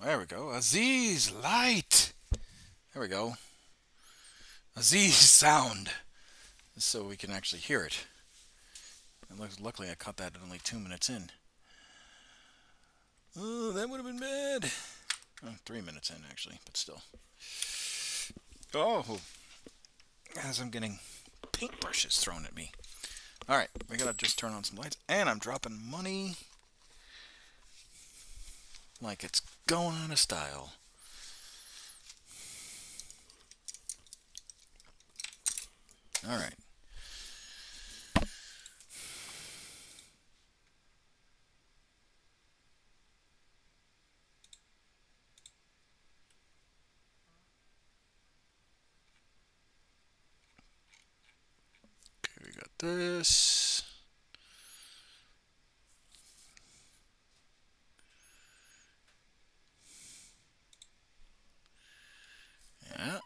There we go. Aziz light. There we go. Aziz sound. So we can actually hear it. And luckily I caught that at only 2 minutes in. Oh, that would have been bad. Oh, 3 minutes in actually, but still. Oh, as I'm getting paintbrushes thrown at me. Alright, we gotta just turn on some lights. And I'm dropping money like it's going out of style. Alright. Okay, we got this. Yeah.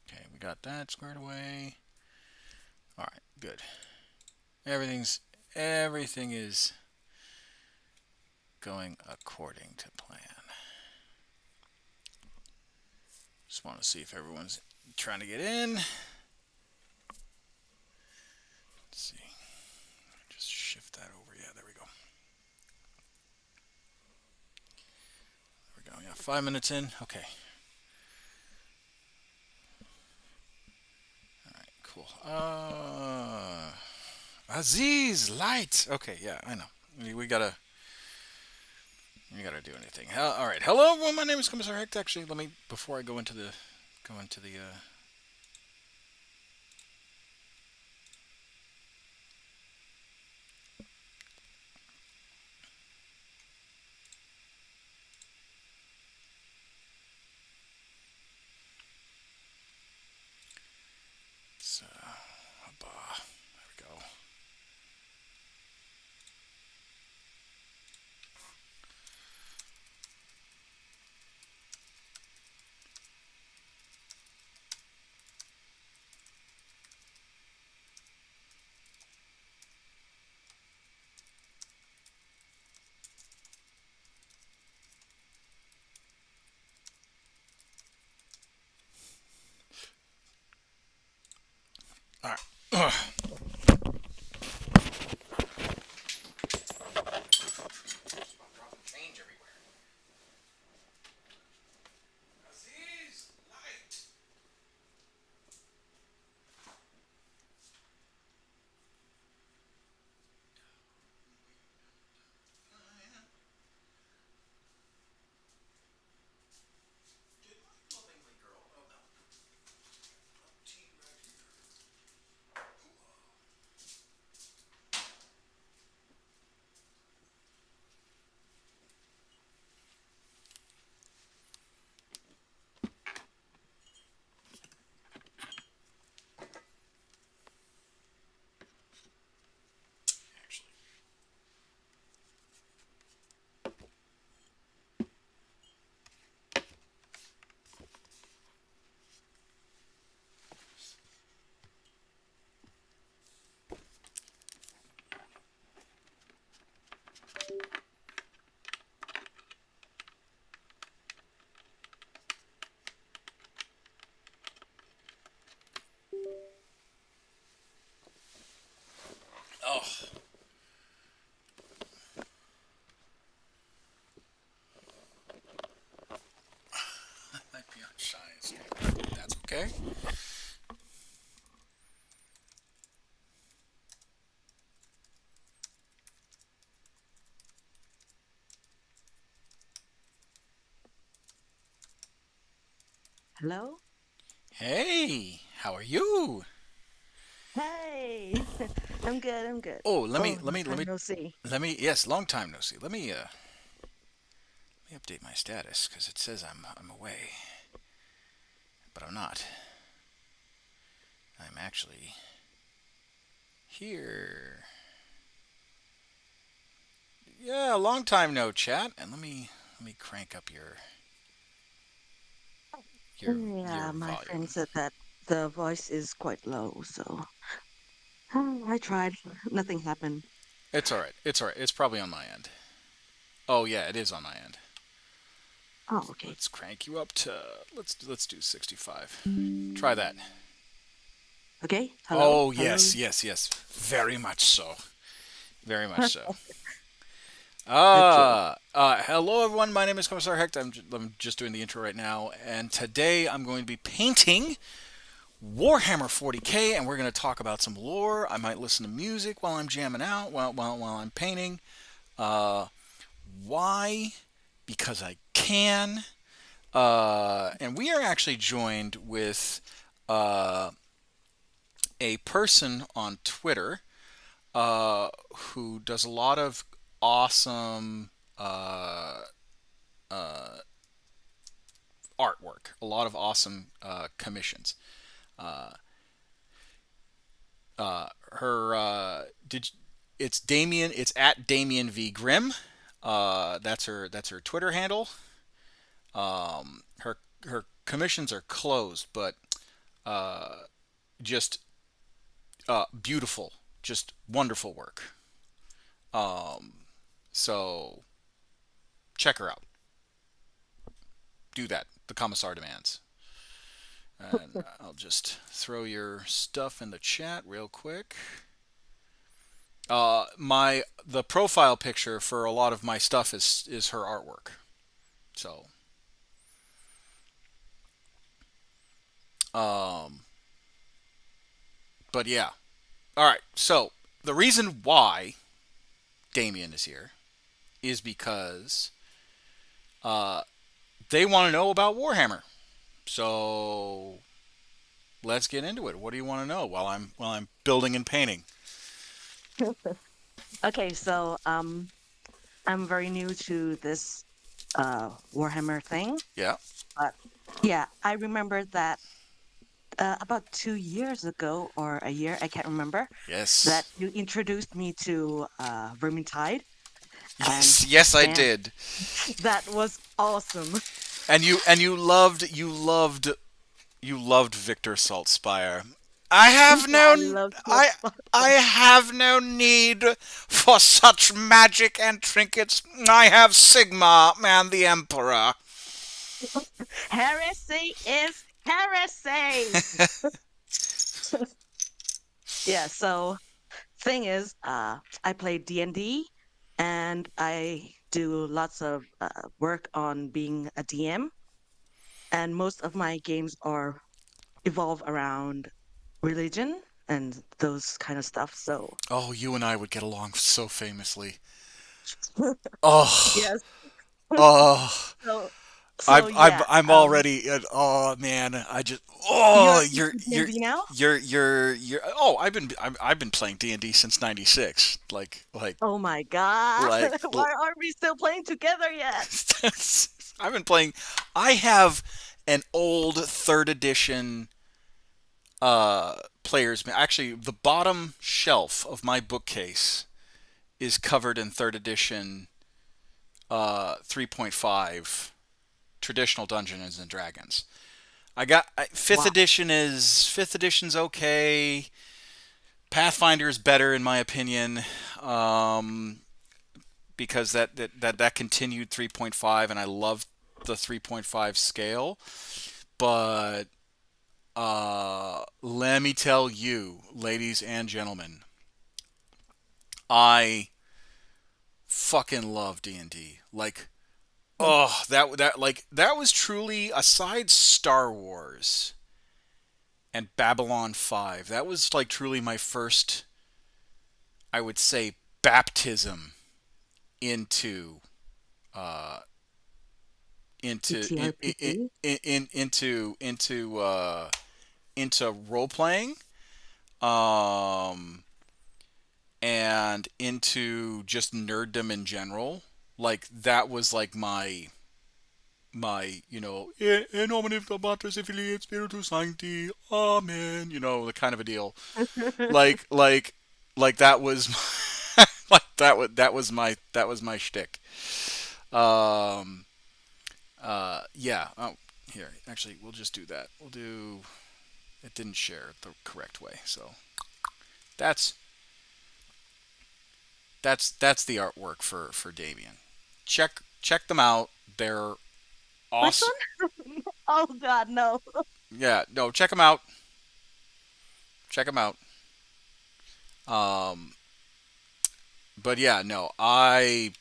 Okay, we got that squared away. All right, good. Everything is going according to plan. Just want to see if everyone's trying to get in. Let's see. Just shift that over. Yeah, there we go. There we go. Yeah, 5 minutes in. Okay. Cool. Aziz, light. Okay, yeah, I know. We gotta do anything. All right. Hello, everyone. My name is Commissar Hecht. Actually, let me before I go into the there we go. All right. Change everywhere. Aziz, light. Get my lovingly girl. Oh no. Teen right here. Actually. Oh. Might be on shy. That's okay. Hello? Hey, how are you? Hey, I'm good. I'm good. Oh, Oh, long time no see. yes, long time no see. Let me me update my status because it says I'm away, but I'm not. I'm actually here. Yeah, long time no chat. And let me crank up your Yeah, my friend volume. said that the voice is quite low, so I tried. Nothing happened. It's all right. It's all right. It's probably on my end. Oh yeah, it is on my end. Oh, okay. Let's crank you up to let's do 65. Try that. Okay. Hello? Oh yes, Hello? yes, yes. Very much so. Very much so. Okay. Hello everyone. My name is Commissar Hecht. I'm just doing the intro right now, and today I'm going to be painting Warhammer 40k, and we're going to talk about some lore. I might listen to music while I'm jamming out, while I'm painting. Uh, why? Because I can. And we are actually joined with uh, a person on Twitter who does a lot of awesome uh, artwork, a lot of awesome commissions. Uh, her did it's Damien. It's at Damien V Grimm. That's her Twitter handle. Her commissions are closed, but just beautiful, just wonderful work. So check her out. Do that. The Commissar demands. And I'll just throw your stuff in the chat real quick. My the profile picture for a lot of my stuff is her artwork. So, um, but yeah. All right. So the reason why Damien is here is because uh, they want to know about Warhammer. So let's get into it. What do you want to know while I'm building and painting? Okay, so I'm very new to this Warhammer thing, Yeah. but yeah, I remember that about 2 years ago or a year, I can't remember, that Yes. you introduced me to Vermintide, and Yes. Yes, I man, did. that was awesome. And you loved Victor Saltspire. I have Yeah, I no love I I Bloodspire. have no need for such magic and trinkets. I have Sigma and the Emperor. Heresy is heresy. Yeah, so thing is, I play D&D and I do lots of work on being a DM, and most of my games are evolve around religion and those kind of stuff. So, Oh, you and I would get along so famously. Oh, yes. oh. So, I'm so I'm yeah, I'm already. Oh man, I just. Oh, you're you're into you're D&D now? you're. Oh, I've been playing D&D since '96. Oh my God. Like. Why aren't we still playing together yet? I've been playing. I have an old third edition players. Actually, the bottom shelf of my bookcase is covered in third edition 3.5 traditional Dungeons and Dragons. Fifth Wow. edition is fifth edition's okay. Pathfinder is better in my opinion, um, because that continued 3.5, and I love the 3.5 scale. But let me tell you, ladies and gentlemen, I fucking love D&D. Like, oh, that was truly, aside Star Wars and Babylon 5. That was like truly my first, I would say, baptism into uh TTRPG? into role playing, um and into just nerddom in general. Like that was like my my in nomine Patris et Filii et Spiritus Sancti, Amen. The kind of a deal. Like like like that was that was my shtick. Um, yeah. Oh, here. Actually, we'll just do that. We'll do. It didn't share the correct way, so that's that's the artwork for Damien. Check them out. They're Which awesome. one? Oh God, no. Yeah, no, check them out. Check them out. Um, but yeah, no, I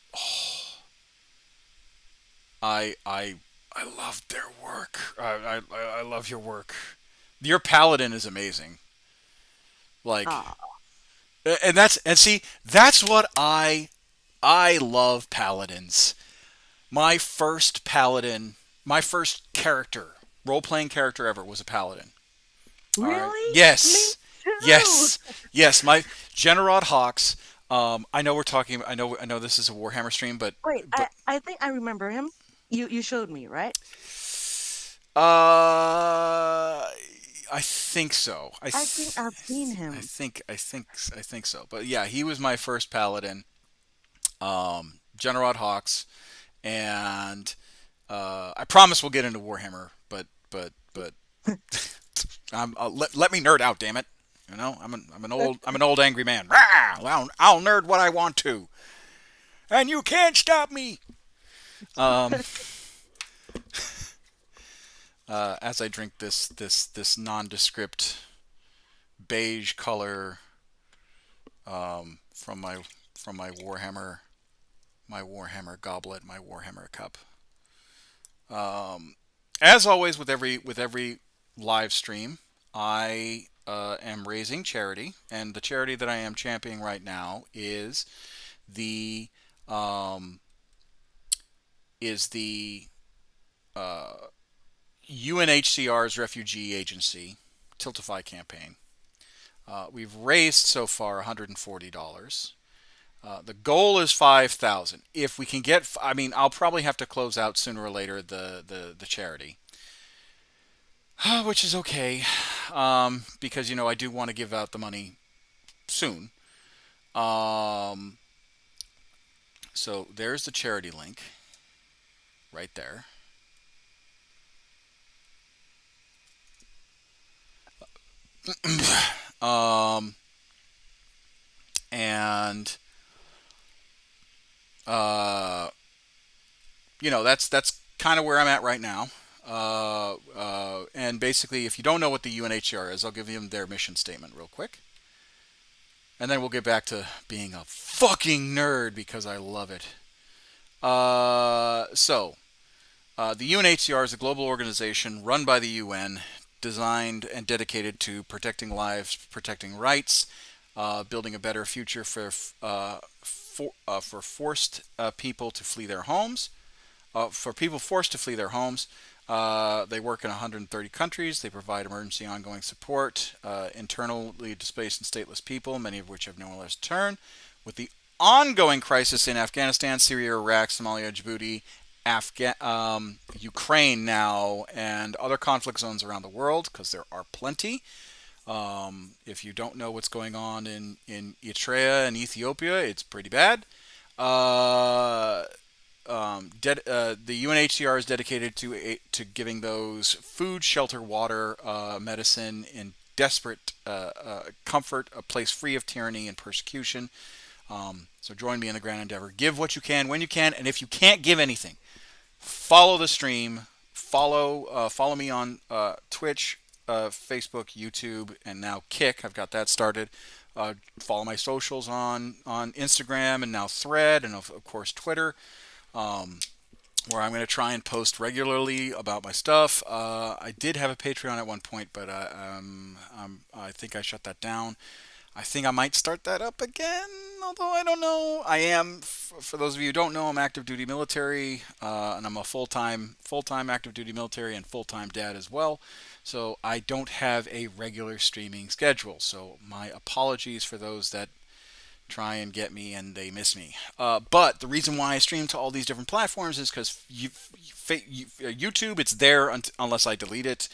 I love their work. I love your work. Your paladin is amazing. Like, Oh, and see, that's what I love paladins. My first paladin, my first character, role playing character ever was a paladin. All right. really? Me Yes. too. Yes. Yes. My Generod Hawks. I know we're talking. I know this is a Warhammer stream, but Wait, but I think I remember him. You showed me, right? I think so. I think I've seen I him. think I think I think so. But yeah, he was my first paladin. Generod Hawks, and I promise we'll get into Warhammer. But let me nerd out. Damn it. I'm an old angry man. Rah! I'll nerd what I want to, and you can't stop me. Um, as I drink this nondescript beige color from my Warhammer goblet, my Warhammer cup. As always with every live stream, I am raising charity, and the charity that I am championing right now the um, is the UNHCR's refugee agency Tiltify campaign. We've raised so far $140. The goal is 5,000. If we can get, I mean, I'll probably have to close out sooner or later the charity, which is okay, because I do want to give out the money soon. Um, so there's the charity link right there. Um, and uh, that's kind of where I'm at right now. And basically, if you don't know what the UNHCR is, I'll give you their mission statement real quick, and then we'll get back to being a fucking nerd because I love it. The UNHCR is a global organization run by the UN, designed and dedicated to protecting lives, protecting rights, building a better future for forced people to flee their homes. For people forced to flee their homes, they work in 130 countries. They provide emergency ongoing support, internally displaced and stateless people, many of which have nowhere else to turn. With the ongoing crisis in Afghanistan, Syria, Iraq, Somalia, Djibouti, Ukraine now, and other conflict zones around the world, because there are plenty. If you don't know what's going on in Eritrea and Ethiopia, it's pretty bad. Uh, the UNHCR is dedicated to giving those food, shelter, water, medicine in desperate comfort, a place free of tyranny and persecution. So join me in the grand endeavor. Give what you can when you can, and if you can't give anything, follow the stream. Follow me on Twitch, Facebook, YouTube, and now Kick. I've got that started. Follow my socials on Instagram and now Thread, and of course Twitter, um, where I'm going to try and post regularly about my stuff. I did have a Patreon at one point, but I think I shut that down. I think I might start that up again, although I don't know. I am, for those of you who don't know, I'm active duty military, and I'm a full-time active duty military and full-time dad as well. So I don't have a regular streaming schedule. So my apologies for those that try and get me, and they miss me. But the reason why I stream to all these different platforms is because YouTube, it's there unless I delete it.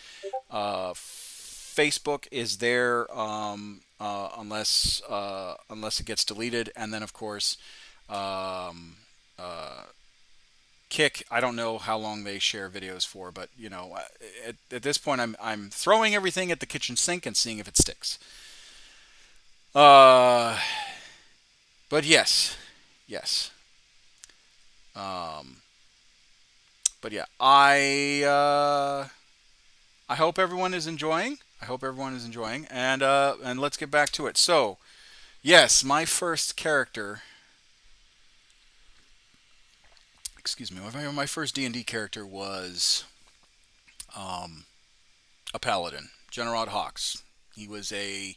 Facebook is there unless it gets deleted, and then of course, um, uh, Kick. I don't know how long they share videos for, but at this point, I'm throwing everything at the kitchen sink and seeing if it sticks. Uh, but yes, yes. Um, but yeah, I hope everyone is enjoying. I hope everyone is enjoying, and let's get back to it. So, yes, my first character. Excuse me. My first D&D character was um, a paladin, General Hawks. He was a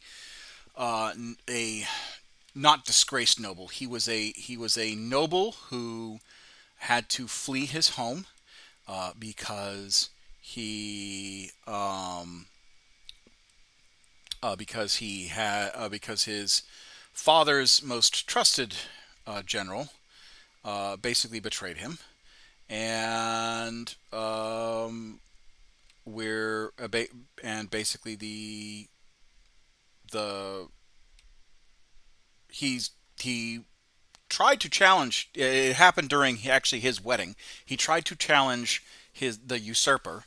not disgraced noble. He was a noble who had to flee his home because he had because his father's most trusted general basically betrayed him, and we're and basically the he tried to challenge. It happened during actually his wedding. He tried to challenge the usurper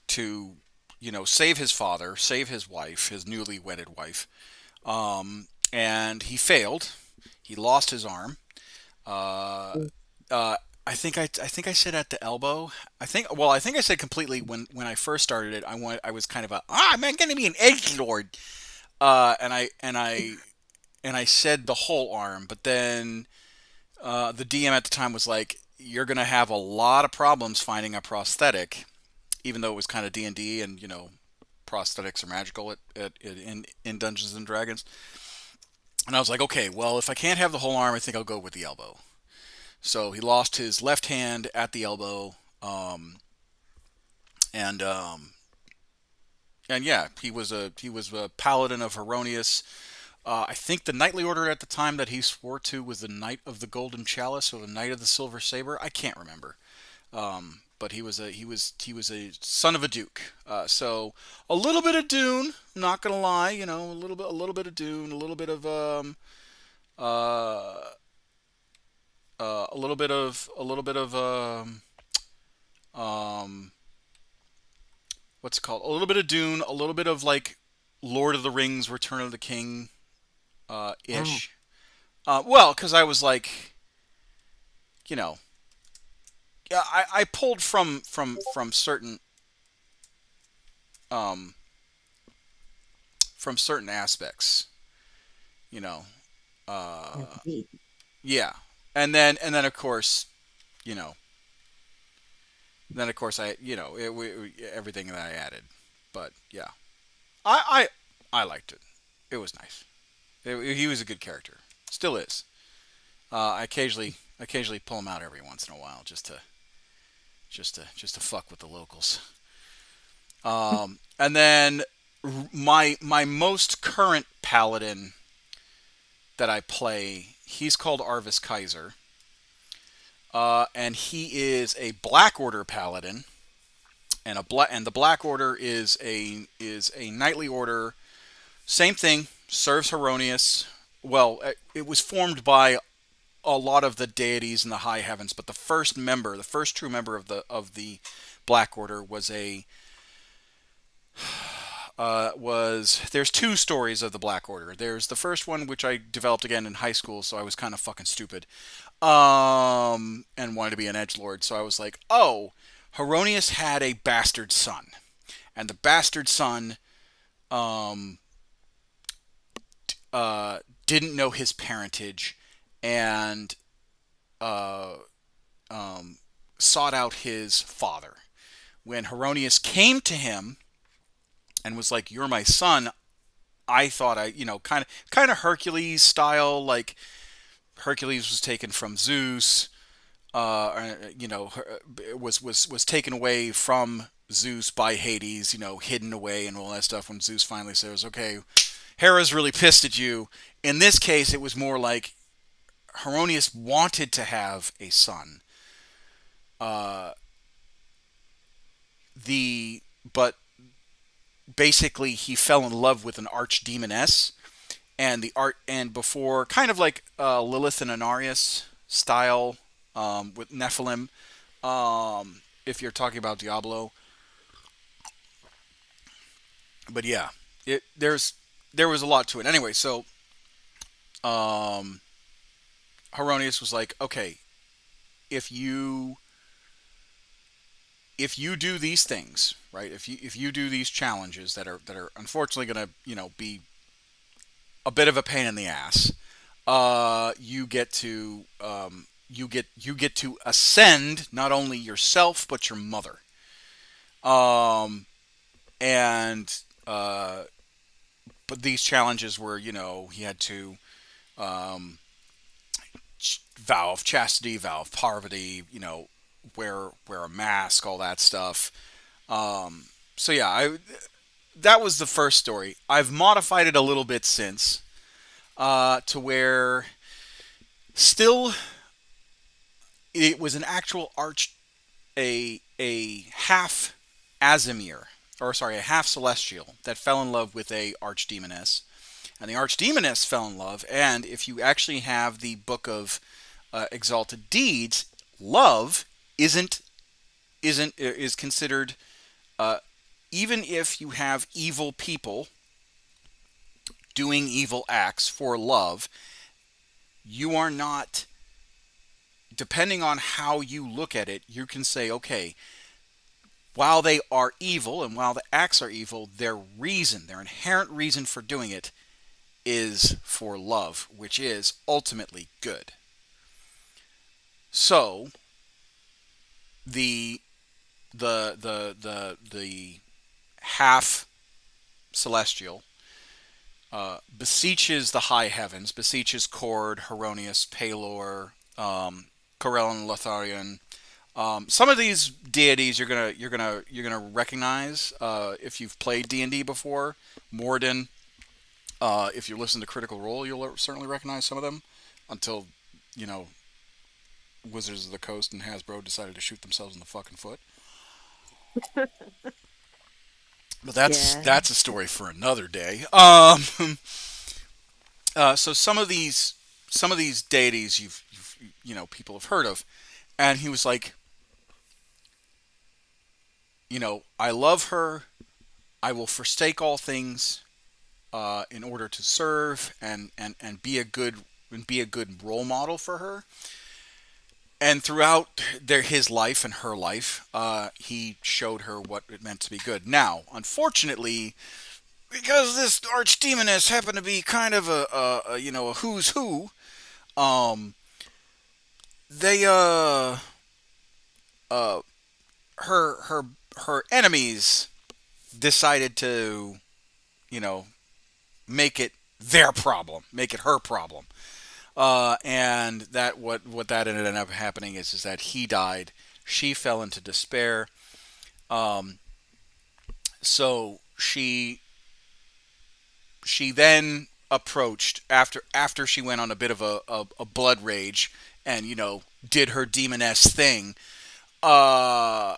to save his father, save his wife, his newly wedded wife, and he failed. He lost his arm. Uh, uh, I think I said at the elbow. I think I said completely when I first started it. I was kind of I'm going to be an edge lord, and I said the whole arm, but then the DM at the time was like, "You're going to have a lot of problems finding a prosthetic," even though it was kind of D&D, and prosthetics are magical in Dungeons and Dragons. And I was like, okay, well, if I can't have the whole arm, I think I'll go with the elbow. So he lost his left hand at the elbow, and yeah, he was a paladin of Heronius. I think the knightly order at the time that he swore to was the Knight of the Golden Chalice or the Knight of the Silver Saber. I can't remember. But he was a son of a duke. So a little bit of Dune. I'm not gonna lie, a little bit of Dune, a little bit of uh, um, what's it called? A little bit of Dune, a little bit of like Lord of the Rings, Return of the King, Oh, ish. Well, because I was like, you know, yeah, I pulled um from certain aspects, you know. Uh, indeed. yeah, and then of course, you know, then of course everything that I added, but yeah, I liked it. It was nice. He was a good character. Still is. I occasionally pull him out every once in a while just to fuck with the locals. And then my most current paladin that I play, he's called Arvis Kaiser, and he is a Black Order paladin, and the Black Order is a knightly order. Same thing, serves Heronius. Well, it was formed by a lot of the deities in the high heavens, but the first true member of the Black Order was there's two stories of the Black Order. There's the first one, which I developed again in high school, so I was kind of fucking stupid, and wanted to be an edge lord. So I was like, oh, Heronius had a bastard son, and the bastard son um, didn't know his parentage, and uh, um, sought out his father. When Heronius came to him and was like, "You're my son," I thought kind of Hercules style, like Hercules was taken from Zeus, was taken away from Zeus by Hades, hidden away and all that stuff. When Zeus finally says, "Okay, Hera's really pissed at you. In this case, it was more like Heronius wanted to have a son. Uh, the but basically he fell in love with an archdemoness, and the art and before kind of like Lilith and Anarius style with Nephilim. If you're talking about Diablo, but yeah, there was a lot to it. Anyway, so um, Heronius was like, okay, if you do these things, right? If you do these challenges that are unfortunately going to be a bit of a pain in the ass, you get to you get to ascend not only yourself but your mother. Um, and but these challenges were, he had to um, vow of chastity, vow of poverty, wear a mask, all that stuff. So yeah, that was the first story. I've modified it a little bit since to where still it was an actual a half Azimir, or sorry, a half celestial that fell in love with a archdemoness, and the archdemoness fell in love. And if you actually have the book of exalted deeds, love isn't is considered uh, even if you have evil people doing evil acts for love, you are not, depending on how you look at it, you can say, okay, while they are evil and while the acts are evil, their inherent reason for doing it is for love, which is ultimately good. So the the half celestial beseeches the high heavens, beseeches Cord, Heronius, Palor, Corellin, Lotharion. Some of these deities you're gonna recognize if you've played D&D before. Morden. If you listen to Critical Role, you'll certainly recognize some of them. Until you know Wizards of the Coast and Hasbro decided to shoot themselves in the fucking foot. But Yeah. that's a story for another day. So some of these deities people have heard of, and he was like, I love her. I will forsake all things in order to serve and be a good role model for her. And throughout his life and her life, he showed her what it meant to be good. Now, unfortunately, because this archdemoness happened to be kind of a who's who, um, they uh her her enemies decided to you know make it their problem, make it her problem. And that what that ended up happening is that he died. She fell into despair. Um, so she then approached after she went on a bit of a blood rage and did her demoness thing. Uh,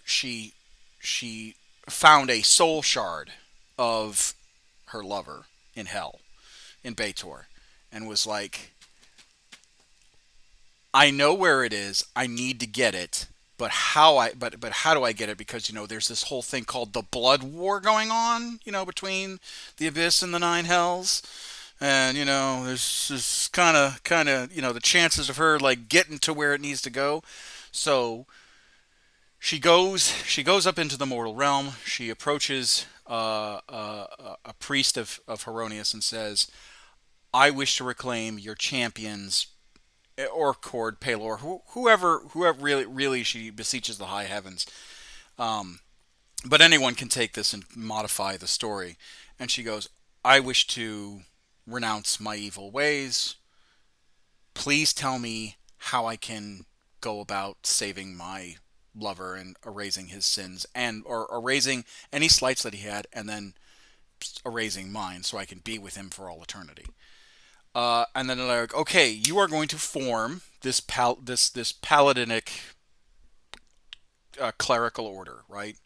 she found a soul shard of her lover in hell in Baitor, and was like, I know where it is. I need to get it. But how do I get it? Because there's this whole thing called the blood war going on, between the abyss and the nine hells. And there's this kind of the chances of her like getting to where it needs to go. So she goes up into the mortal realm. She approaches a priest of Heronius and says, I wish to reclaim your champions, or Cord, Palor, whoever really she beseeches the high heavens. Um, but anyone can take this and modify the story. And she goes, I wish to renounce my evil ways. Please tell me how I can go about saving my lover and erasing his sins, and or erasing any slights that he had, and then erasing mine so I can be with him for all eternity. And then they're like, okay, you are going to form this paladinic clerical order, right?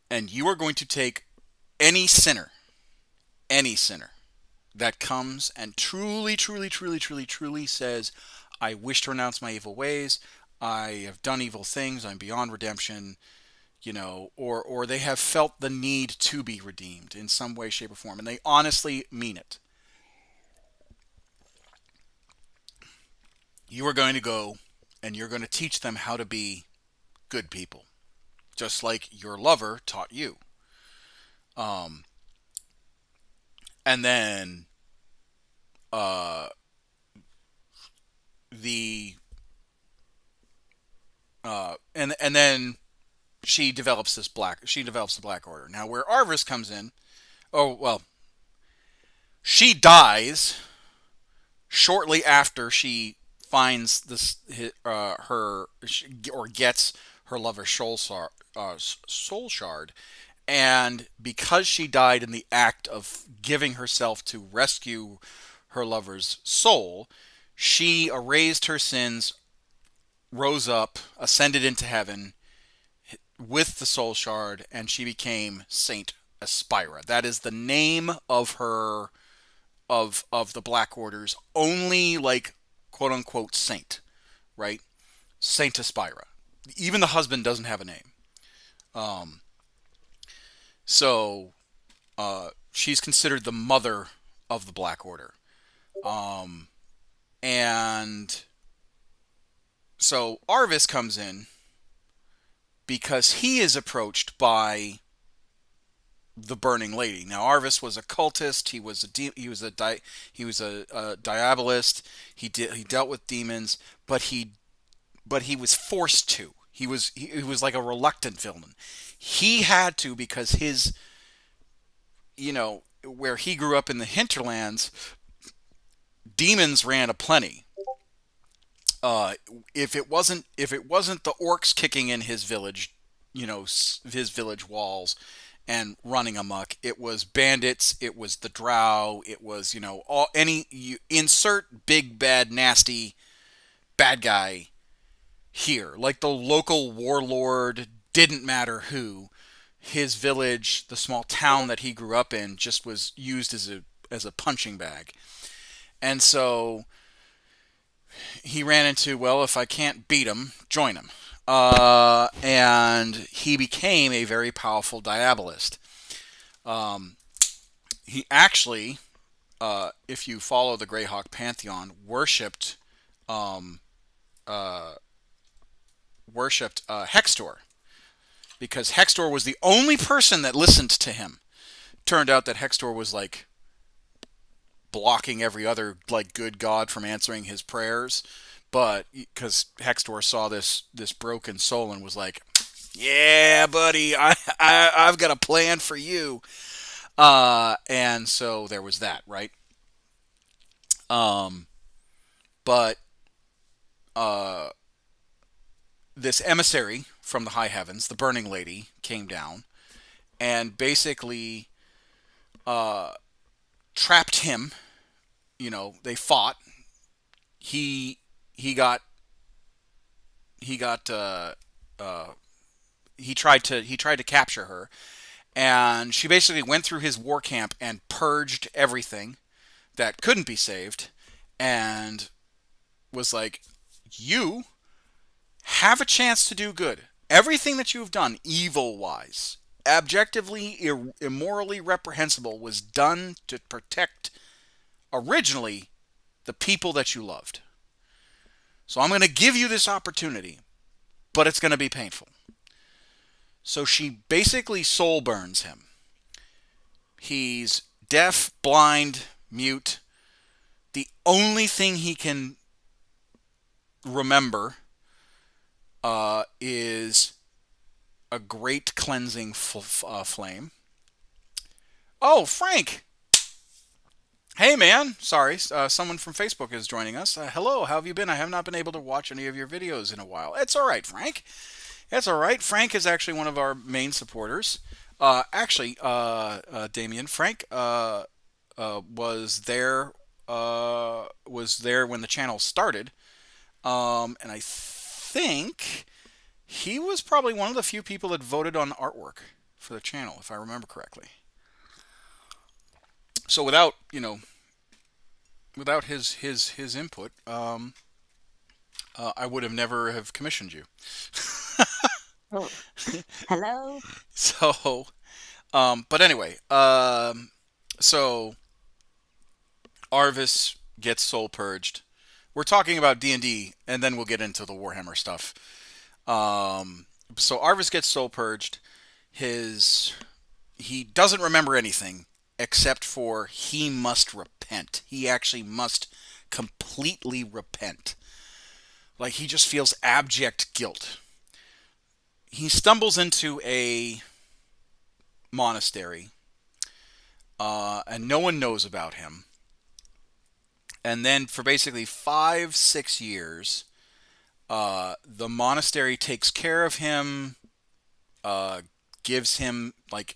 And you are going to take any sinner that comes and truly, truly, truly, truly, truly says, I wish to renounce my evil ways. I have done evil things. I'm beyond redemption. Or they have felt the need to be redeemed in some way, shape, or form, and they honestly mean it. You are going to go and you're going to teach them how to be good people, just like your lover taught you. Um, and then uh, the and then she develops the Black Order. Now, where Arvis comes in, oh well, she dies shortly after she finds her or gets her lover's soul shard, and because she died in the act of giving herself to rescue her lover's soul, she erased her sins, rose up, ascended into heaven with the soul shard, and she became Saint Aspira. That is the name of her of the Black Order's only, like, quote unquote saint, right? Saint Aspira. Even the husband doesn't have a name. Um, so she's considered the mother of the Black Order. Um, and so Arvis comes in because he is approached by the Burning Lady. Now, Arvis was a cultist. He was a diabolist. He dealt with demons, but he was forced to. He was like a reluctant villain. He had to because his, where he grew up in the hinterlands, demons ran aplenty. If it wasn't the orcs kicking in his village, his village walls and running amok, it was bandits, it was the drow, it was, all any you insert big bad nasty bad guy here, like the local warlord, didn't matter who. His village, the small town that he grew up in, just was used as a punching bag. And so he ran into, well, if I can't beat him, join him. And he became a very powerful diabolist. He actually, if you follow the Greyhawk Pantheon, um, uh, worshipped Hextor, because Hextor was the only person that listened to him. Turned out that Hextor was like blocking every other like good god from answering his prayers, but because Hextor saw this broken soul and was like, "Yeah, buddy, I've got a plan for you," and so there was that, right? Um, but uh, this emissary from the high heavens, the Burning Lady, came down and basically uh, trapped him. They fought. He he got he got he tried to capture her, and she basically went through his war camp and purged everything that couldn't be saved, and was like, "You have a chance to do good. Everything that you've done, evil wise, objectively immorally reprehensible, was done to protect originally the people that you loved. So I'm going to give you this opportunity, but it's going to be painful." So she basically soul burns him. He's deaf, blind, mute. The only thing he can remember is a great cleansing flame. Oh, Frank! Hey, man. Sorry, someone from Facebook is joining us. Hello, how have you been? I have not been able to watch any of your videos in a while. It's all right, Frank. It's all right. Frank is actually one of our main supporters. Damien Frank was there when the channel started, and I think he was probably one of the few people that voted on artwork for the channel, if I remember correctly. So without his input, I would have never have commissioned you. Oh, hello. So, but anyway, so Arvis gets soul purged. We're talking about D&D, and then we'll get into the Warhammer stuff. So Arvis gets soul purged. His he doesn't remember anything except for he must repent. He actually must completely repent. Like he just feels abject guilt. He stumbles into a monastery, and no one knows about him. And then for basically 5, 6 years, the monastery takes care of him, uh, gives him like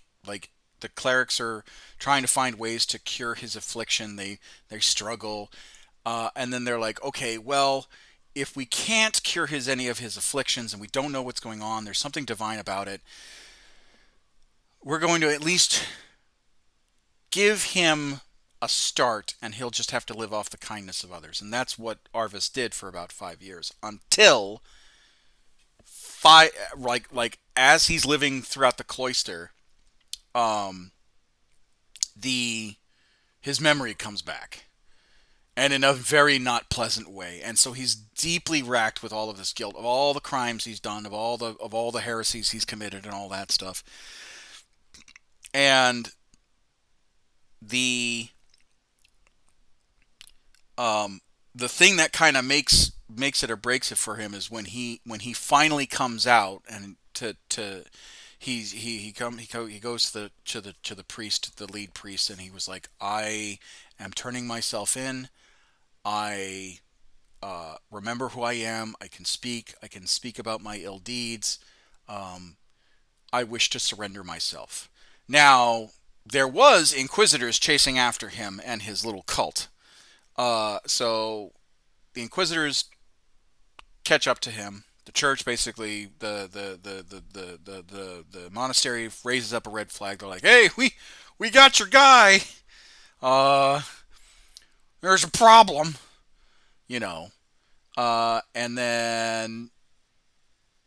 the clerics are trying to find ways to cure his affliction. They struggle, and then they're like, okay, well, if we can't cure his any of his afflictions and we don't know what's going on, there's something divine about it. We're going to at least give him a start, and he'll just have to live off the kindness of others. And that's what Arvis did for about 5 years until like as he's living throughout the cloister, um, the his memory comes back, and in a very not pleasant way. And so he's deeply racked with all of this guilt of all the crimes he's done, of all the heresies he's committed, and all that stuff. And the the thing that kind of makes it or breaks it for him is when he finally comes out and to he goes to the priest, the lead priest, and he was like, I am turning myself in. I remember who I am. I can speak about my ill deeds. um, I wish to surrender myself. Now, there was inquisitors chasing after him and his little cult. So the inquisitors catch up to him. The church, basically, the monastery raises up a red flag. They're like, "Hey, we got your guy. Uh, there's a problem, you know." And then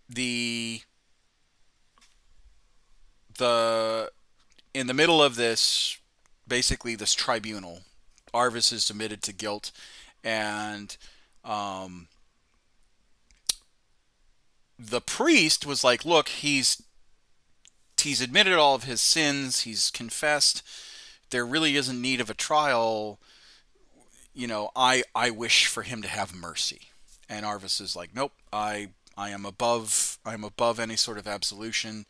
the the in the middle of this, basically this tribunal, Arvis is submitted to guilt, and um, the priest was like, "Look, he's admitted all of his sins. He's confessed. There really isn't need of a trial. I wish for him to have mercy." And Arvis is like, "Nope. I am above any sort of absolution.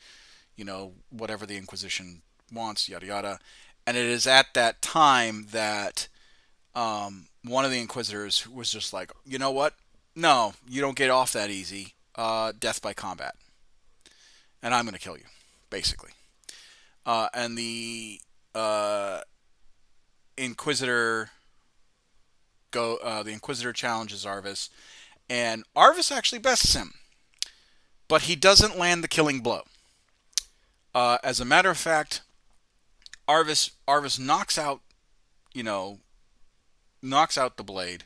Whatever the Inquisition wants, yada yada." And it is at that time that one of the Inquisitors was just like, "You know what? No, you don't get off that easy. Death by combat, and I'm going to kill you," basically. And uh, Inquisitor the Inquisitor challenges Arvis, and Arvis actually bests him, but he doesn't land the killing blow. As a matter of fact, Arvis you know, knocks out the blade,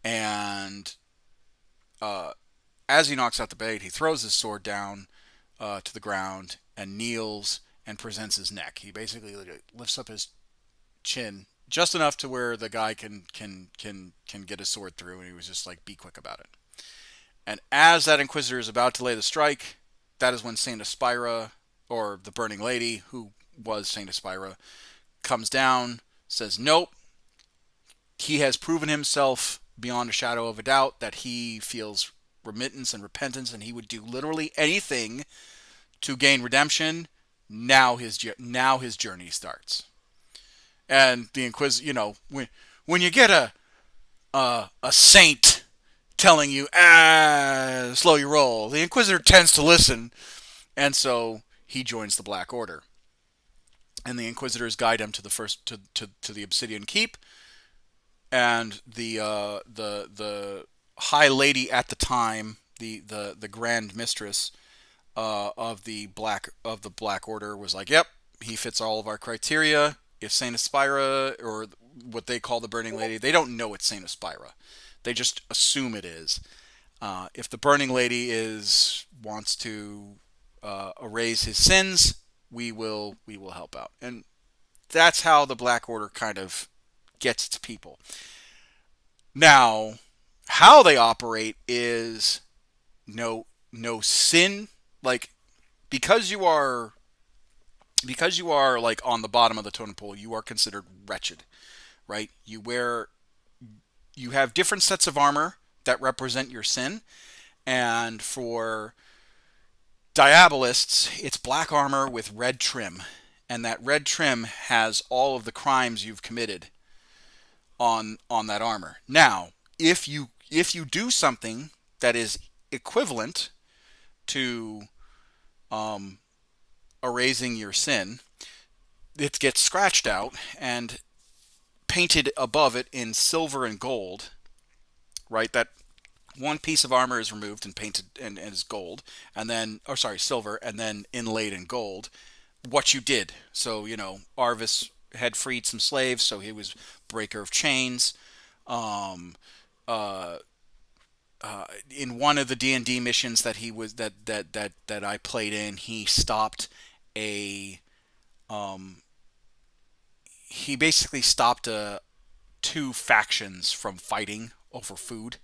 and as he knocks out the blade, he throws his sword down to the ground and kneels and presents his neck. He basically lifts up his chin just enough to where the guy can get his sword through, and he was just like, "Be quick about it." And as that Inquisitor is about to lay the strike, that is when Saint Aspira, or the Burning Lady, who was Saint Aspira, comes down, says, "Nope, he has proven himself beyond a shadow of a doubt that he feels remittance and repentance, and he would do literally anything to gain redemption. Now his journey starts." And the Inquisitor, when you get a saint telling you, slow your roll, the Inquisitor tends to listen, and so he joins the Black Order. and the Inquisitors guide him to the first to the Obsidian Keep, and the High Lady at the time, the Grand Mistress of the Black Order was like, "Yep, he fits all of our criteria." If Saint Aspira, or what they call the Burning Lady, they don't know it's Saint Aspira. They just assume it is. If the Burning Lady is wants to erase his sins, we will help out, and that's how the Black Order kind of gets its people. Now, how they operate is no sin, like because you are like on the bottom of the totem pole, you are considered wretched, right? You have different sets of armor that represent your sin, and for Diabolists, it's black armor with red trim, and that red trim has all of the crimes you've committed on that armor. Now, if you do something that is equivalent to um, erasing your sin, it gets scratched out and painted above it in silver and gold, right? That one piece of armor is removed and painted and is gold, and then, or sorry, silver, and then inlaid in gold. What you did. So, Arvis had freed some slaves, so he was breaker of chains. Um, uh, in one of the D&D missions that he was that I played in, he stopped a um, he basically stopped two factions from fighting over food.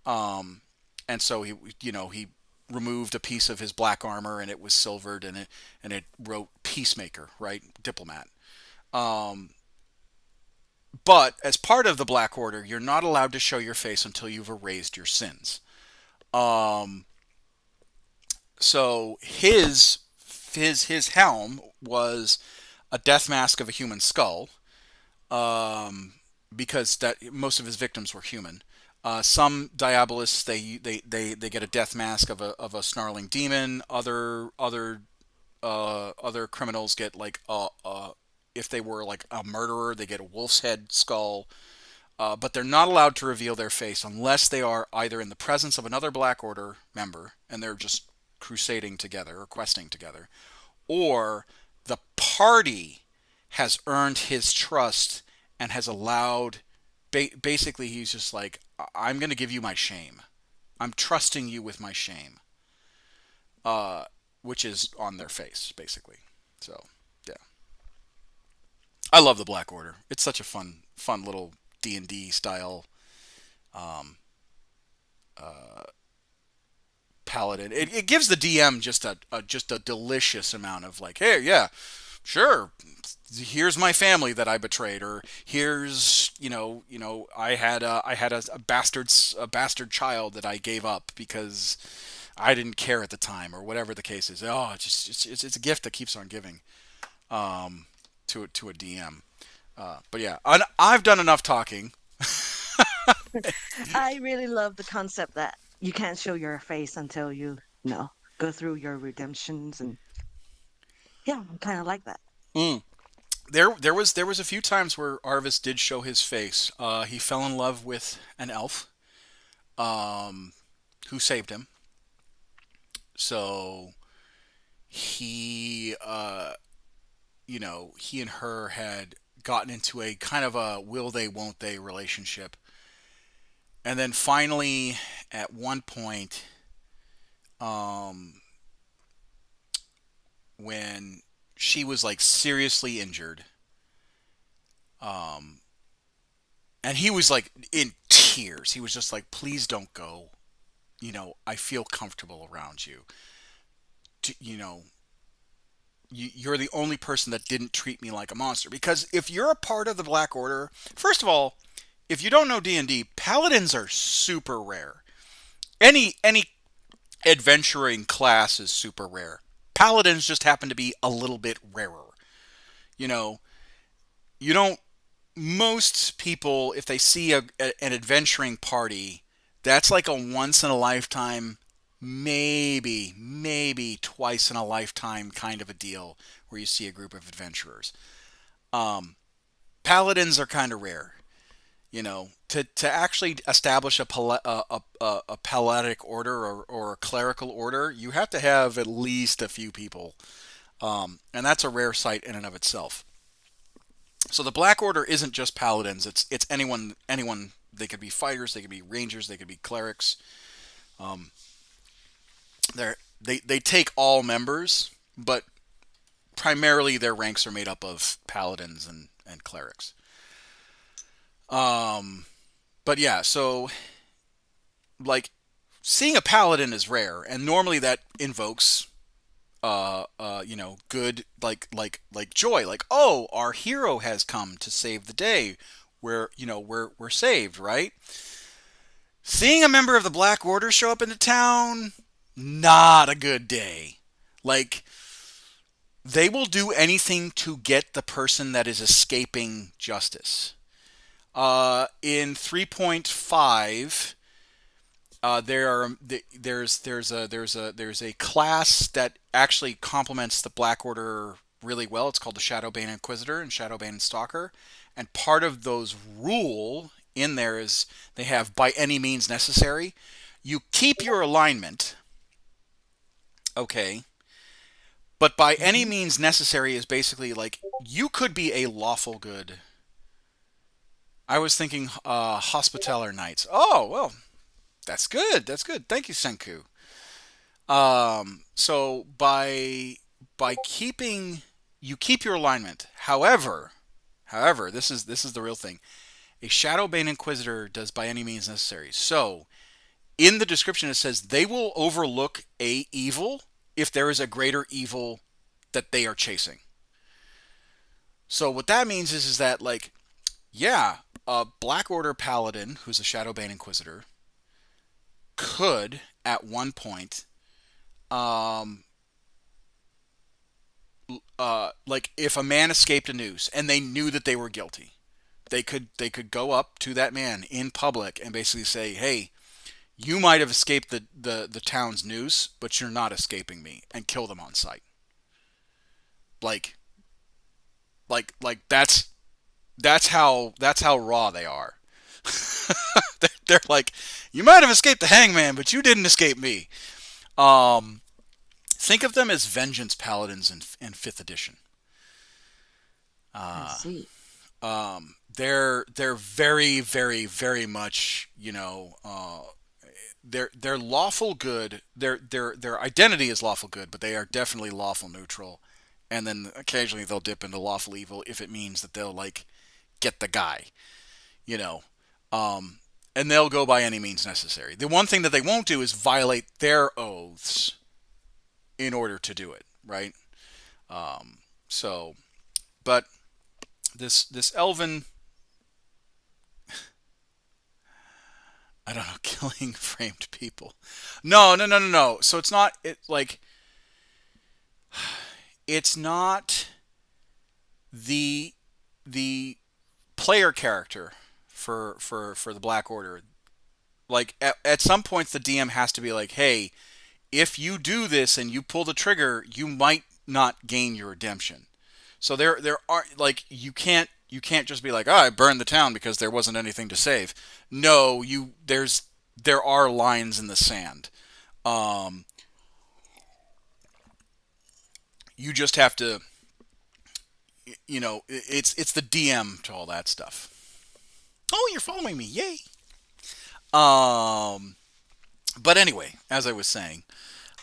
Um, and so he removed a piece of his black armor, and it was silvered, and it wrote peacemaker, right, diplomat. Um, but as part of the Black Order, you're not allowed to show your face until you've erased your sins. Um, so his helm was a death mask of a human skull, um, because that most of his victims were human. Some Diabolists, they get a death mask of a snarling demon. Other criminals get like if they were like a murderer, they get a wolf's head skull. But they're not allowed to reveal their face unless they are either in the presence of another Black Order member and they're just crusading together or questing together, or the party has earned his trust and has allowed. Basically, he's just like, I'm going to give you my shame. I'm trusting you with my shame, uh, which is on their face, basically. So, yeah, I love the Black Order. It's such a fun little D&D style um, uh, paladin. It gives the DM just a delicious amount of like, hey, yeah, sure, here's my family that I betrayed, or here's I had a bastard child that I gave up because I didn't care at the time, or whatever the case is. Oh, it's a gift that keeps on giving, um, to a DM. But yeah, I've done enough talking. I really love the concept that you can't show your face until go through your redemptions, and yeah, I kind of like that. Mm. There was a few times where Arvis did show his face. He fell in love with an elf, um, who saved him. So he, he and her had gotten into a kind of a will they won't they relationship, and then finally, at one point, um, when she was like seriously injured, um, and he was like in tears. He was just like, "Please don't go. I feel comfortable around you. To, you're the only person that didn't treat me like a monster." Because if you're a part of the Black Order, first of all, if you don't know D&D, paladins are super rare. Any adventuring class is super rare. Paladins just happen to be a little bit rarer. You know, you don't. Most people, if they see an adventuring party, that's like a once in a lifetime maybe twice in a lifetime kind of a deal where you see a group of adventurers. Um, Paladins are kind of rare. To actually establish a paletic order or a clerical order, you have to have at least a few people, and that's a rare sight in and of itself. So the Black Order isn't just paladins; it's anyone. They could be fighters, they could be rangers, they could be clerics. Um, they take all members, but primarily their ranks are made up of paladins and clerics. Um, but yeah, so like seeing a paladin is rare, and normally that invokes good like joy, like, oh, our hero has come to save the day. We're saved, right? Seeing a member of the Black Order show up in the town, not a good day. Like, they will do anything to get the person that is escaping justice. In 3.5, there's a class that actually complements the Black Order really well. It's called the Shadowbane Inquisitor and Shadowbane Stalker, and part of those rule in there is they have by any means necessary. You keep your alignment, okay, but by any Hmm. means necessary is basically like you could be a lawful good. I was thinking Hospitaller Knights. Oh well, that's good. That's good. Thank you, Senku. So by keeping you keep your alignment. However, this is the real thing. A Shadowbane Inquisitor does by any means necessary. So in the description it says they will overlook a evil if there is a greater evil that they are chasing. So what that means is that like yeah, a Black Order Paladin who's a Shadowbane Inquisitor could at one point um like if a man escaped a noose and they knew that they were guilty, they could go up to that man in public and basically say, "Hey, you might have escaped the town's noose, but you're not escaping me," and kill them on sight. Like like that's how raw they are. They're like, "You might have escaped the hangman, but you didn't escape me." Um, think of them as vengeance paladins in fifth edition. I Uh, see. they're very much they're lawful good. Their identity is lawful good, but they are definitely lawful neutral. And then occasionally they'll dip into lawful evil if it means that they'll like get the guy, you know. Um, and they'll go by any means necessary. The one thing that they won't do is violate their oaths in order to do it, right? Um, so, but this elven, I don't know, killing framed people. No. So it's not it like it's not the the player character for the Black Order. Like at some points the DM has to be like, hey, if you do this and you pull the trigger, you might not gain your redemption. So there are like you can't just be like, oh, I burned the town because there wasn't anything to save. No, there are lines in the sand. Um, you just have to, it's the DM to all that stuff. Oh, you're following me, yay! Um, but anyway, as I was saying,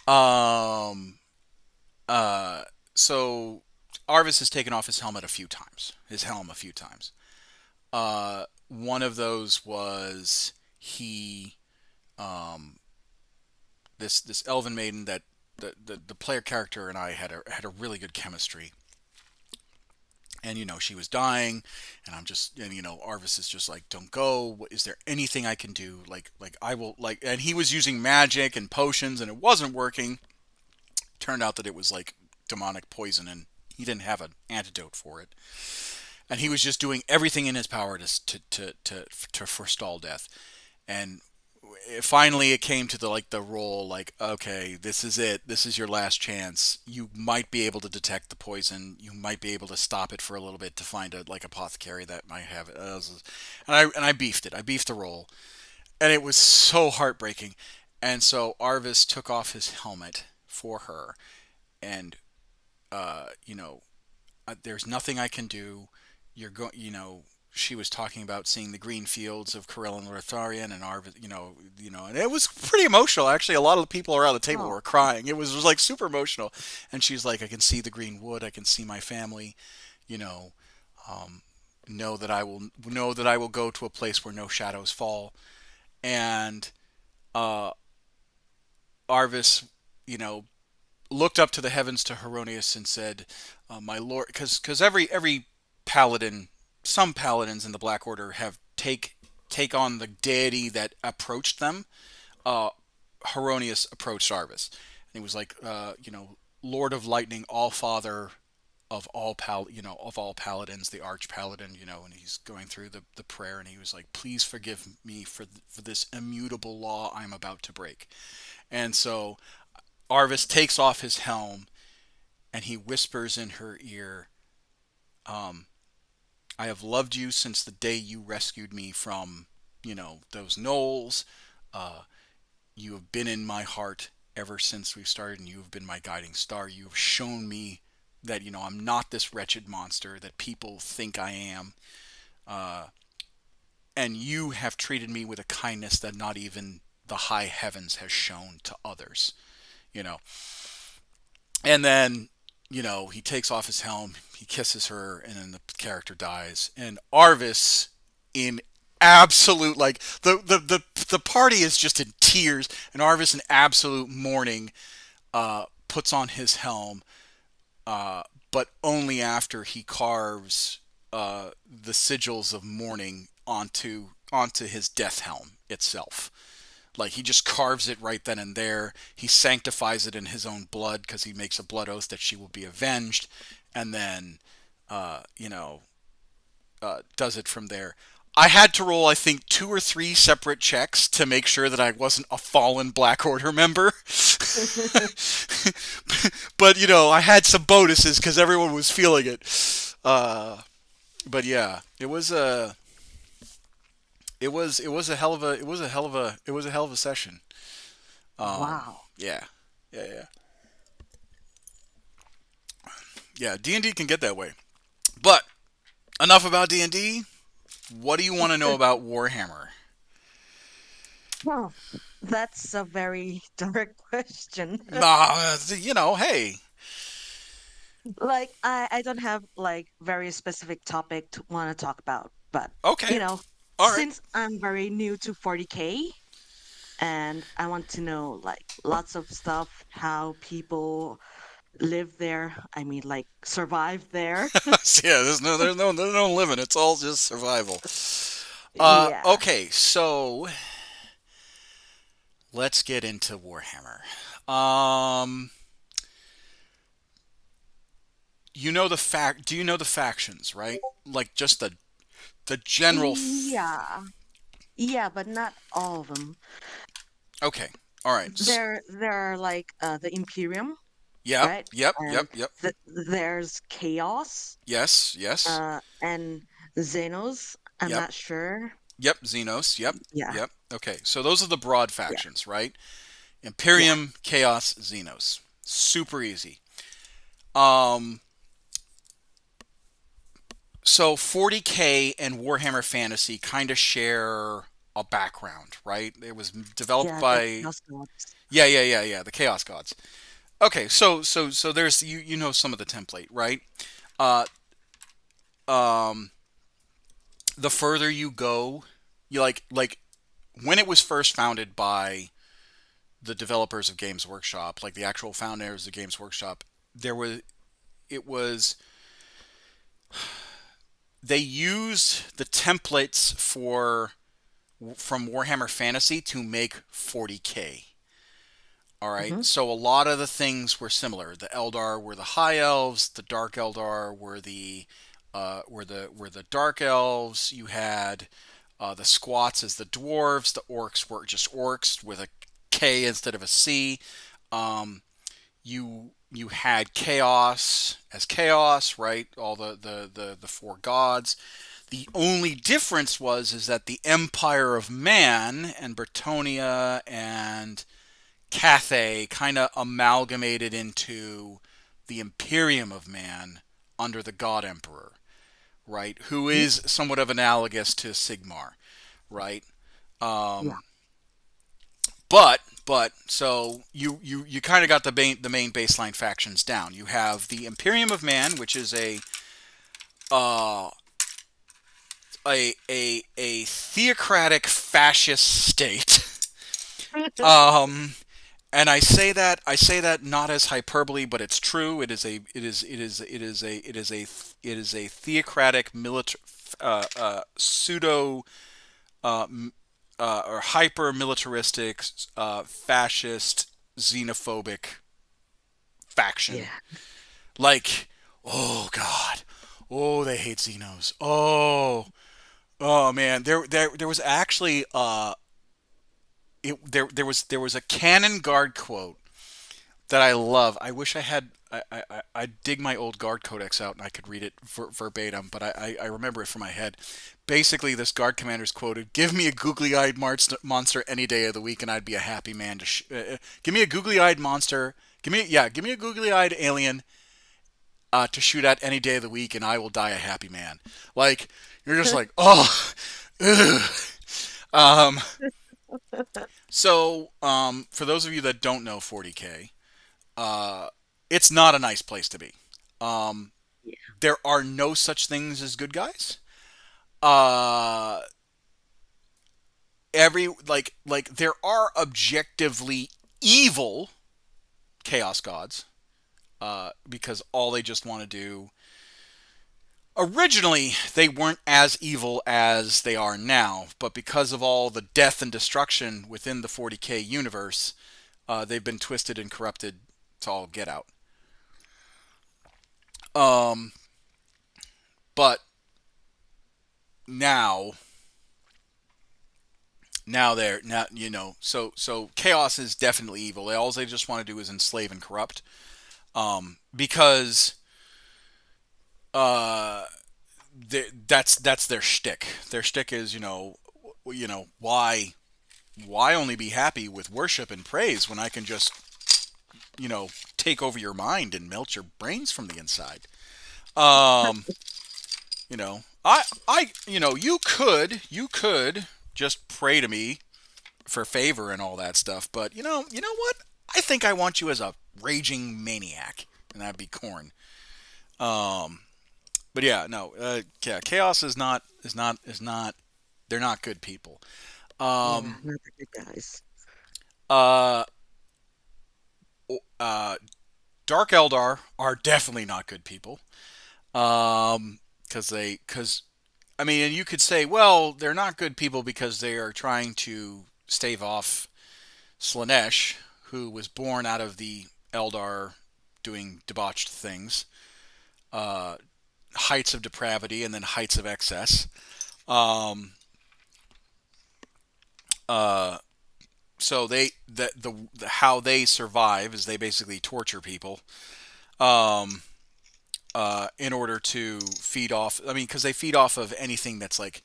um, uh, so Arvis has taken off his helmet a few times, his helm a few times. One of those was he, um, this elven maiden that the player character and I had a really good chemistry, and she was dying, and I'm just and Arvis is just like, don't go, is there anything I can do, like I will, like, and he was using magic and potions and it wasn't working. Turned out that it was like demonic poison and he didn't have an antidote for it, and he was just doing everything in his power to forestall death. And finally it came to the role, like, okay, this is it, this is your last chance. You might be able to detect the poison, you might be able to stop it for a little bit to find a like apothecary that might have it. And I beefed it. I beefed the role, and it was so heartbreaking. And so Arvis took off his helmet for her, and you know, there's nothing I can do. You're going, she was talking about seeing the green fields of Corellin Lotharian and Arvid, and it was pretty emotional. Actually, a lot of the people around the table Oh, were crying. It was like super emotional. And she's like, I can see the green wood. I can see my family, you know, um, know that I will go to a place where no shadows fall. And uh, Arvis, you know, looked up to the heavens to Heronius and said, "My lord," because every paladin, some paladins in the Black Order have take on the deity that approached them. Uh, Heronius approached Arvis, and he was like, Lord of Lightning, All Father of all paladins, the Arch Paladin, and he's going through the prayer, and he was like, please forgive me for this immutable law I'm about to break. And so Arvis takes off his helm and he whispers in her ear, um, I have loved you since the day you rescued me from, those gnolls. Uh, you have been in my heart ever since we started, and you have been my guiding star. You have shown me that, I'm not this wretched monster that people think I am. Uh, and you have treated me with a kindness that not even the high heavens has shown to others, you know. And then, he takes off his helm, he kisses her, and then the character dies. And Arvis, in absolute, like, the party is just in tears, and Arvis, in absolute mourning, puts on his helm, but only after he carves the sigils of mourning onto his death helm itself. Like, he just carves it right then and there. He sanctifies it in his own blood because he makes a blood oath that she will be avenged, and then, uh, you know, does it from there. I had to roll, I think, 2 or 3 separate checks to make sure that I wasn't a fallen Black Order member. But I had some bonuses because everyone was feeling it. But yeah, it was a hell of a session. wow. Yeah, yeah, yeah, yeah. D&D can get that way. But enough about D&D. What do you want to know about Warhammer? Well, that's a very direct question. Hey. Like, I don't have like very specific topic to want to talk about, but Okay. you know, All right. since I'm very new to 40K and I want to know like lots of stuff, how people live there, I mean like survive there. Yeah, there's no limit. It's all just survival. Yeah. Okay, so let's get into Warhammer. Um, Do you know the factions, right? Like, just the general. Yeah. Yeah, but not all of them. Okay. All right. There are like the Imperium, Yep. right? Yep. Yep. And Yep. there's Chaos, Yes. Yes. and Xenos. I'm Yep. not sure. Yep. Xenos. Yep. Yeah, Yep. Okay. So those are the broad yeah, factions, right? yeah, Imperium, Chaos, Xenos. Super easy. Um, so 40K and Warhammer Fantasy kind of share a background, right? It was developed yeah. The by Chaos Gods. yeah, yeah, yeah, yeah, the Chaos Gods. Okay, so there's you know some of the template, right? Uh, um, the further you go, you like when it was first founded by the developers of Games Workshop, like the actual founders of Games Workshop, there was it was they used the templates from Warhammer Fantasy to make 40K. All right, Hmm. so a lot of the things were similar. The Eldar were the High Elves. The Dark Eldar were the Dark Elves. You had The squats is the dwarves. The orcs were just orcs with a K instead of a C. Um, you had chaos as chaos, right? All the four gods. The only difference was is that the Empire of Man and Bretonia and Cathay kind of amalgamated into the Imperium of Man under the God Emperor, right? Who is somewhat of analogous to Sigmar, right? Yeah. Um, but so you kind of got the main baseline factions down. You have the Imperium of Man, which is uh, a theocratic fascist state. Um, and I say that not as hyperbole, but it's true. It is a theocratic pseudo uh, or hyper militaristic fascist xenophobic faction. Yeah. Like, oh God, oh they hate Xenos. Oh man, there was actually there was a Canon Guard quote that I love. I wish I had. I dig my old guard codex out and I could read it verbatim, but I remember it from my head. Basically, this guard commander's quoted: "Give me a googly-eyed monster any day of the week, and I'd be a happy man. Give me a googly-eyed monster. Give me a googly-eyed alien to shoot at any day of the week, and I will die a happy man." Like you're just like, oh, ugh. Um, for those of you that don't know 40K, uh, it's not a nice place to be. Um, Yeah. there are no such things as good guys. Uh, there are objectively evil chaos gods because all they just want to do. Originally, they weren't as evil as they are now, but because of all the death and destruction within the 40K universe, they've been twisted and corrupted to all get out. Um, but now, so chaos is definitely evil. All they just want to do is enslave and corrupt. Because uh, that's their shtick. Their shtick is why only be happy with worship and praise when I can just take over your mind and melt your brains from the inside. Um, you could just pray to me for favor and all that stuff, but you know what? I think I want you as a raging maniac, and that'd be corn. Um, but yeah, no, yeah, chaos is not. They're not good people. Yeah. Um, Not the good guys. uh, uh, Dark Eldar are definitely not good people. Because I mean, and you could say, well, they're not good people because they are trying to stave off Slanesh, who was born out of the Eldar doing debauched things, uh, heights of depravity, and then heights of excess. Um, uh, so the how they survive is they basically torture people. Um, in order to feed off. I mean, because they feed off of anything that's like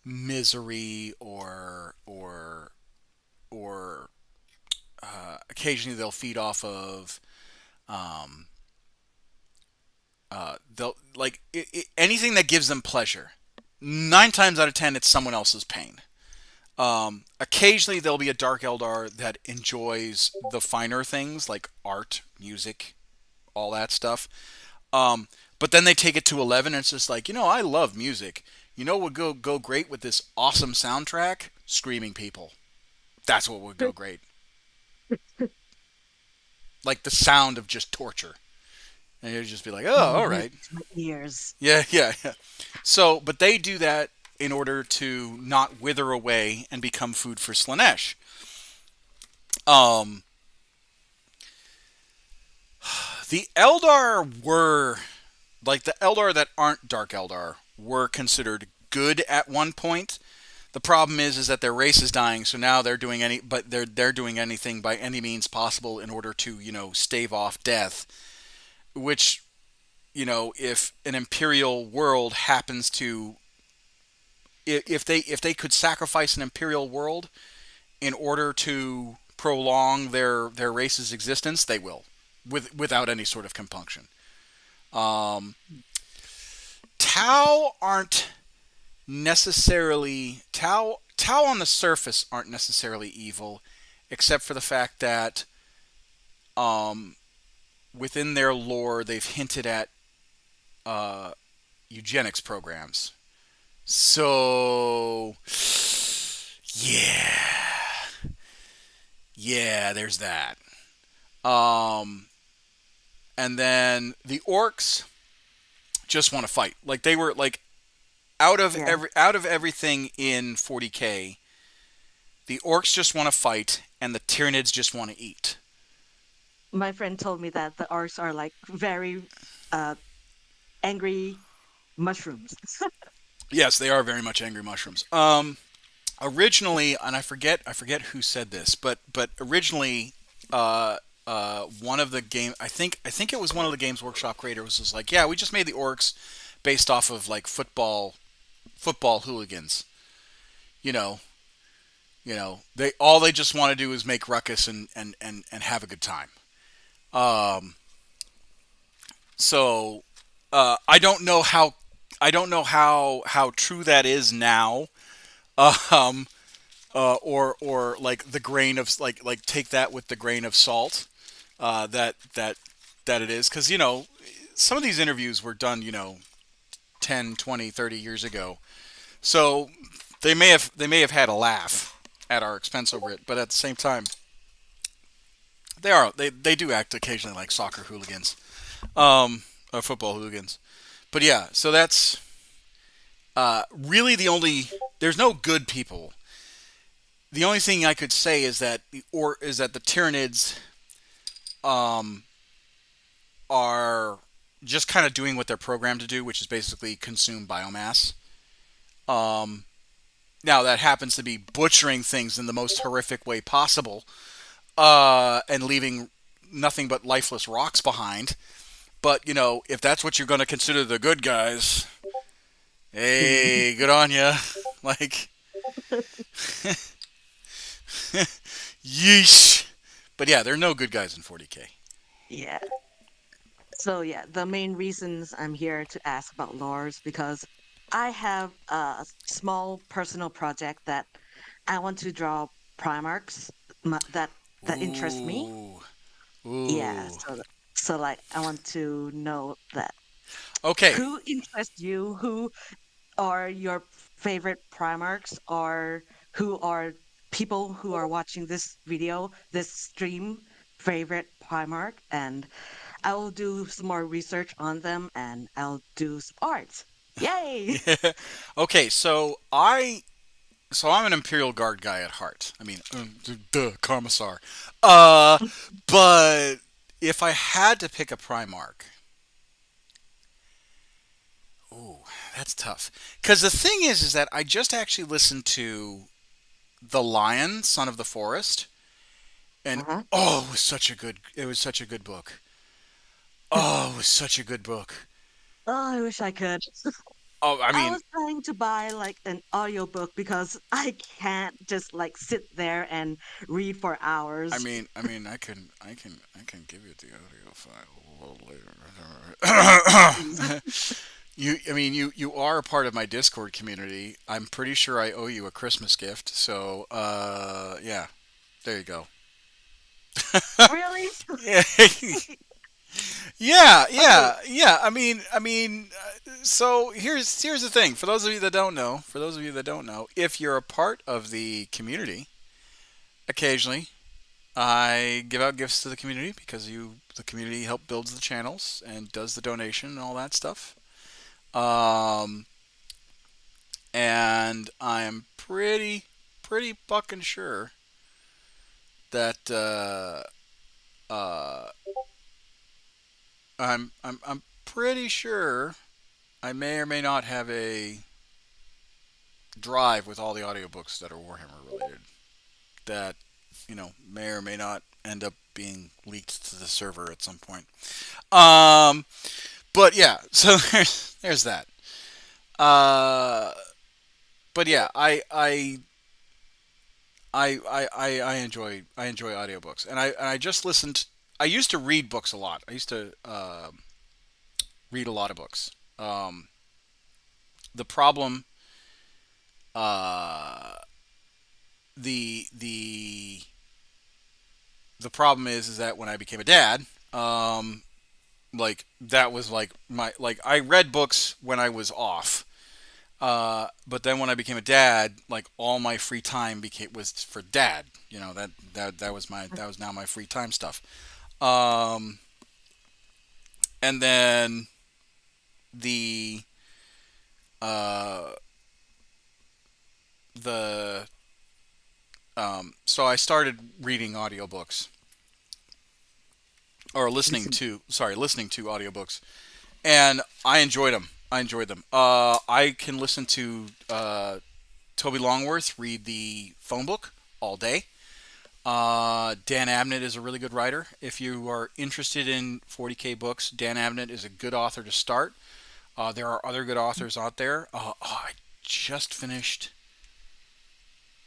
misery or occasionally they'll feed off of um, they'll like anything that gives them pleasure. 9 times out of 10, it's someone else's pain. Occasionally, there'll be a Dark Eldar that enjoys the finer things like art, music, all that stuff. Um, but then they take it to 11, and it's just like, I love music. You know what would go great with this awesome soundtrack? Screaming people. That's what would go great. Like the sound of just torture. And you'd just be like, oh, Oh, all music right. to my ears. Yeah, yeah, yeah. So, but they do that in order to not wither away and become food for Slanesh. Um, the Eldar were like the Eldar that aren't Dark Eldar were considered good at one point. The problem is that their race is dying, so now they're doing anything by any means possible in order to stave off death. Which if an imperial world happens to, if they could sacrifice an imperial world in order to prolong their race's existence, they will, without any sort of compunction. Um, Tau aren't necessarily Tau on the surface aren't necessarily evil, except for the fact that um, within their lore they've hinted at uh, eugenics programs. So yeah, yeah, there's that. Um, and then the orcs just want to fight. Like they were like Yeah. out of everything in 40K, the orcs just want to fight, and the Tyranids just want to eat. My friend told me that the orcs are like very uh angry mushrooms. Yes, they are very much angry mushrooms. Originally, and I forget who said this, but originally, one of the game, I think it was one of the Games Workshop creators was like, yeah, we just made the orcs based off of like football hooligans. You know, they just want to do is make ruckus and have a good time. Um, so I don't know how true that is now. Um, or like the grain of like take that with the grain of salt that it is, because some of these interviews were done 10, 20, 30 years ago, so they may have had a laugh at our expense over it, but at the same time they do act occasionally like soccer hooligans, or football hooligans. But yeah, so that's really the only, there's no good people. The only thing I could say is that the Tyranids um, are just kind of doing what they're programmed to do, which is basically consume biomass. Um, Now that happens to be butchering things in the most horrific way possible, and leaving nothing but lifeless rocks behind. But if that's what you're going to consider the good guys, hey, good on you. Like, yeesh. But yeah, there are no good guys in 40K. Yeah. So yeah, the main reasons I'm here to ask about lores because I have a small personal project that I want to draw Primarchs that interest me. Ooh, Yeah, ooh. so like I want to know that Okay, who interests you, who are your favorite Primarchs, or who are people who are watching this video, this stream favorite Primarch, and I will do some more research on them and I'll do some art. Yay! yeah. Okay, so I'm an Imperial Guard guy at heart. I mean, duh, Commissar. Uh, but if I had to pick a Primarch, ooh, that's tough. Because the thing is that I just actually listened to The Lion, Son of the Forest, and Uh-huh. oh, it was such a good book. Oh, it was such a good book. Oh, I wish I could. Oh, I I mean, was trying to buy like an audiobook because I can't just like sit there and read for hours. I can give you the audio file a little Please. later. You are a part of my Discord community. I'm pretty sure I owe you a Christmas gift. So, yeah, there you go. Really? Yeah, yeah, Okay. yeah. So here's the thing. For those of you that don't know, if you're a part of the community, occasionally I give out gifts to the community because the community help builds the channels and does the donation and all that stuff. Um, and I'm pretty fucking sure that uh, I'm pretty sure I may or may not have a drive with all the audiobooks that are Warhammer related that, may or may not end up being leaked to the server at some point. Um, but yeah, so there's that. Uh, but yeah, I enjoy audiobooks, and I just listened. I used to read books a lot. I used to read a lot of books. Um, the problem, uh, the the problem is that when I became a dad, like that was like my like I read books when I was off. But then when I became a dad, like all my free time became was for dad. That was now my free time stuff. Um, and then the uh, the so I started reading audiobooks or listening to audiobooks, and I enjoyed them. I enjoyed them. I can listen to Toby Longworth read the phone book all day. Dan Abnett is a really good writer. If you are interested in 40K books, Dan Abnett is a good author to start. There are other good authors out there. I just finished.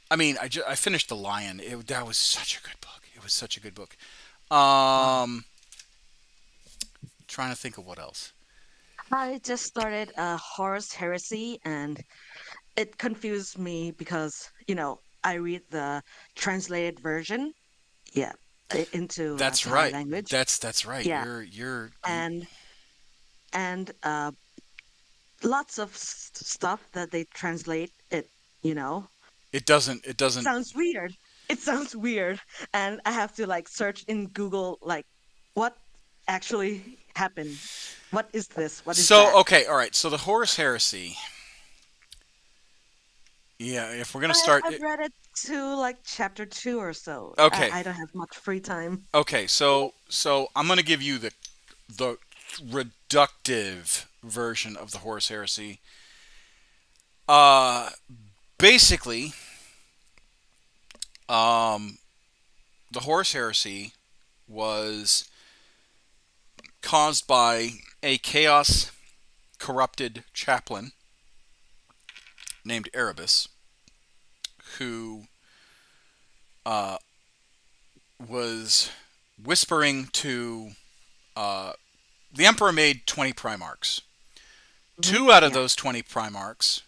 I finished The Lion. That was such a good book. It was such a good book. Wow. Um, Trying to think of what else. I just started Horus Heresy, and it confused me because, I read the translated version, yeah, into That's Thai right. language. That's right. Yeah, You. and and lots of stuff that they translate it, you know, It doesn't. It doesn't. sounds weird. It sounds weird, and I have to like search in Google like what actually happened. What is this? What is So that? okay, all right. So the Horus Heresy. Yeah, if we're gonna start. I've read it to like chapter two or so. Okay. I don't have much free time. Okay. So I'm gonna give you the reductive version of the Horus Heresy. Uh, Basically, um, the Horus Heresy was caused by a chaos corrupted chaplain named Erebus, who uh, was whispering to the Emperor made 20 Primarchs. Two out of Yeah. those 20 Primarchs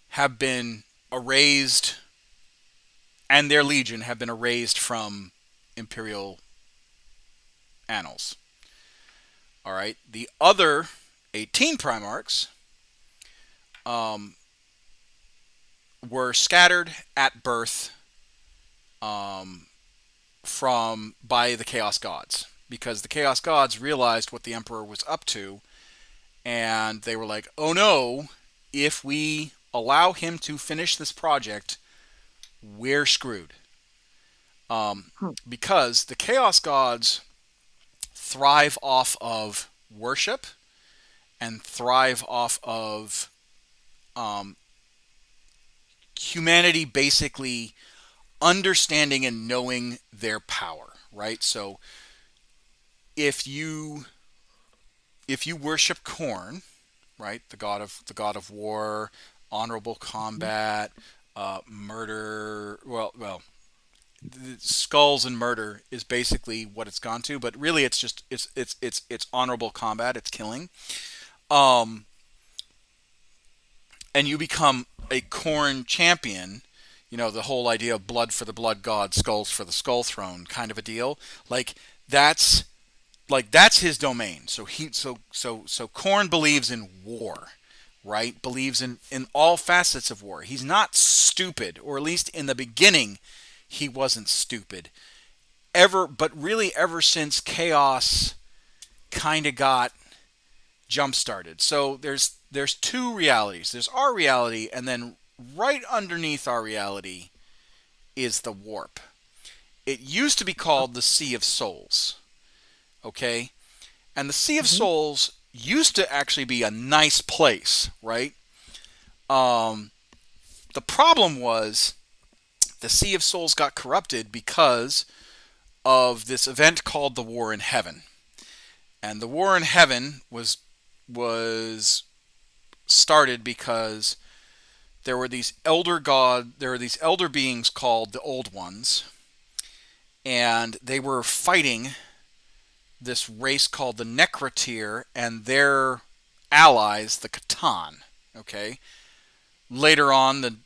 have been erased, and their legion have been erased from Imperial annals. All right. The other 18 Primarchs um, were scattered at birth um, from by the Chaos Gods because the Chaos Gods realized what the Emperor was up to, and they were like, "Oh no! If we allow him to finish this project, we're screwed." Hmm. Because the Chaos Gods thrive off of worship and thrive off of um, humanity basically understanding and knowing their power, right? So if you worship Khorne, right, the god of war, honorable Mhm. combat, murder, skulls and murder is basically what it's gone to, but really it's just it's honorable combat, it's killing. Um, and you become a Khorne champion, the whole idea of blood for the blood god, skulls for the skull throne kind of a deal. Like that's that's his domain. So Khorne believes in war, right? Believes in all facets of war. He's not stupid, or at least in the beginning he wasn't stupid. But really ever since chaos kind of got jump started. So there's two realities. There's our reality, and then right underneath our reality is the warp. It used to be called the Sea of Souls. Okay? And the Sea of Mhm. Souls used to actually be a nice place, right? Um, The problem was the Sea of Souls got corrupted because of this event called the War in Heaven. And the War in Heaven was started because there were these elder beings called the Old Ones, and they were fighting this race called the Necrotyr and their allies, the Catan. Okay. Later on, the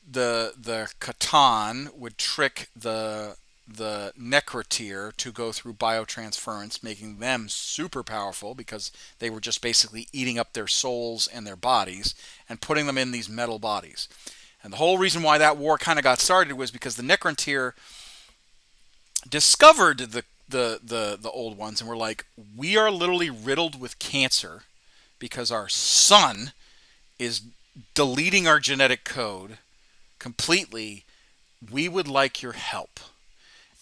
Catan would trick the Necrotyr to go through biotransference, making them super powerful because they were just basically eating up their souls and their bodies and putting them in these metal bodies. And the whole reason why that war kind of got started was because the Necrotyr discovered the Old Ones and were like, we are literally riddled with cancer because our sun is deleting our genetic code completely. We would like your help.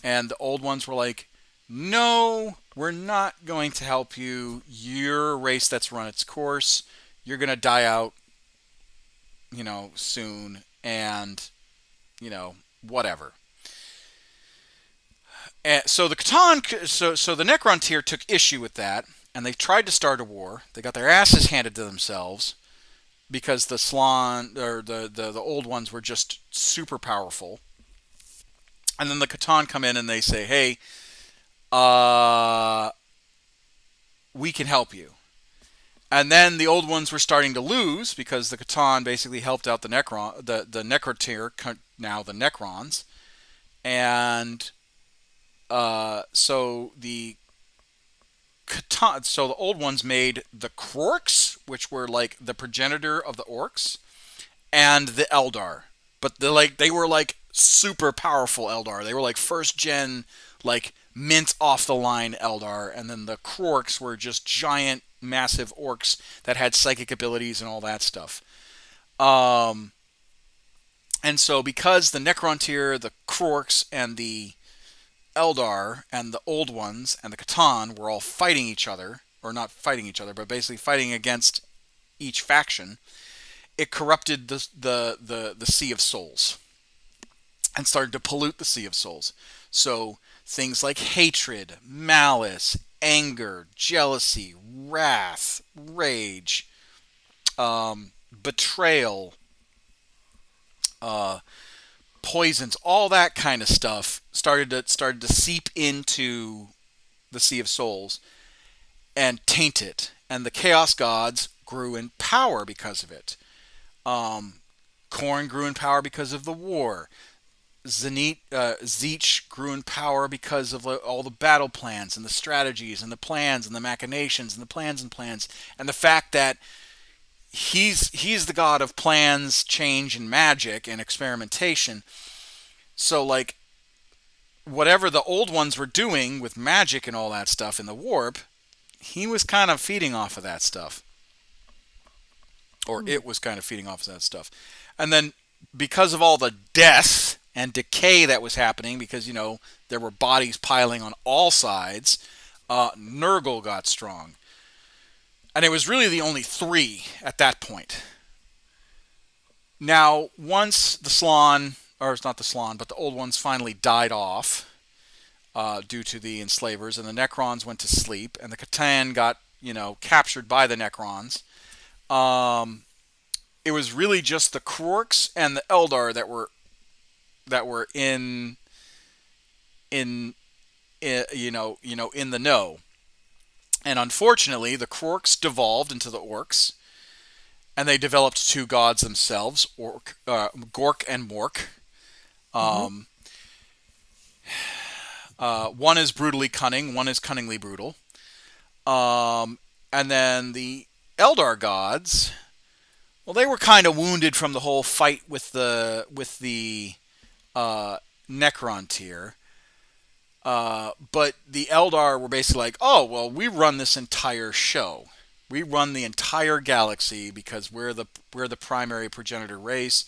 And the Old Ones were like, no, we're not going to help you. You're a race that's run its course. You're going to die out, soon. And, whatever. And so the Catan, so the Necrontyr took issue with that, and they tried to start a war. They got their asses handed to themselves because the Slan or the Old Ones were just super powerful. And then the Catan come in and they say, "Hey, we can help you." And then the Old Ones were starting to lose because the Catan basically helped out the Necrotyr, now the Necrons, and so the Old Ones made the Krorks, which were like the progenitor of the Orcs, and the Eldar. But they were like super powerful Eldar. They were like first gen, like mint off the line Eldar, and then the Krorks were just giant, massive orcs that had psychic abilities and all that stuff. And so because the Necrontyr, the Krorks, and the Eldar and the Old Ones and the Catan were all fighting each other, or not fighting each other, but basically fighting against each faction, it corrupted the Sea of Souls and started to pollute the Sea of Souls. So things like hatred, malice, anger, jealousy, wrath, rage, betrayal, poisons, all that kind of stuff started to seep into the Sea of Souls and taint it. And the Chaos Gods grew in power because of it. Khorne grew in power because of the war. Tzeentch grew in power because of all the battle plans and the strategies and the plans and the machinations and the plans and the fact that he's the god of plans, change, and magic and experimentation. So like whatever the Old Ones were doing with magic and all that stuff in the warp, he was kind of feeding off of that stuff. Or it was kind of feeding off of that stuff. And then because of all the death and decay that was happening, because, there were bodies piling on all sides, Nurgle got strong. And it was really the only three at that point. Now, once the Slan, or it's not the Slan, but the Old Ones finally died off due to the enslavers, and the Necrons went to sleep, and the Catan got, captured by the Necrons. It was really just the Krorks and the Eldar that were in the know. And unfortunately, the Krorks devolved into the Orcs, and they developed two gods themselves, Gork and Mork. One is brutally cunning, one is cunningly brutal. And then the Eldar gods, well, they were kind of wounded from the whole fight with the Necrontyr. But the Eldar were basically like, oh, well, we run this entire show. We run the entire galaxy because we're the primary progenitor race.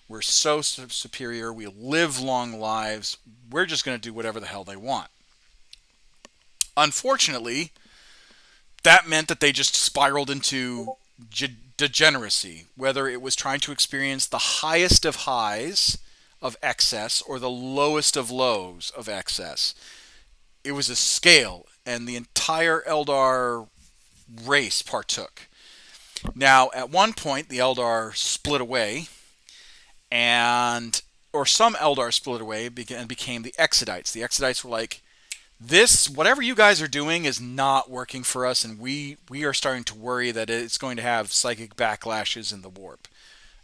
We're so superior. We live long lives. We're just going to do whatever the hell they want. Unfortunately, that meant that they just spiraled into degeneracy, whether it was trying to experience the highest of highs of excess or the lowest of lows of excess. It was a scale, and the entire Eldar race partook. Now, at one point, the Eldar split away, and or some Eldar split away and became the Exodites. The Exodites were like, this, whatever you guys are doing is not working for us, and we are starting to worry that it's going to have psychic backlashes in the warp.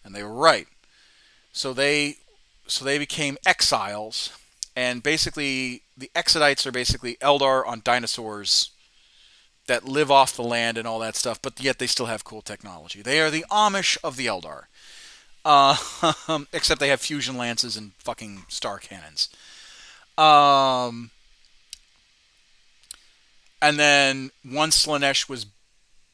And they were right. So they became exiles, and basically the Exodites are basically Eldar on dinosaurs that live off the land and all that stuff, but yet they still have cool technology. They are the Amish of the Eldar. Except they have fusion lances and fucking star cannons. And then once Slaanesh was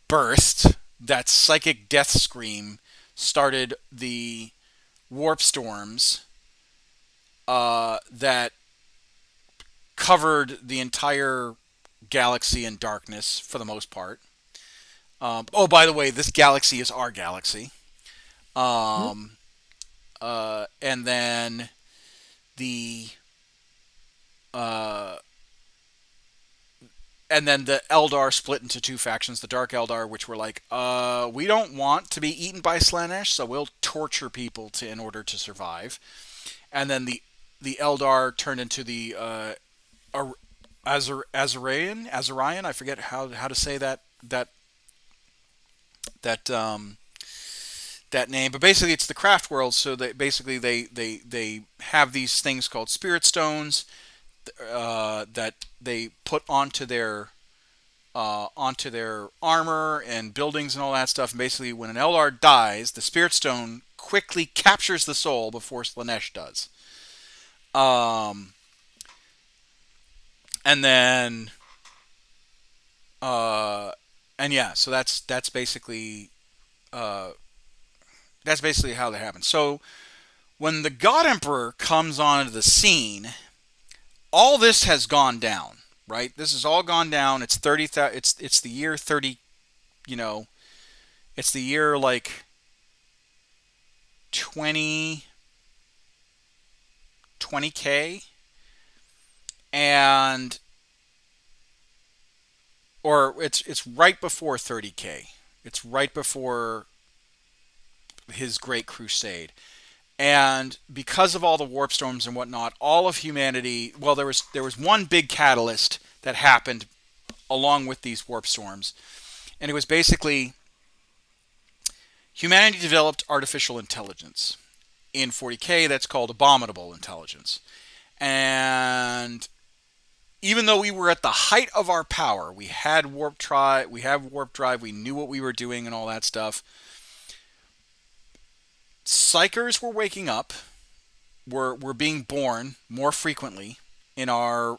birthed, that psychic death scream started the warp storms that covered the entire galaxy in darkness for the most part. Oh, by the way, this galaxy is our galaxy. And then the the Eldar split into two factions. The Dark Eldar, which were like, we don't want to be eaten by Slaanesh, so we'll torture people in order to survive. And then the Eldar turned into the Azarian. I forget how to say that name, but basically it's the craft world. So they have these things called spirit stones that they put onto their armor and buildings and all that stuff. And basically, when an Eldar dies, the spirit stone quickly captures the soul before Slaanesh does. And then, and yeah, so that's basically how that happens. So when the God Emperor comes onto the scene, all this has gone down, right? This has all gone down. It's 30. It's the year 30. You know, it's the year like 20K, and or it's right before 30K. It's right before his great crusade. And because of all the warp storms and whatnot, all of humanity, well, there was one big catalyst that happened along with these warp storms. And it was basically humanity developed artificial intelligence. In 40K, that's called abominable intelligence. And even though we were at the height of our power, we had warp drive, we knew what we were doing and all that stuff. Psychers were waking up, were being born more frequently in the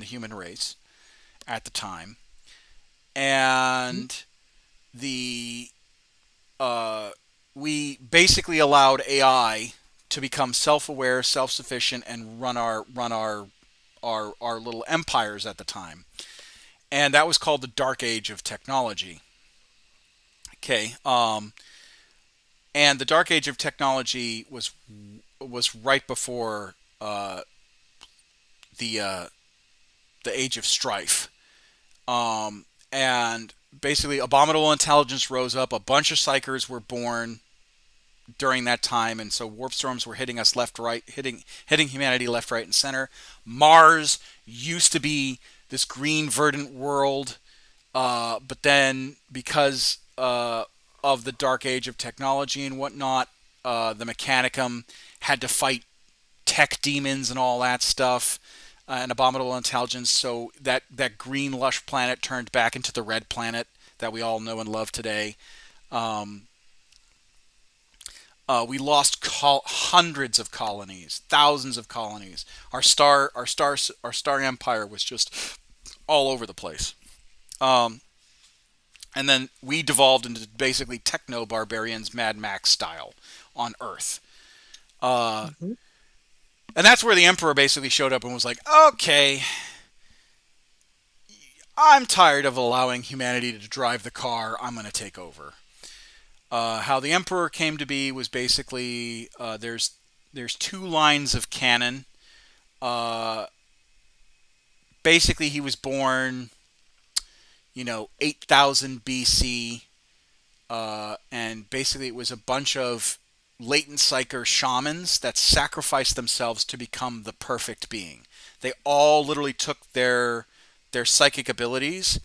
human race at the time, and we basically allowed AI to become self-aware, self-sufficient, and run our little empires at the time, and that was called the Dark Age of Technology. Okay. And the Dark Age of Technology was right before the Age of Strife, and basically abominable intelligence rose up. A bunch of psychers were born during that time, and so warp storms were hitting us left, right, hitting humanity left, right, and center. Mars used to be this green, verdant world, but then because of the Dark Age of Technology and whatnot, the Mechanicum had to fight tech demons and all that stuff, and abominable intelligence. So that green lush planet turned back into the red planet that we all know and love today. We lost hundreds of colonies, thousands of colonies. Our star empire was just all over the place. And then we devolved into basically techno-barbarians, Mad Max style on Earth. And that's where the Emperor basically showed up and was like, okay, I'm tired of allowing humanity to drive the car. I'm going to take over. How the Emperor came to be was basically there's two lines of canon. Uh, Basically, he was born, 8,000 BC, and basically it was a bunch of latent psyker shamans that sacrificed themselves to become the perfect being. They all literally took their psychic abilities,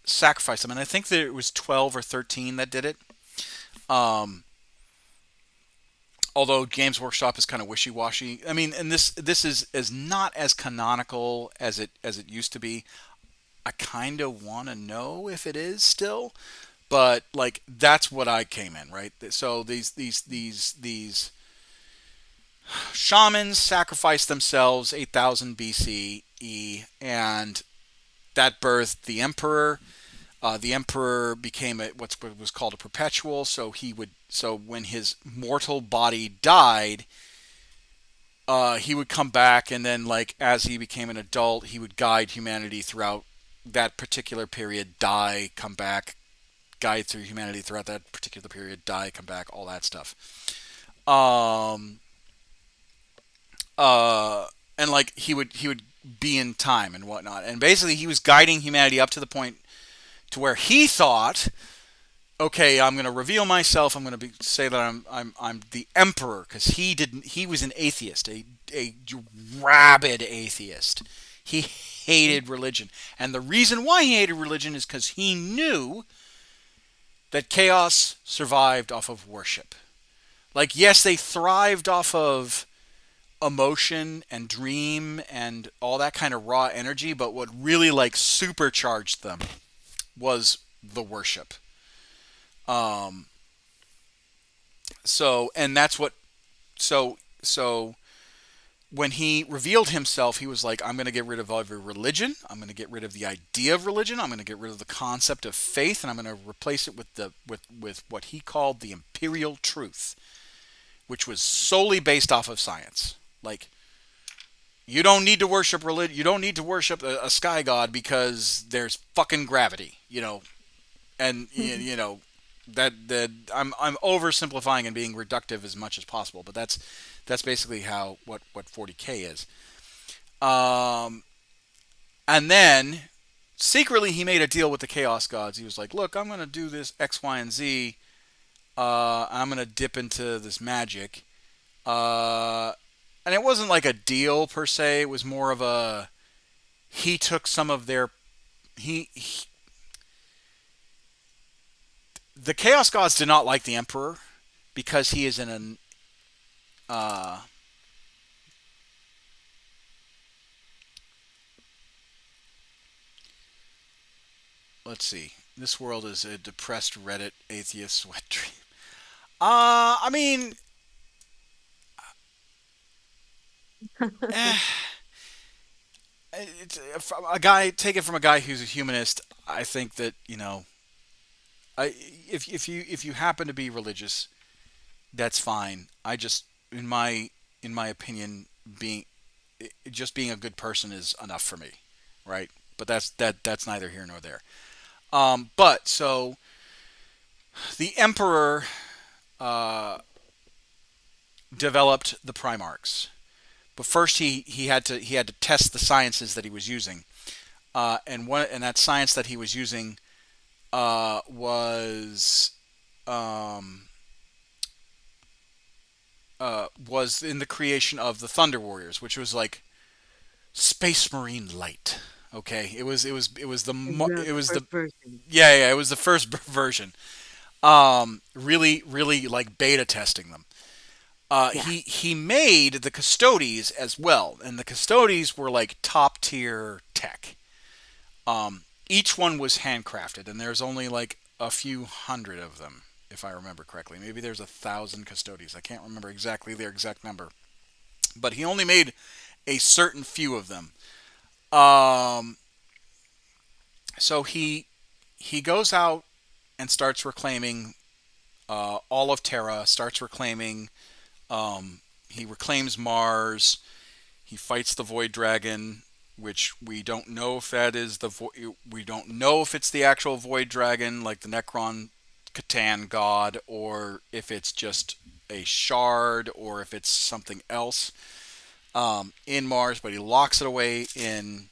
sacrificed them, and I think that it was 12 or 13 that did it. Um, Although Games Workshop is kind of wishy-washy. I mean, and this is not as canonical as it used to be. I kind of want to know if it is still, but like that's what I came in, right? So these shamans sacrificed themselves 8,000 BCE, and that birthed the emperor. The emperor became what was called a perpetual. So when his mortal body died, he would come back, and then like as he became an adult, he would guide humanity throughout that particular period. Die, come back, guide through humanity throughout that particular period. Die, come back, all that stuff. Um, and like he would be in time and whatnot, and basically he was guiding humanity up to the point to where he thought, okay, I'm going to reveal myself. I'm going to say that I'm the emperor, because he was an atheist, a rabid atheist. He hated religion, and the reason why he hated religion is because he knew that chaos survived off of worship. Like, yes, they thrived off of emotion and dream and all that kind of raw energy, but what really like supercharged them was the worship. Um, and that's what, so when he revealed himself, he was like, I'm going to get rid of every religion. I'm going to get rid of the idea of religion. I'm going to get rid of the concept of faith, and I'm going to replace it with what he called the imperial truth, which was solely based off of science. Like, you don't need to worship religion. You don't need to worship a sky god because there's fucking gravity, and that I'm oversimplifying and being reductive as much as possible, but that's basically how what 40K is. Um, and then secretly he made a deal with the Chaos Gods. He was like, "Look, I'm going to do this X, Y, and Z. I'm going to dip into this magic." Uh, and it wasn't like a deal per se. It was more of a he took some of their he the Chaos Gods did not like the Emperor because he is in an let's see. This world is a depressed Reddit atheist wet dream. I mean, eh, it's a guy. Take it from a guy who's a humanist. I think that I if you happen to be religious, that's fine. I just in my opinion, just being a good person is enough for me, right? But that's neither here nor there. But so the emperor uh, developed the Primarchs, but first he had to test the sciences that he was using, and that science that he was using was um, was in the creation of the Thunder Warriors, which was like Space Marine light. Okay, it was The it was the first version. yeah, it was the first version. Really really like beta testing them. Yeah. He made the Custodes as well, and the Custodes were like top tier tech. Each one was handcrafted, and there's only like a few hundred of them, if I remember correctly. Maybe there's 1,000 Custodes. I can't remember exactly their exact number, but he only made a certain few of them. Um, so he goes out and starts reclaiming all of Terra. Starts reclaiming. He reclaims Mars. He fights the Void Dragon, which we don't know if that is we don't know if it's the actual Void Dragon, like the Necron Catan god, or if it's just a shard, or if it's something else in Mars, but he locks it away in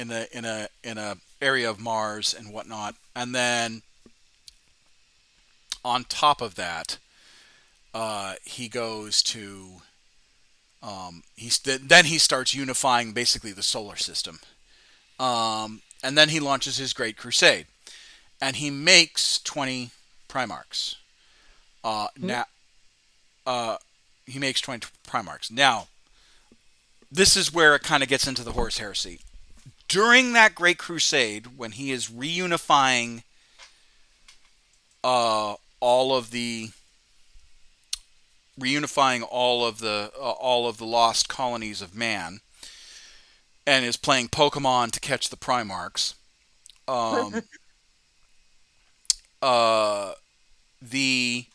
the in a area of Mars and whatnot, and then on top of that, he goes to then he starts unifying basically the solar system, and then he launches his Great Crusade, and he makes 20 Primarchs. Now he makes 20 Primarchs. Now this is where it kind of gets into the Horus Heresy. During that Great Crusade, when he is all of the reunifying all of the lost colonies of man, and is playing Pokemon to catch the Primarchs. Um, the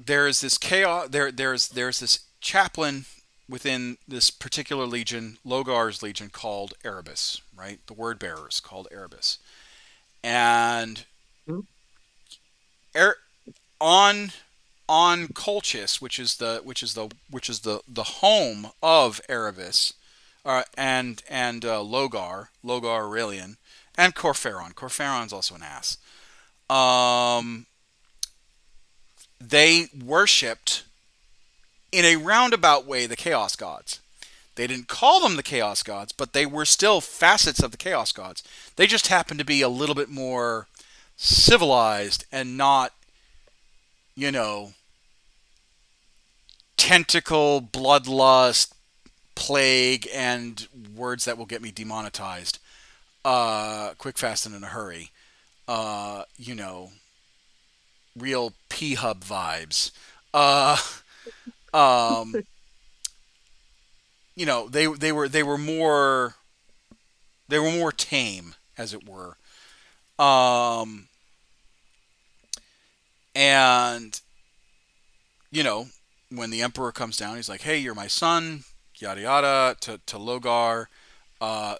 there is this chaos. There's this chaplain within this particular legion, Logar's legion, called Erebus. Right, the word bearers called Erebus, and er, on on Colchis, which is the home of Erebus, Logar Aurelian, and Corferon. Corferon's also an ass. Um, they worshipped in a roundabout way the Chaos Gods. They didn't call them the Chaos Gods, but they were still facets of the Chaos Gods. They just happened to be a little bit more civilized and not, you know, tentacle, bloodlust, plague, and words that will get me demonetized. Quick, fast, and in a hurry. You know, real P-Hub vibes. Uh, um, they were more tame, as it were. Um, and you know, when the emperor comes down, he's like, "Hey, you're my son," yada yada, to Logar.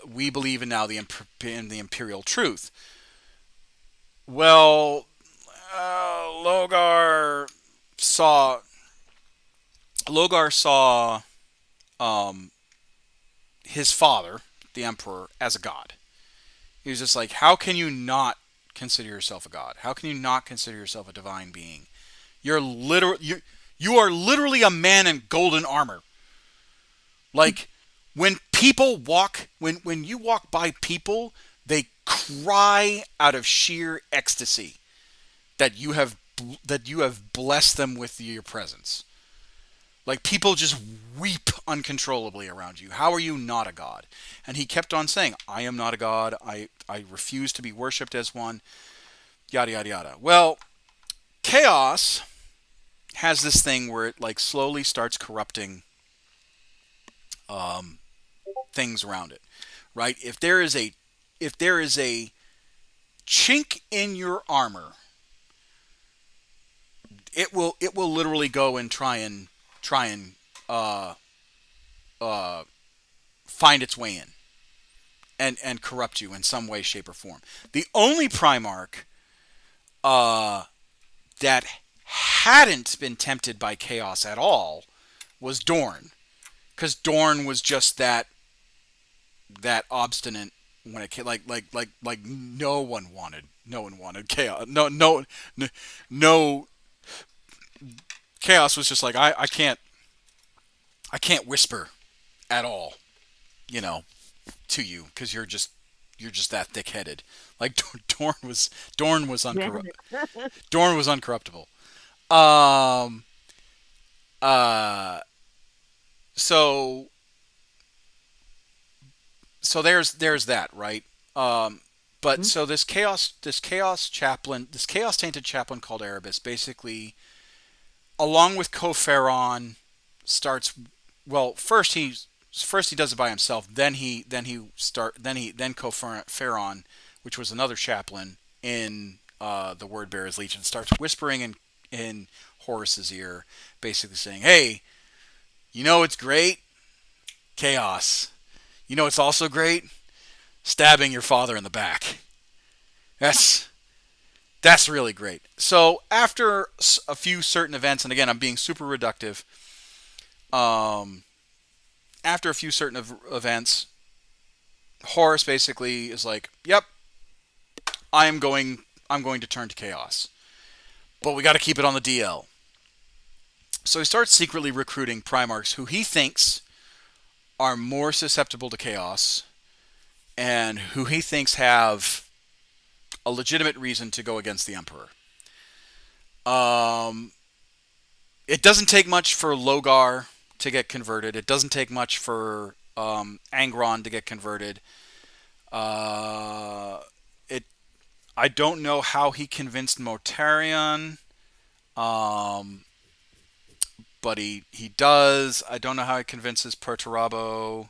We believe in now in the imperial truth. Well, Logar saw Logar saw um, his father, the emperor, as a god. He was just like, "How can you not consider yourself a god? How can you not consider yourself a divine being? You are literally a man in golden armor. Like when you walk by people, they cry out of sheer ecstasy that you have blessed them with your presence. Like people just weep uncontrollably around you. How are you not a god?" And he kept on saying, "I am not a god. I refuse to be worshipped as one." Yada yada yada. Well, chaos has this thing where it like slowly starts corrupting um, things around it, right? If there is a chink in your armor, it will literally go and try and uh, uh, find its way in and corrupt you in some way, shape, or form. The only Primarch uh, that hadn't been tempted by chaos at all was Dorn, because Dorn was just that obstinate when it came, like no one wanted chaos. No, chaos was just like I can't whisper at all, you know, to you because you're just that thick-headed. Like Yeah. Dorn was uncorruptible. Um uh so so there's that, right? But so this chaos tainted chaplain called Erebus basically, along with Koferon, starts. Well, first he does it by himself. Then Koferon, which was another chaplain in the Word Bearers Legion, starts whispering in Horus's ear, basically saying, "Hey, it's great Chaos. You know, it's also great stabbing your father in the back. That's that's really great. So after a few certain events, and again, I'm being super reductive. Um, After a few certain events, Horus basically is like, "Yep, I am going. I'm going to turn to chaos, but we got to keep it on the DL." So he starts secretly recruiting Primarchs who he thinks are more susceptible to chaos and who he thinks have a legitimate reason to go against the Emperor. Um, it doesn't take much for Logar to get converted. It doesn't take much for Angron to get converted. Uh, it. I don't know how he convinced Motarion, um, but he does. I don't know how he convinces Perturabo.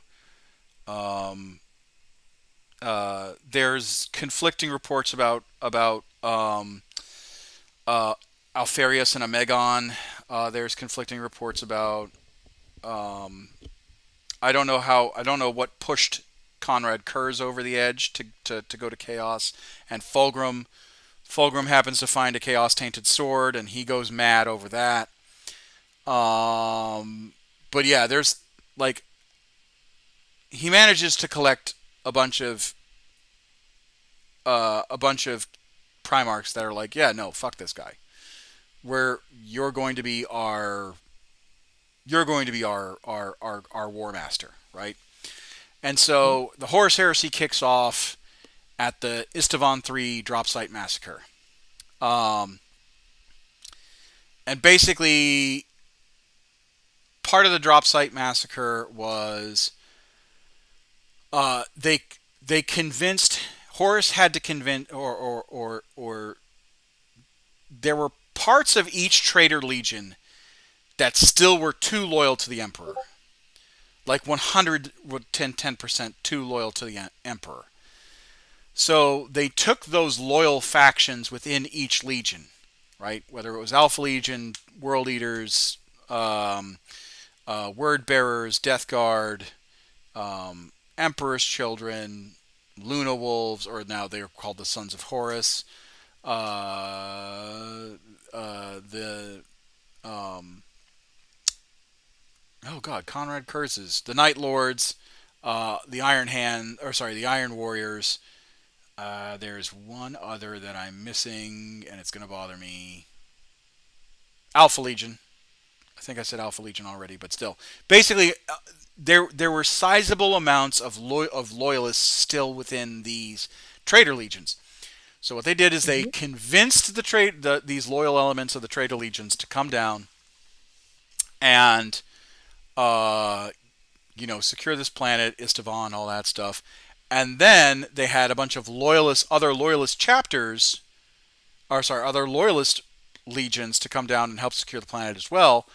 Um, there's conflicting reports about uh, Alfarius and Amegon. There's conflicting reports about. Um, I don't know what pushed Conrad Kurz over the edge to go to Chaos, and Fulgrim happens to find a Chaos tainted sword, and he goes mad over that. But yeah, there's like he manages to collect a bunch of a bunch of Primarchs that are like, yeah, no, fuck this guy. Where you're going to be our war master, right? And so the Horus Heresy kicks off at the Istavan 3 drop site massacre. Um, and basically, part of the drop site massacre was they convinced Horus had to convince or there were parts of each traitor legion that still were too loyal to the Emperor. Like 10% too loyal to the Emperor. So they took those loyal factions within each legion, right? Whether it was Alpha Legion, World Eaters, Word Bearers, Death Guard, Emperor's Children, Luna Wolves, or now they are called the Sons of Horus. The Oh God, Conrad Curses, the Night Lords, the Iron Hand, or sorry, the Iron Warriors. There's one other that I'm missing, and it's gonna bother me. Alpha Legion. I think I said Alpha Legion already, but still, basically, there were sizable amounts of loyalists still within these traitor legions. So what they did is they Mhm. convinced these loyal elements of the traitor legions to come down and uh, secure this planet, Istavan, all that stuff. And then they had a bunch of other loyalist chapters, or sorry, other loyalist legions to come down and help secure the planet as well.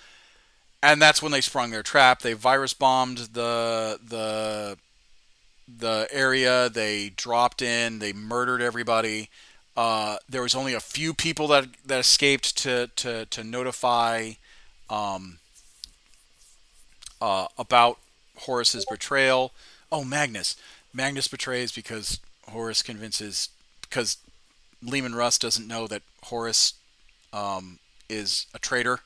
And that's when they sprung their trap. They virus bombed the area. They dropped in. They murdered everybody. There was only a few people that escaped to notify um, about Horus's betrayal. Oh, Magnus. Magnus betrays because Horus convinces because Lehman Russ doesn't know that Horus is a traitor,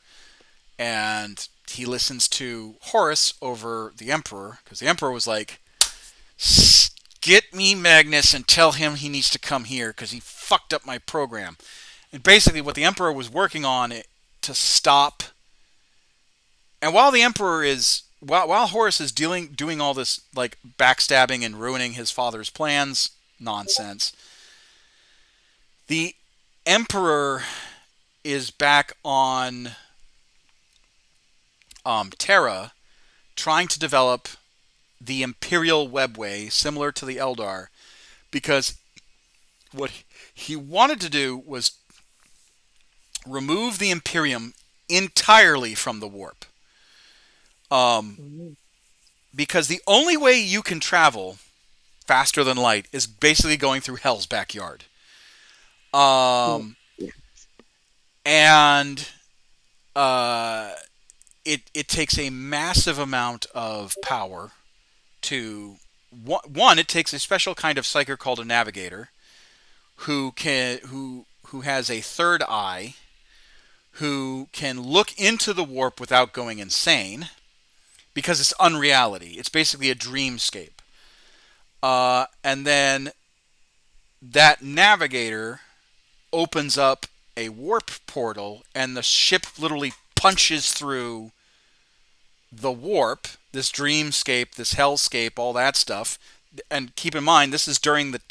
and he listens to Horus over the Emperor because the Emperor was like, "Get me Magnus and tell him he needs to come here because he fucked up my program." And basically, what the Emperor was working on to stop. And while the Emperor is while Horus is doing all this like backstabbing and ruining his father's plans nonsense, the Emperor is back on Terra trying to develop the Imperial Webway similar to the Eldar because what he wanted to do was remove the Imperium entirely from the warp. Um, Mhm. because the only way you can travel faster than light is basically going through Hell's backyard. Mm. Um, Yeah. and it takes a massive amount of power to one. It takes a special kind of psyker called a navigator who has a third eye, who can look into the warp without going insane because it's unreality. It's basically a dreamscape. And then that navigator opens up a warp portal, and the ship literally punches through the warp, this dreamscape, this hellscape, all that stuff. And keep in mind, this is during the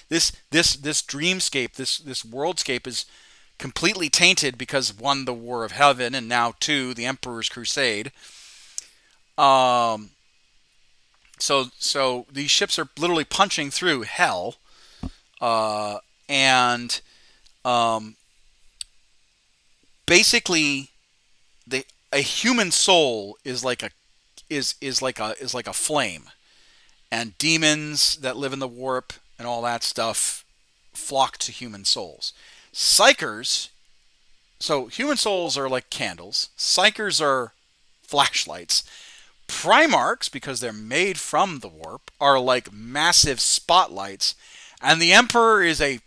this dreamscape, this worldscape is completely tainted because one, the War of Heaven, and now two, the Emperor's Crusade. So these ships are literally punching through hell, and basically, a human soul is like a flame, and demons that live in the warp and all that stuff flock to human souls. Psychers, so human souls are like candles. Psychers are flashlights. Primarchs, because they're made from the warp, are like massive spotlights, and the Emperor is the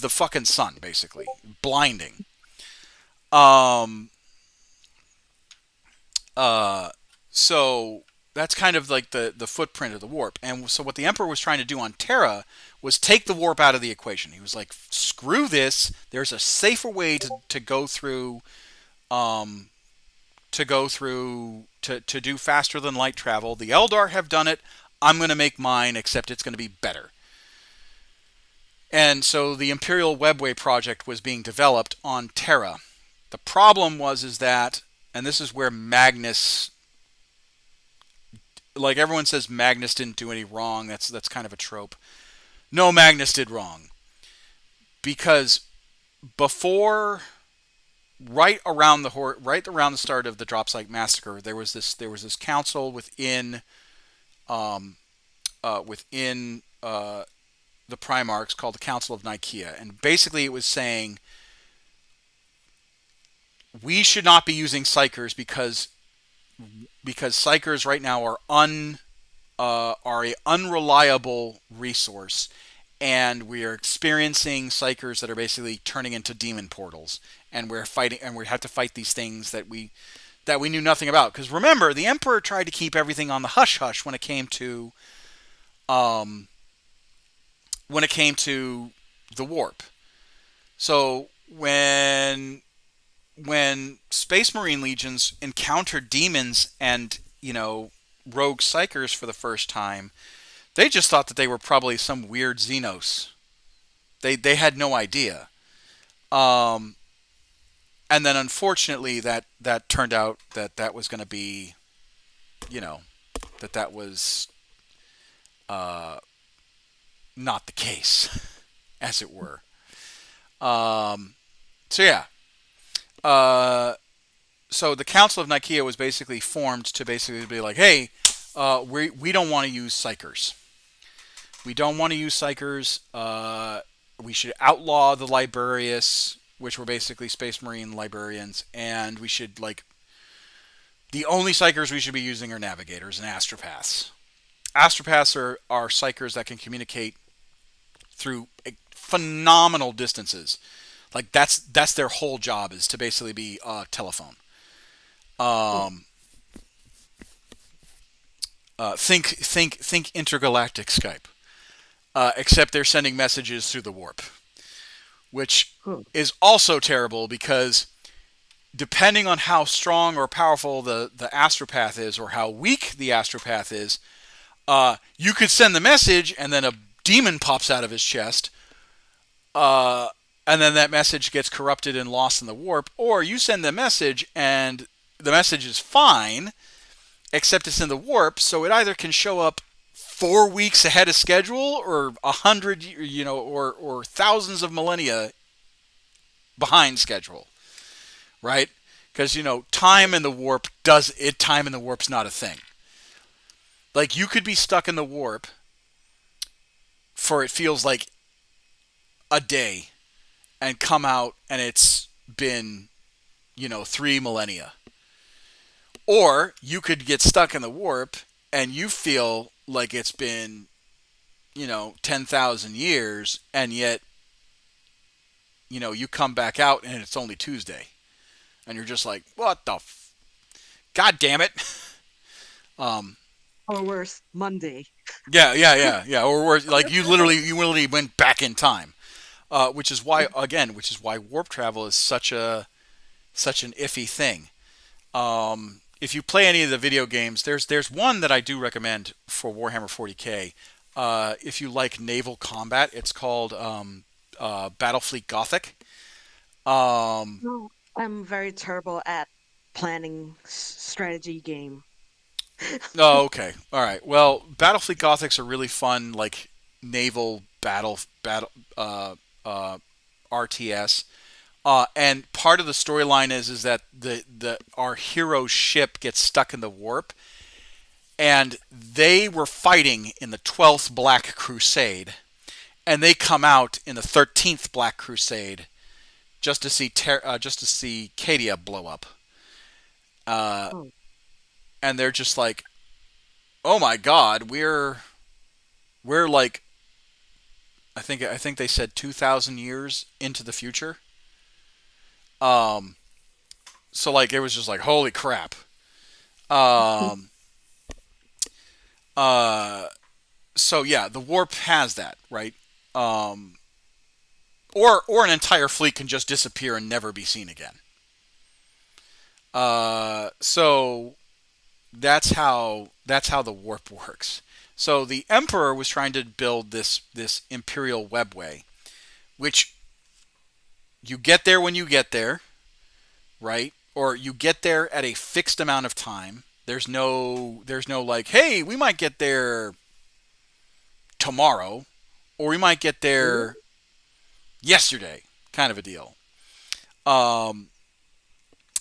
fucking sun, basically, blinding. So that's kind of like the footprint of the warp. And so what the Emperor was trying to do on Terra was take the warp out of the equation. He was like, screw this. There's a safer way to go through, to do faster than light travel. The Eldar have done it. I'm going to make mine, except it's going to be better. And so the Imperial Webway project was being developed on Terra. The problem is that, and this is where Magnus, like everyone says Magnus didn't do any wrong. That's kind of a trope. No, Magnus did wrong. Because before, right around the start of the Dropsite Massacre, there was this council within the Primarchs called the Council of Nicaea, and basically it was saying we should not be using psychers because psychers right now are a unreliable resource, and we are experiencing psychers that are basically turning into demon portals, and we have to fight these things that we knew nothing about. Because remember, the Emperor tried to keep everything on the hush hush when it came to the warp. So when Space Marine legions encountered demons and rogue psychers for the first time, they just thought that they were probably some weird Xenos. They had no idea. And then unfortunately that turned out that was going to be, that was not the case, as it were. So yeah. So the Council of Nicaea was basically formed to basically be like, hey, we don't want to use psychers. We don't want to use psychers. We should outlaw the Librarius, which were basically Space Marine librarians, and we should, the only psychers we should be using are navigators and astropaths. Astropaths are psychers that can communicate through phenomenal distances. Like that's their whole job, is to basically be telephone. Think intergalactic Skype, except they're sending messages through the warp, which is also terrible because depending on how strong or powerful the astropath is, or how weak the astropath is, you could send the message and then a demon pops out of his chest. And then that message gets corrupted and lost in the warp. Or you send the message and the message is fine, except it's in the warp, so it either can show up 4 weeks ahead of schedule, or 100, or thousands of millennia behind schedule, right? Because time in the warp's not a thing. Like, you could be stuck in the warp for, it feels like, a day, and come out and it's been, 3 millennia. Or you could get stuck in the warp and you feel like it's been 10,000 years, and yet you come back out and it's only Tuesday, and you're just like, what the god damn it. um Or worse, Monday. yeah, or worse, like you literally went back in time. Which is why warp travel is such an iffy thing. If you play any of the video games, there's one that I do recommend for Warhammer 40K. If you like naval combat, it's called Battlefleet Gothic. Um, No, I'm very terrible at planning strategy game. oh, okay, all right. Well, Battlefleet Gothics are really fun, like naval battle RTS. And part of the storyline is that the our hero's ship gets stuck in the warp, and they were fighting in the 12th Black Crusade, and they come out in the 13th Black Crusade just to see Cadia blow up, uh, Oh. and they're just like, oh my God, we're like, I think they said 2,000 years into the future. Um, so like it was just like holy crap. Um, uh, so yeah, the warp has that, right? Um, or an entire fleet can just disappear and never be seen again. So that's how the warp works. So the emperor was trying to build this imperial webway, which you get there when you get there, right? Or you get there at a fixed amount of time. There's no like, hey, we might get there tomorrow, or we might get there yesterday, kind of a deal. Um,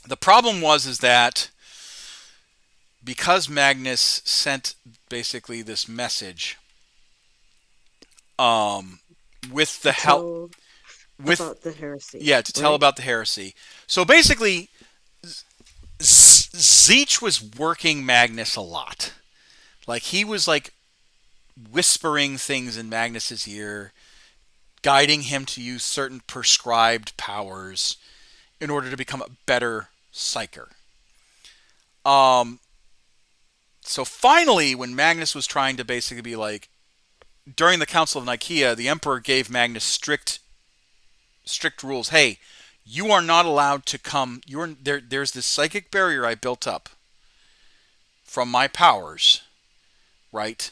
the problem was is that because Magnus sent basically this message, um, with the To help tell with about the heresy, yeah, to tell right? about the heresy. So basically, Zeech was working Magnus a lot. Like he was like whispering things in Magnus's ear, guiding him to use certain prescribed powers in order to become a better psyker. Um, so finally, when Magnus was trying to basically be like, during the Council of Nicaea, the Emperor gave Magnus strict rules. Hey, you are not allowed to come. You're there. There's this psychic barrier I built up from my powers, right?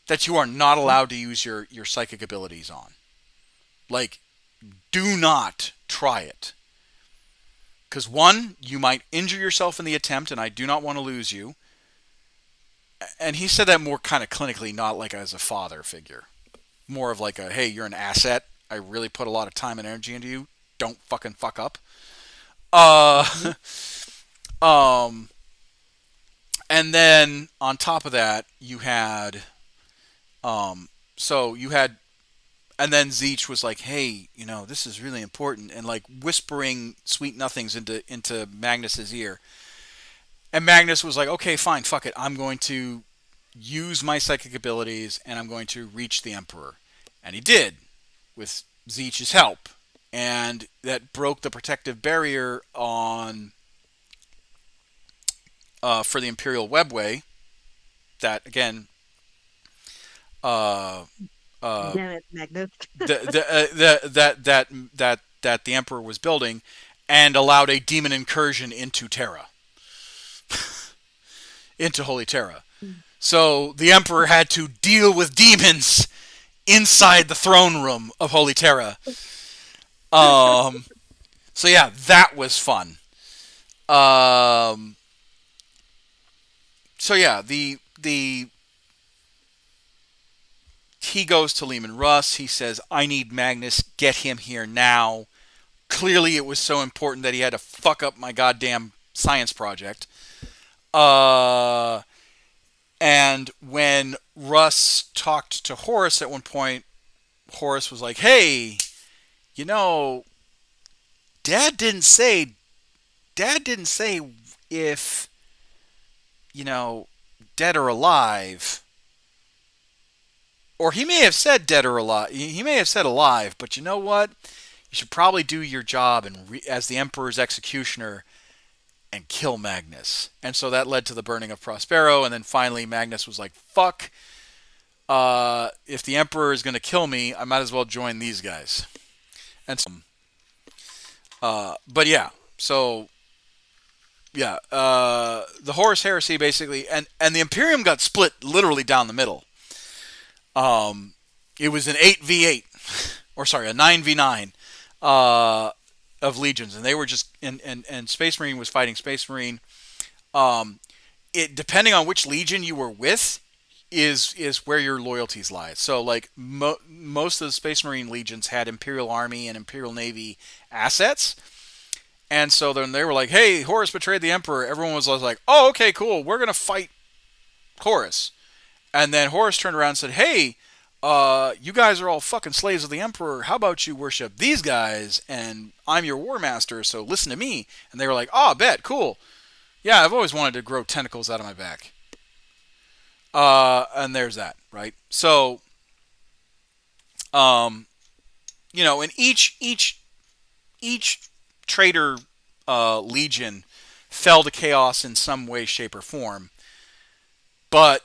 That you are not allowed to use your psychic abilities on. Like, do not try it. Because one, you might injure yourself in the attempt, and I do not want to lose you. And he said that more kind of clinically, not like as a father figure. More of like a, hey, you're an asset. I really put a lot of time and energy into you. Don't fucking fuck up. Mhm. Uh, um, and then on top of that, um, so you had, and then Zeech was like, hey, this is really important, and like whispering sweet nothings into Magnus's ear. And Magnus was like, okay, fine, fuck it. I'm going to use my psychic abilities and I'm going to reach the Emperor. And he did, with Zeech's help. And that broke the protective barrier on for the Imperial Webway. That again, uh, uh, Damn it, Magnus. that the Emperor was building, and allowed a demon incursion into Terra, into Holy Terra. So the Emperor had to deal with demons inside the throne room of Holy Terra. Um, so yeah, that was fun. Um, so yeah, the he goes to Lehman Russ. He says, "I need Magnus. Get him here now." Clearly, it was so important that he had to fuck up my goddamn science project. Uh, and when Russ talked to Horace at one point, Horace was like, "Hey, you know, Dad didn't say Dad didn't say if you know dead or alive. Or he may have said dead or alive. He may have said alive, but you know what? You should probably do your job and as the Emperor's executioner and kill Magnus. And so that led to the burning of Prospero, and then finally Magnus was like, fuck, if the Emperor is going to kill me, I might as well join these guys. And so, but yeah, so yeah, the Horus Heresy basically, and the Imperium got split literally down the middle. It was an 8v8, or sorry, a 9v9 of legions, and they were just and Space Marine was fighting Space Marine. It depending on which legion you were with is where your loyalties lie. So like most of the Space Marine legions had Imperial Army and Imperial Navy assets. And so then they were like, hey, Horus betrayed the Emperor. Everyone was like, oh, okay, cool. We're going to fight Horus. And then Horus turned around and said, hey, you guys are all fucking slaves of the Emperor. How about you worship these guys? And I'm your war master, so listen to me. And they were like, oh, bet, cool. Yeah, I've always wanted to grow tentacles out of my back. And there's that, right? So, you know, and each traitor legion fell to chaos in some way, shape, or form. But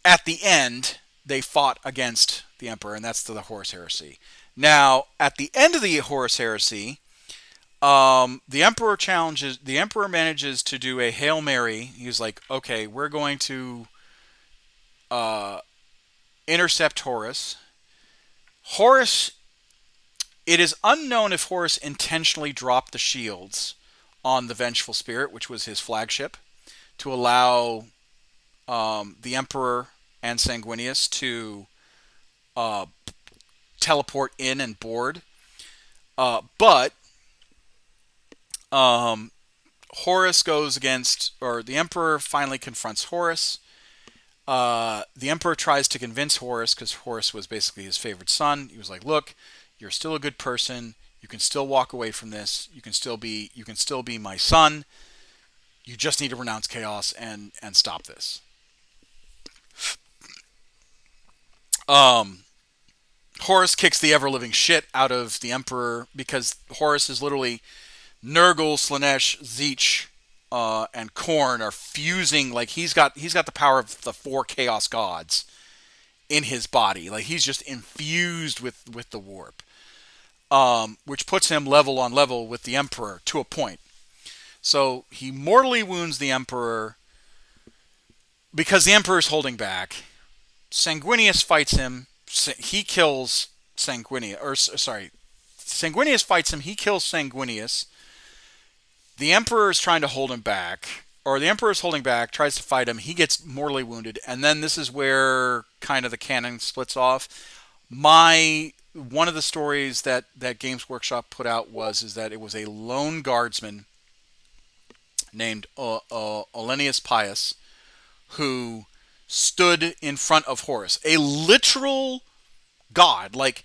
at the end, they fought against the Emperor, and that's the Horus Heresy. Now, at the end of the Horus Heresy, the Emperor manages to do a Hail Mary. He's like, okay, we're going to intercept Horus. It is unknown if Horus intentionally dropped the shields on the Vengeful Spirit, which was his flagship, to allow the Emperor and Sanguinius to teleport in and board. But Horus goes against, or the Emperor finally confronts Horus. The Emperor tries to convince Horus, because Horus was basically his favorite son. He was like, look, you're still a good person. You can still walk away from this. You can still be my son. You just need to renounce chaos and stop this. Horus kicks the ever-living shit out of the Emperor, because Horus is literally Nurgle, Slanesh, Zeech, and Khorne are fusing. Like he's got the power of the 4 chaos gods in his body. Like he's just infused with the warp, which puts him level on level with the Emperor to a point. So he mortally wounds the Emperor because the Emperor is holding back. Sanguinius fights him. He kills Sanguinius. Sanguinius fights him. He kills Sanguinius. The Emperor is trying to hold him back. Or the Emperor is holding back, tries to fight him. He gets mortally wounded. And then this is where kind of the canon splits off. One of the stories that Games Workshop put out is that it was a lone guardsman named Olenius Pius who stood in front of Horus. A literal god, like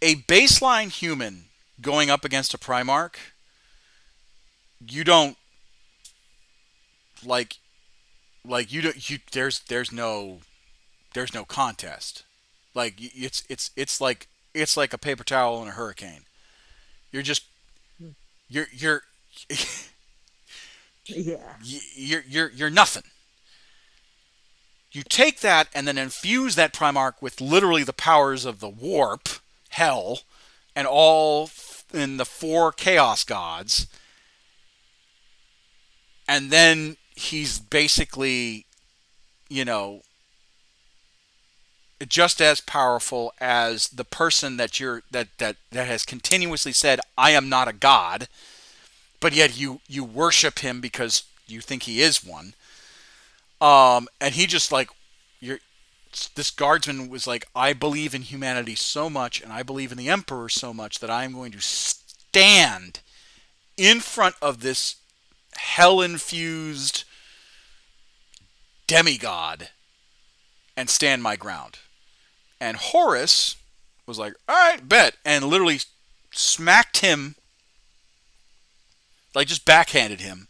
a baseline human going up against a Primarch. You don't there's no contest. Like it's like a paper towel in a hurricane. You're just you're Yeah. you're nothing. You take that and then infuse that Primarch with literally the powers of the warp, hell, and all in the 4 chaos gods. And then he's basically, just as powerful as the person that has continuously said, I am not a god, but yet you worship him because you think he is one. And he just this guardsman was like, I believe in humanity so much, and I believe in the Emperor so much that I am going to stand in front of this hell-infused demigod and stand my ground. And Horus was like, all right, bet, and literally smacked him, like just backhanded him,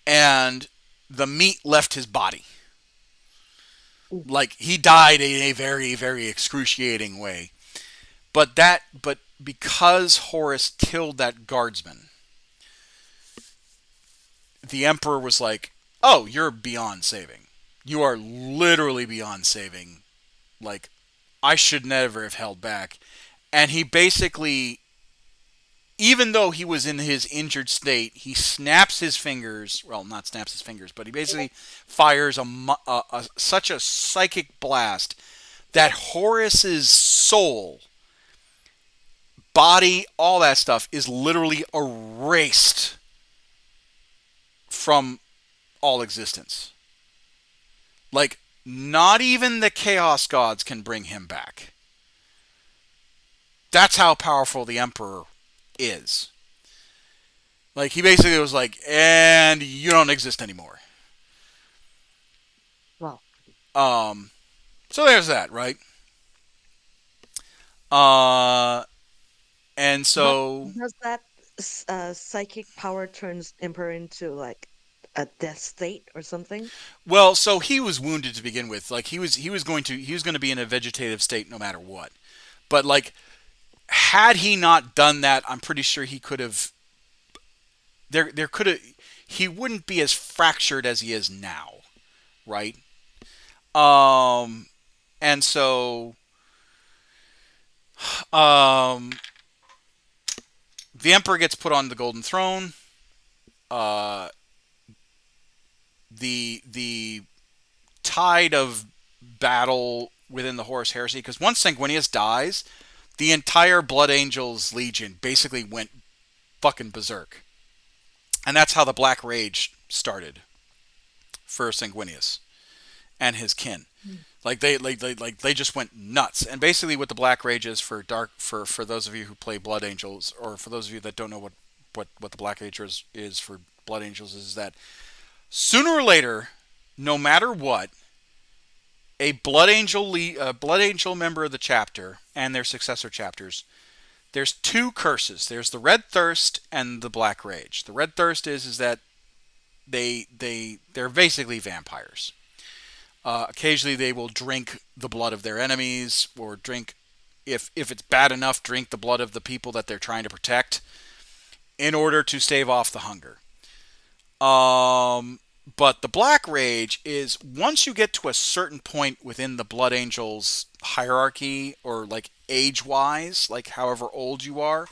and the meat left his body. Like he died in a very, very excruciating way. But because Horus killed that guardsman, the Emperor was like, "Oh, you're beyond saving. You are literally beyond saving. Like, I should never have held back." And he basically, even though he was in his injured state, he snaps his fingers. Well, not snaps his fingers, but he basically fires such a psychic blast that Horus's soul, body, all that stuff is literally erased from all existence. Like, not even the Chaos Gods can bring him back. That's how powerful the Emperor is. Like, he basically was like, and you don't exist anymore. Well, Um, so there's that, right? Uh, and but so, does that psychic power turns Emperor into like a death state or something? well, so he was wounded to begin with. Like he was going to be in a vegetative state no matter what. But like, had he not done that, I'm pretty sure he could have. There could have. He wouldn't be as fractured as he is now, right? Um, and so, um, the Emperor gets put on the Golden Throne. Uh, the tide of battle within the Horus Heresy, because once Sanguinius dies, the entire Blood Angels Legion basically went fucking berserk, and that's how the Black Rage started for Sanguinius and his kin. Mm. They just went nuts. And basically, what the Black Rage is for those of you who play Blood Angels, or for those of you that don't know what the Black Rage is for Blood Angels, is that sooner or later, no matter what, a Blood Angel member of the chapter and their successor chapters, there's two curses. There's the Red Thirst and the Black Rage. The Red Thirst is that they're basically vampires. Occasionally, they will drink the blood of their enemies, or drink, if it's bad enough, drink the blood of the people that they're trying to protect in order to stave off the hunger. But the Black Rage is once you get to a certain point within the Blood Angels hierarchy, or like age wise, like however old you are,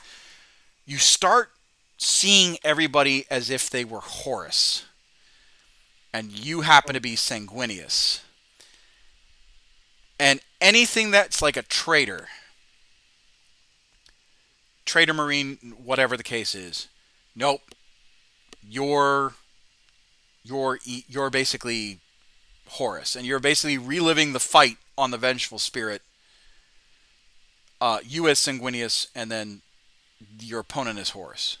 you start seeing everybody as if they were Horus, and you happen to be Sanguinius. And anything that's like a traitor marine, whatever the case is, nope, you're you're basically Horus, and you're basically reliving the fight on the Vengeful Spirit. You as Sanguinius, and then your opponent is Horus,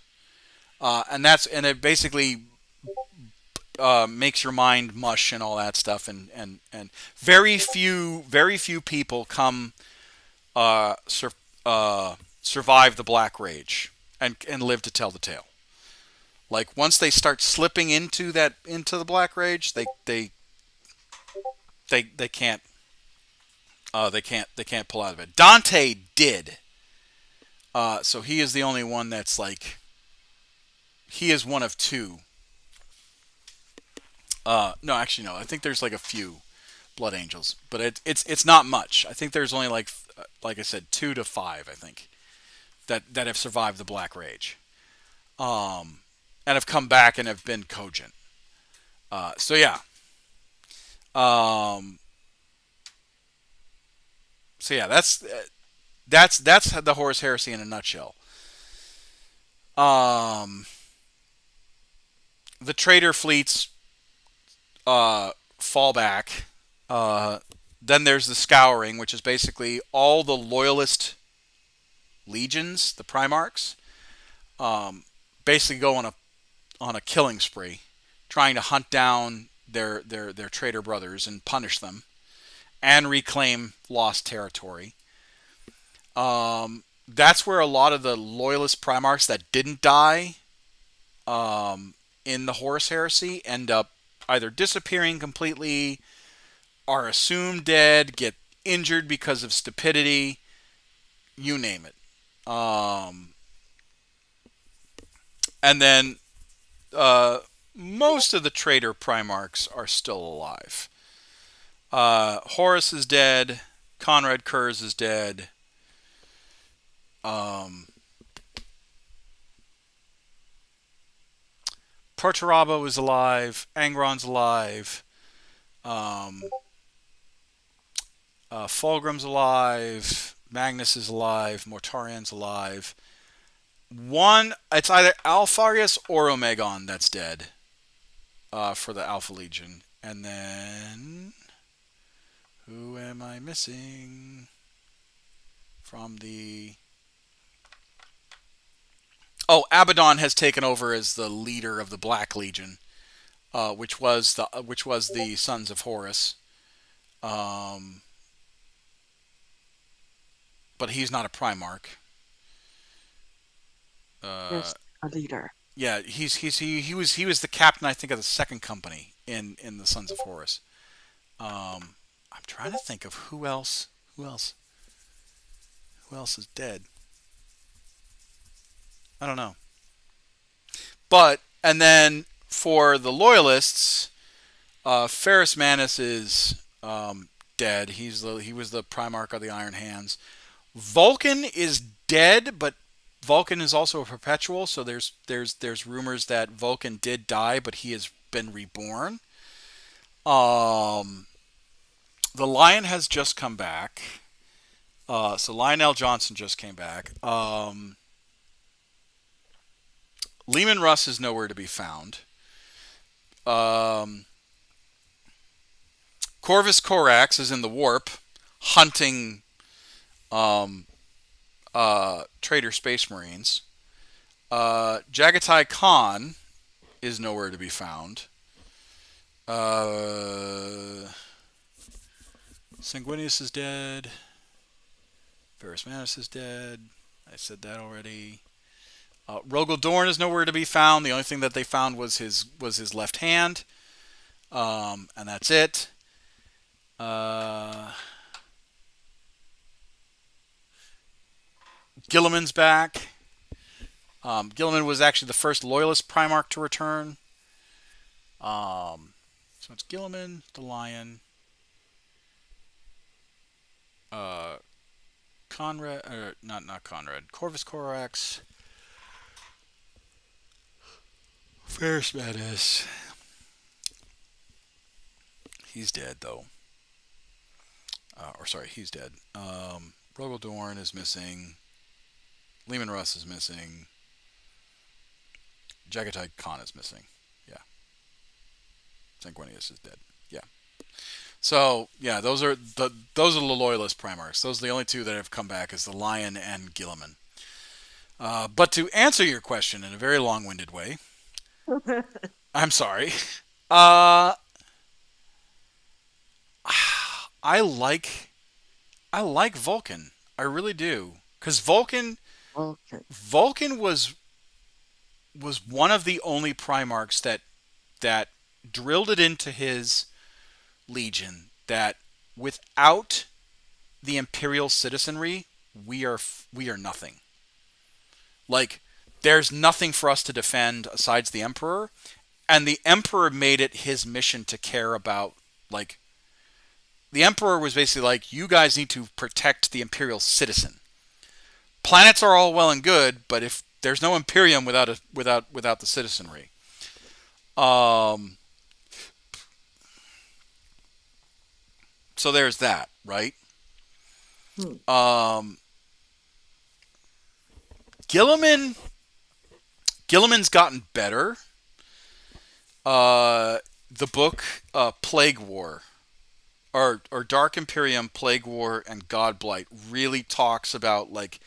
and it basically makes your mind mush and all that stuff, and very few people come uh, sur- survive the Black Rage and live to tell the tale. Like once they start slipping into the Black Rage, they can't they can't pull out of it. Dante did, so he is the only one that's like, he is one of two. No, actually no. I think there's like a few Blood Angels, but it's not much. I think there's only like I said, 2 to 5. I think that have survived the Black Rage, and have come back and have been cogent. So yeah. Um, so yeah, that's the Horus Heresy in a nutshell. Um, the traitor fleets fall back. Uh, then there's the Scouring, which is basically all the loyalist legions, the Primarchs, um, basically go on a killing spree, trying to hunt down their traitor brothers and punish them and reclaim lost territory. That's where a lot of the loyalist Primarchs that didn't die in the Horus Heresy end up either disappearing completely, are assumed dead, get injured because of stupidity, you name it. And then uh, most of the traitor Primarchs are still alive. Horus is dead. Conrad Kurz is dead. Um, Perturabo is alive. Angron's alive. Um, Fulgrim's alive. Magnus is alive. Mortarian's alive. It's either Alpharius or Omegon that's dead for the Alpha Legion. And then, who am I missing from the... Oh, Abaddon has taken over as the leader of the Black Legion, which was the Sons of Horus. Um, but he's not a Primarch. Just a leader. Yeah, he was the captain, I think, of the second company in the Sons of Horus. I'm trying to think of who else is dead. I don't know. But and then for the loyalists, Ferrus Manus is dead. He was the Primarch of the Iron Hands. Vulcan is dead, but Vulcan is also a perpetual, so there's rumors that Vulcan did die, but he has been reborn. Um, the Lion has just come back. So Lionel Johnson just came back. Lehman Russ is nowhere to be found. Um, Corvus Corax is in the warp, hunting um, traitor Space Marines. Jagatai Khan is nowhere to be found. Sanguinius is dead. Ferrus Manus is dead. I said that already. Rogel Dorn is nowhere to be found. The only thing that they found was his left hand, and that's it. Gilliman's back. Gilliman was actually the first Loyalist Primarch to return. So it's Gilliman, the Lion, Conrad, or not Conrad, Corvus Corax, Ferrus Manus. He's dead though. He's dead. Rogel Dorn is missing. Lehman Russ is missing. Jagatai Khan is missing. Yeah. Sanguinius is dead. Yeah. So yeah, those are the loyalist Primarchs. Those are the only two that have come back, is the Lion and Gilliman. But to answer your question in a very long-winded way, I'm sorry. Uh, I like Vulcan. I really do, because Okay. Vulcan was one of the only Primarchs that drilled it into his legion that without the Imperial citizenry, we are nothing. Like, there's nothing for us to defend besides the Emperor, and the Emperor made it his mission to care about, like, the Emperor was basically like, you guys need to protect the Imperial citizen. Planets are all well and good, but if there's no Imperium without the citizenry. So there's that, right? Hmm. Gilliman's gotten better. The book Plague War, or Dark Imperium, Plague War, and Godblight really talks about, like,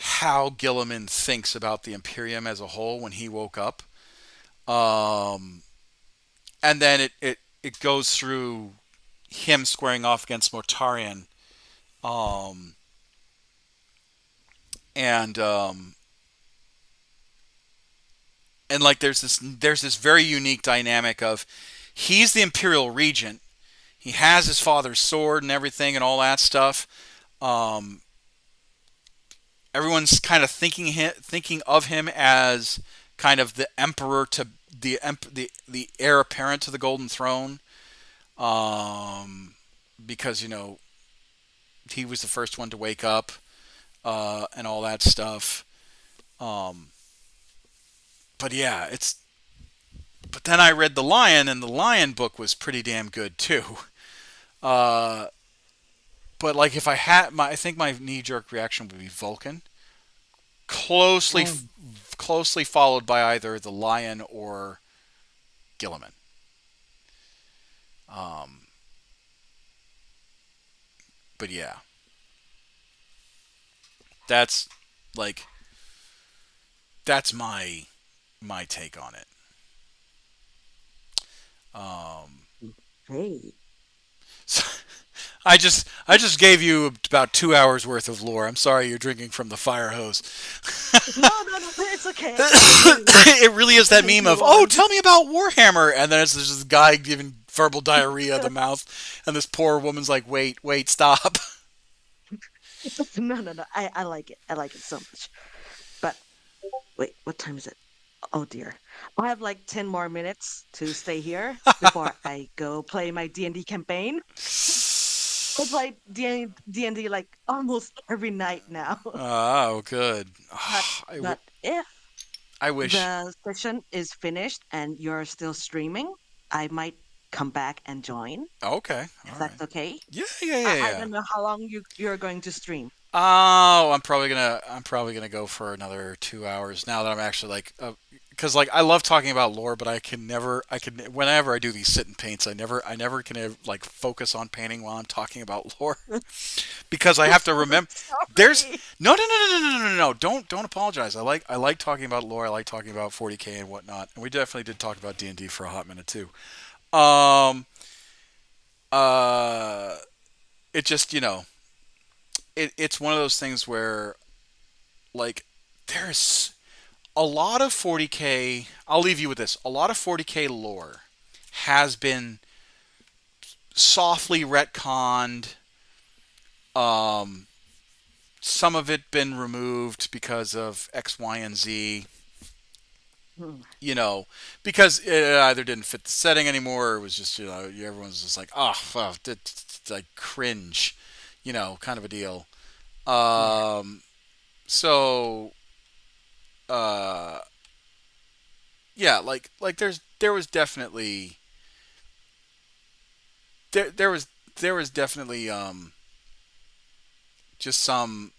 how Gilliman thinks about the Imperium as a whole when he woke up. And then it goes through him squaring off against Mortarian. Um, and like there's this very unique dynamic of, he's the Imperial Regent. He has his father's sword and everything and all that stuff. Um, Everyone's kind of thinking of him as kind of the emperor to the heir apparent to the Golden Throne, um, because he was the first one to wake up and all that stuff. Um, but yeah, it's. But then I read The Lion, and the Lion book was pretty damn good too. Uh, but like if I had I think my knee jerk reaction would be Vulcan, closely Oh, closely followed by either the Lion or Gilliman. Um, but yeah, that's like that's my take on it. Um, hey. so I just gave you about 2 hours worth of lore. I'm sorry you're drinking from the fire hose. No, no, no, it's okay. It really is that Please meme move of, oh, on. tell me about Warhammer, and then it's just this guy giving verbal diarrhea of the mouth, and this poor woman's like, wait, stop. No, no, no. I like it. I like it so much. But wait, what time is it? Oh dear. I have like 10 more minutes to stay here before I go play my D&D campaign. I play D&D like almost every night now. Oh, good. But I, but if I wish. the session is finished and you're still streaming, I might come back and join Okay, if all right. that's okay. Yeah, yeah, yeah, I yeah. don't know how long you're going to stream. Oh, I'm probably gonna go for another 2 hours now that I'm actually like, because like I love talking about lore, but whenever I do these sit and paints, I never can like focus on painting while I'm talking about lore because I have to remember. There's Sorry. no. Don't apologize. I like talking about lore. I like talking about 40K and whatnot, and we definitely did talk about D&D for a hot minute too. Um, uh, it just it's one of those things where like there's a lot of 40K. I'll leave you with this. A lot of 40K lore has been softly retconned. Um, some of it been removed because of X, Y, and Z. Hmm. You know, because it either didn't fit the setting anymore, or it was just everyone's just like, oh, well, like cringe, kind of a deal. Yeah. Um, so uh, yeah, like there was definitely there was definitely just some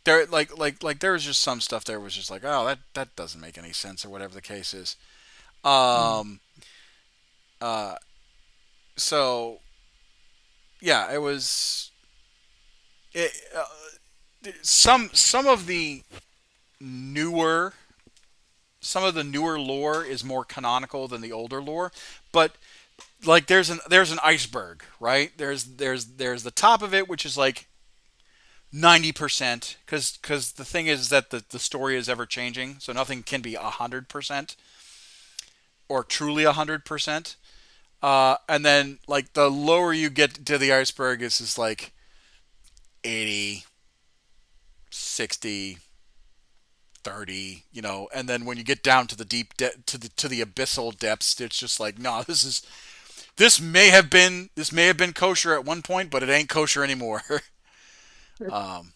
there like there was just some stuff there was just like, oh, that doesn't make any sense or whatever the case is. Mm. Um uh so yeah, it was it, some of the newer some of the newer lore is more canonical than the older lore, but like there's an iceberg, right? There's the top of it, which is like 90%, because the thing is that the story is ever changing, so nothing can be 100% or truly 100%. And then like the lower you get to the iceberg is just like 80, 60, 30, and then when you get down to the to the abyssal depths, it's just like, no, this may have been kosher at one point, but it ain't kosher anymore. um,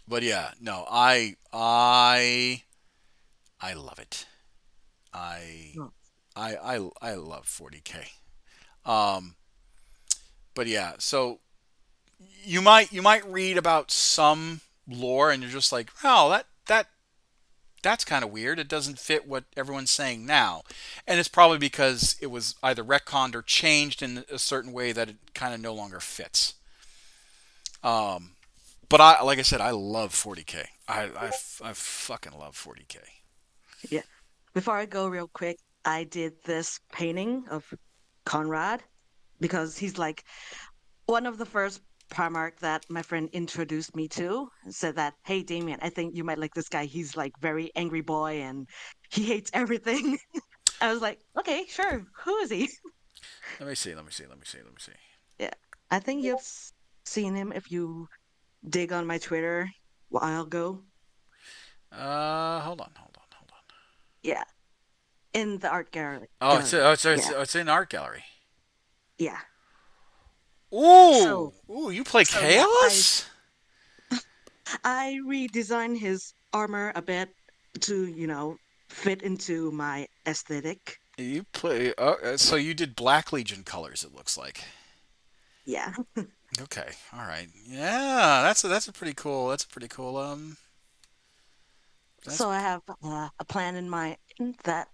but yeah, no, I love it. I No. I love 40K. Um, but yeah, so you might read about some lore and you're just like, oh, that's kind of weird. It doesn't fit what everyone's saying now, and it's probably because it was either retconned or changed in a certain way that it kind of no longer fits. Um, but like I said, I love 40K. I fucking love 40K. Yeah. Before I go real quick, I did this painting of Conrad because he's like one of the first Primarch that my friend introduced me to. Said that, hey, Damien, I think you might like this guy. He's like very angry boy and he hates everything. I was like, okay, sure. Who is he? Let me see. Let me see. Let me see. Let me see. Yeah, I think you've seen him if you dig on my Twitter a while ago. Hold on. Hold on. Hold on. Yeah, in the art gallery. Oh, Gallery. it's Yeah, it's in art gallery. yeah. Ooh, So, ooh, you play so yeah, Chaos? I redesigned his armor a bit to, fit into my aesthetic. You play. So you did Black Legion colors. It looks like. Yeah. Okay, all right. Yeah, that's a pretty cool. That's a pretty cool. That's So I have a plan in mind that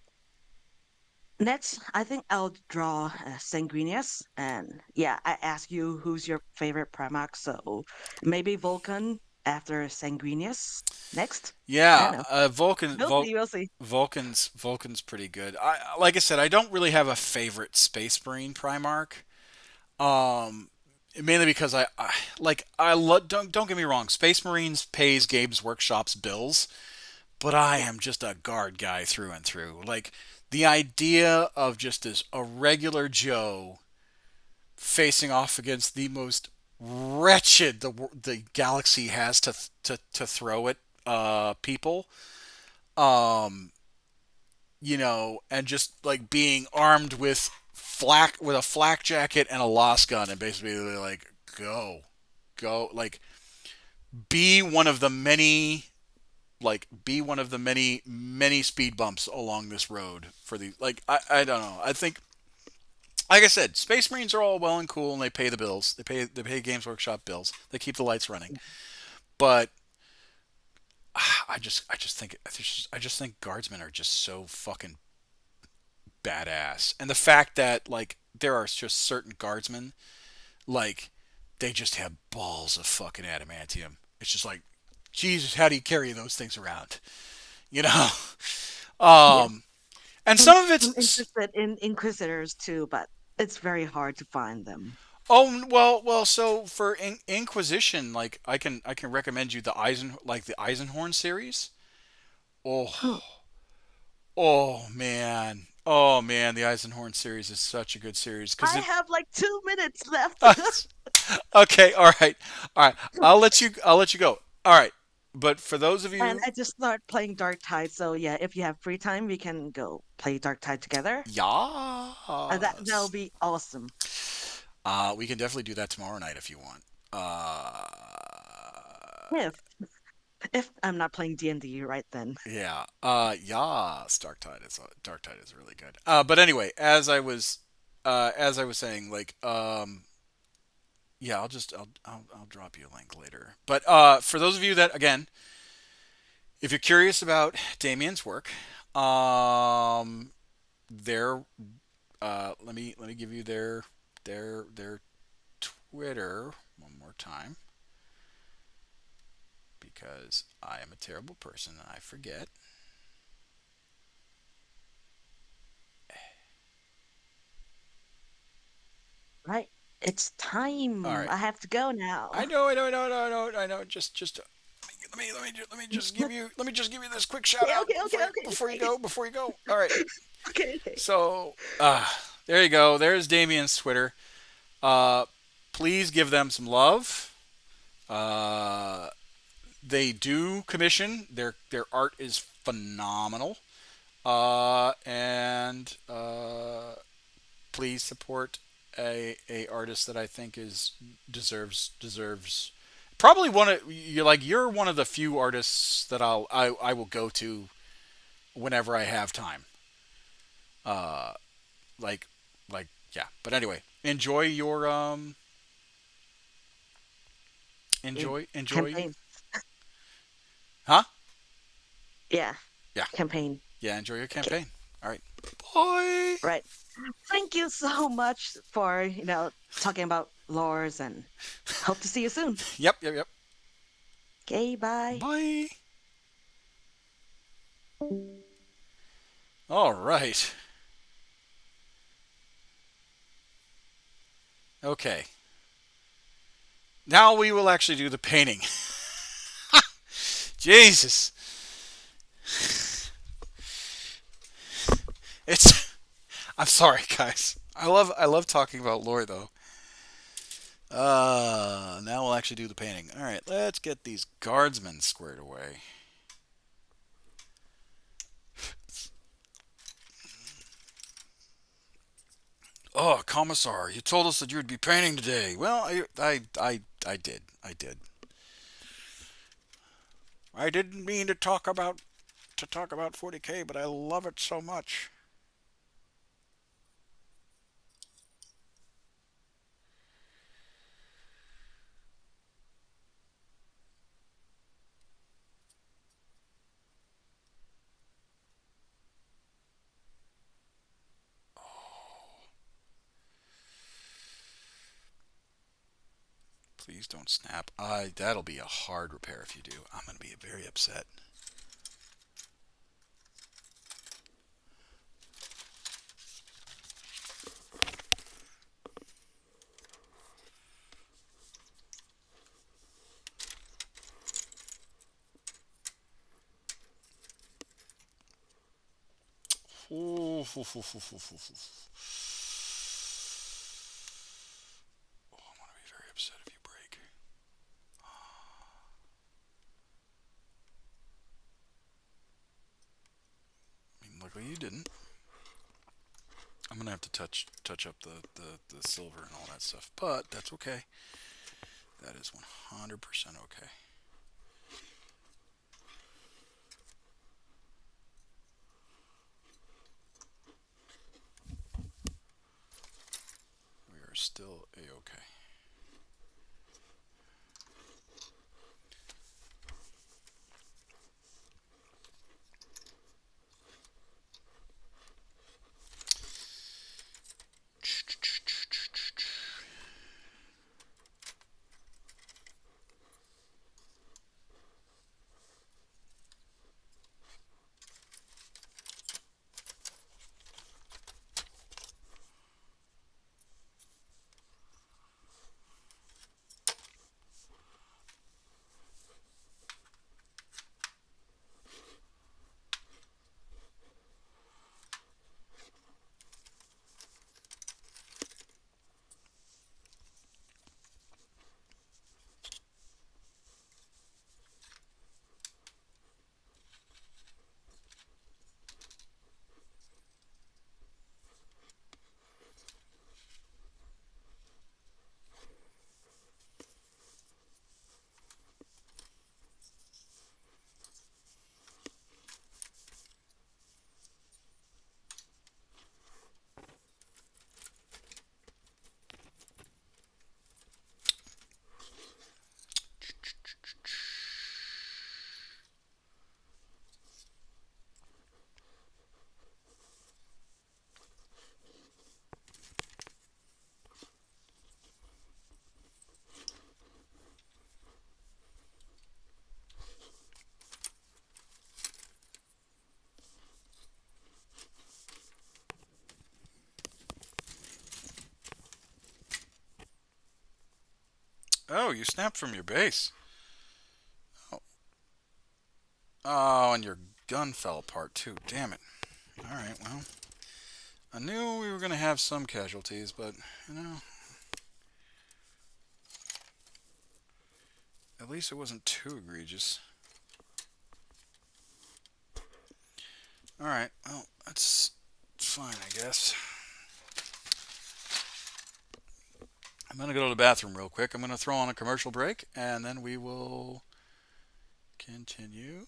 next, I think I'll draw Sanguinius. And yeah, I ask you who's your favorite Primarch. So maybe Vulcan after Sanguinius next. I yeah. don't know. We'll see. We'll see. Vulcan's pretty good. I like I said, I don't really have a favorite Space Marine Primarch. Um, Mainly because don't get me wrong. Space Marines pays Games Workshop's bills, but I Yeah. am just a guard guy through and through. Like the idea of just as a regular Joe facing off against the most wretched the galaxy has to throw at people, um, and just like being armed with a flak jacket and a lost gun, and basically like go like be one of the many speed bumps along this road for the like I don't know. I think like I said, Space Marines are all well and cool, and they pay the bills. They pay Games Workshop bills. They keep the lights running. But I just think Guardsmen are just so fucking badass, and the fact that like there are just certain Guardsmen like they just have balls of fucking adamantium. It's just like Jesus, how do you carry those things around? You know. Yeah. Um, and I'm, some of I'm it's interested in Inquisitors too, but it's very hard to find them. well. So for Inquisition, like I can recommend you the Eisenhorn series. Oh, Oh, oh man, the Eisenhorn series is such a good series because I it. have like 2 minutes left. Okay, all right. I'll let you go. All right, but for those of And you, I just started playing Dark Tide, so yeah, if you have free time, we can go play Dark Tide together. That'll yes, be awesome. we can definitely do that tomorrow night if you want. Uh, If if I'm not playing D&D right then. yeah, yes, Dark Tide is really good. But anyway, as I was saying, like, yeah, I'll drop you a link later. But for those of you that again, if you're curious about Damien's work, um, their let me give you their Twitter one more time because I am a terrible person and I forget. Right. It's All time. right, I have to go now. I know. Just let me just give you this quick shout Okay, out okay, okay, okay. Thanks. before you go. All right, Okay, okay. so there you go. There's Damien's Twitter. Uh, please give them some love. Uh, they do commission. Their art is phenomenal. And please support a artist that I think is deserves probably you're one of the few artists that I will go to whenever I have time. Uh, like yeah. But anyway, Yeah. enjoy. Campaign. Huh? Yeah. Yeah. Campaign. Yeah. Enjoy your Okay. campaign. All right. Bye. Right. Thank you so much for, talking about lores and hope to see you soon. Yep. Okay, bye. Bye. All right. Okay. Now we will actually do the painting. Jesus. It's. I'm sorry, guys. I love talking about lore though. Now we'll actually do the painting. All right, let's get these guardsmen squared away. Oh, Commissar, you told us that you would be painting today. Well, I did. I did. I didn't mean to talk about 40K, but I love it so much. Please don't snap. That'll be a hard repair if you do. I'm gonna be very upset. Oh, I'm gonna be very upset if you break. I mean, luckily you didn't. I'm gonna have to touch up the silver and all that stuff, but that's okay. That is 100% okay. We are still a-okay. Oh, you snapped from your base. Oh, oh, and your gun fell apart too. Damn it. All right, well, I knew we were gonna have some casualties, but you know, at least it wasn't too egregious. All right, well, that's fine, I guess. I'm gonna go to the bathroom real quick. I'm gonna throw on a commercial break, and then we will continue.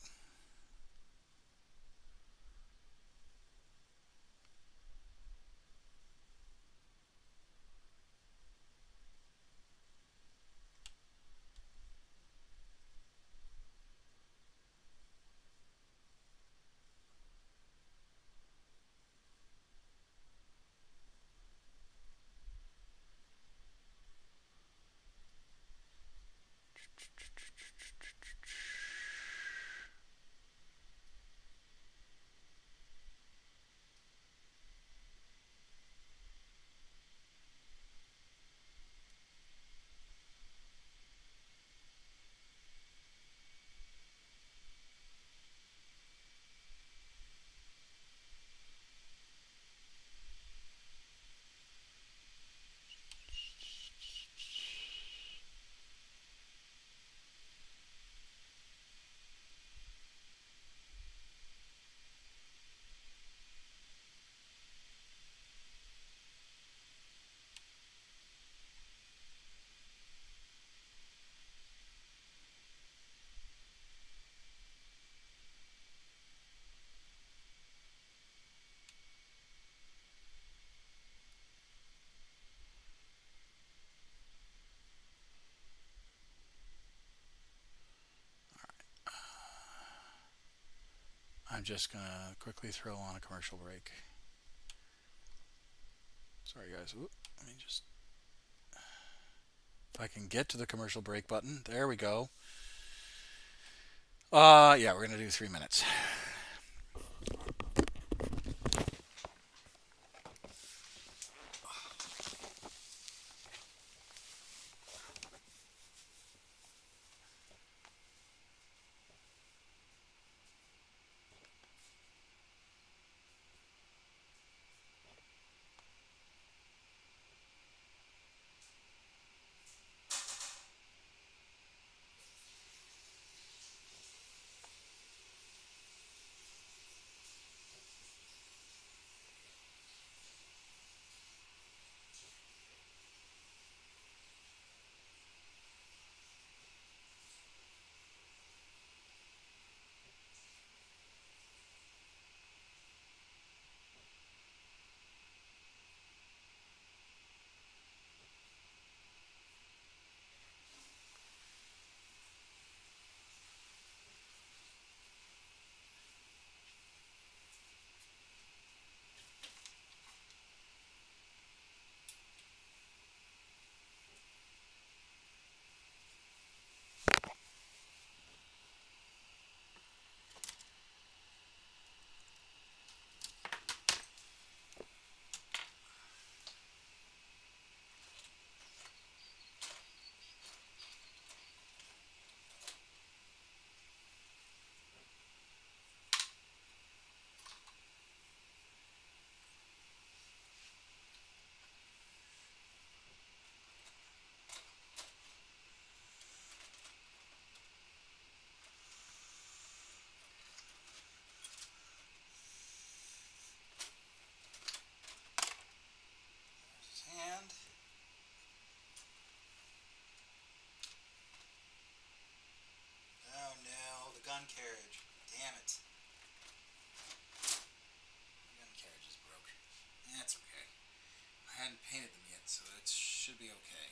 I'm just going to quickly throw on a commercial break. Sorry, guys. Oop, let me just... If I can get to the commercial break button. There we go. Yeah, we're going to do 3 minutes. Hand. Oh no, the gun carriage. Damn it. The gun carriage is broke. That's okay. I hadn't painted them yet, so it should be okay.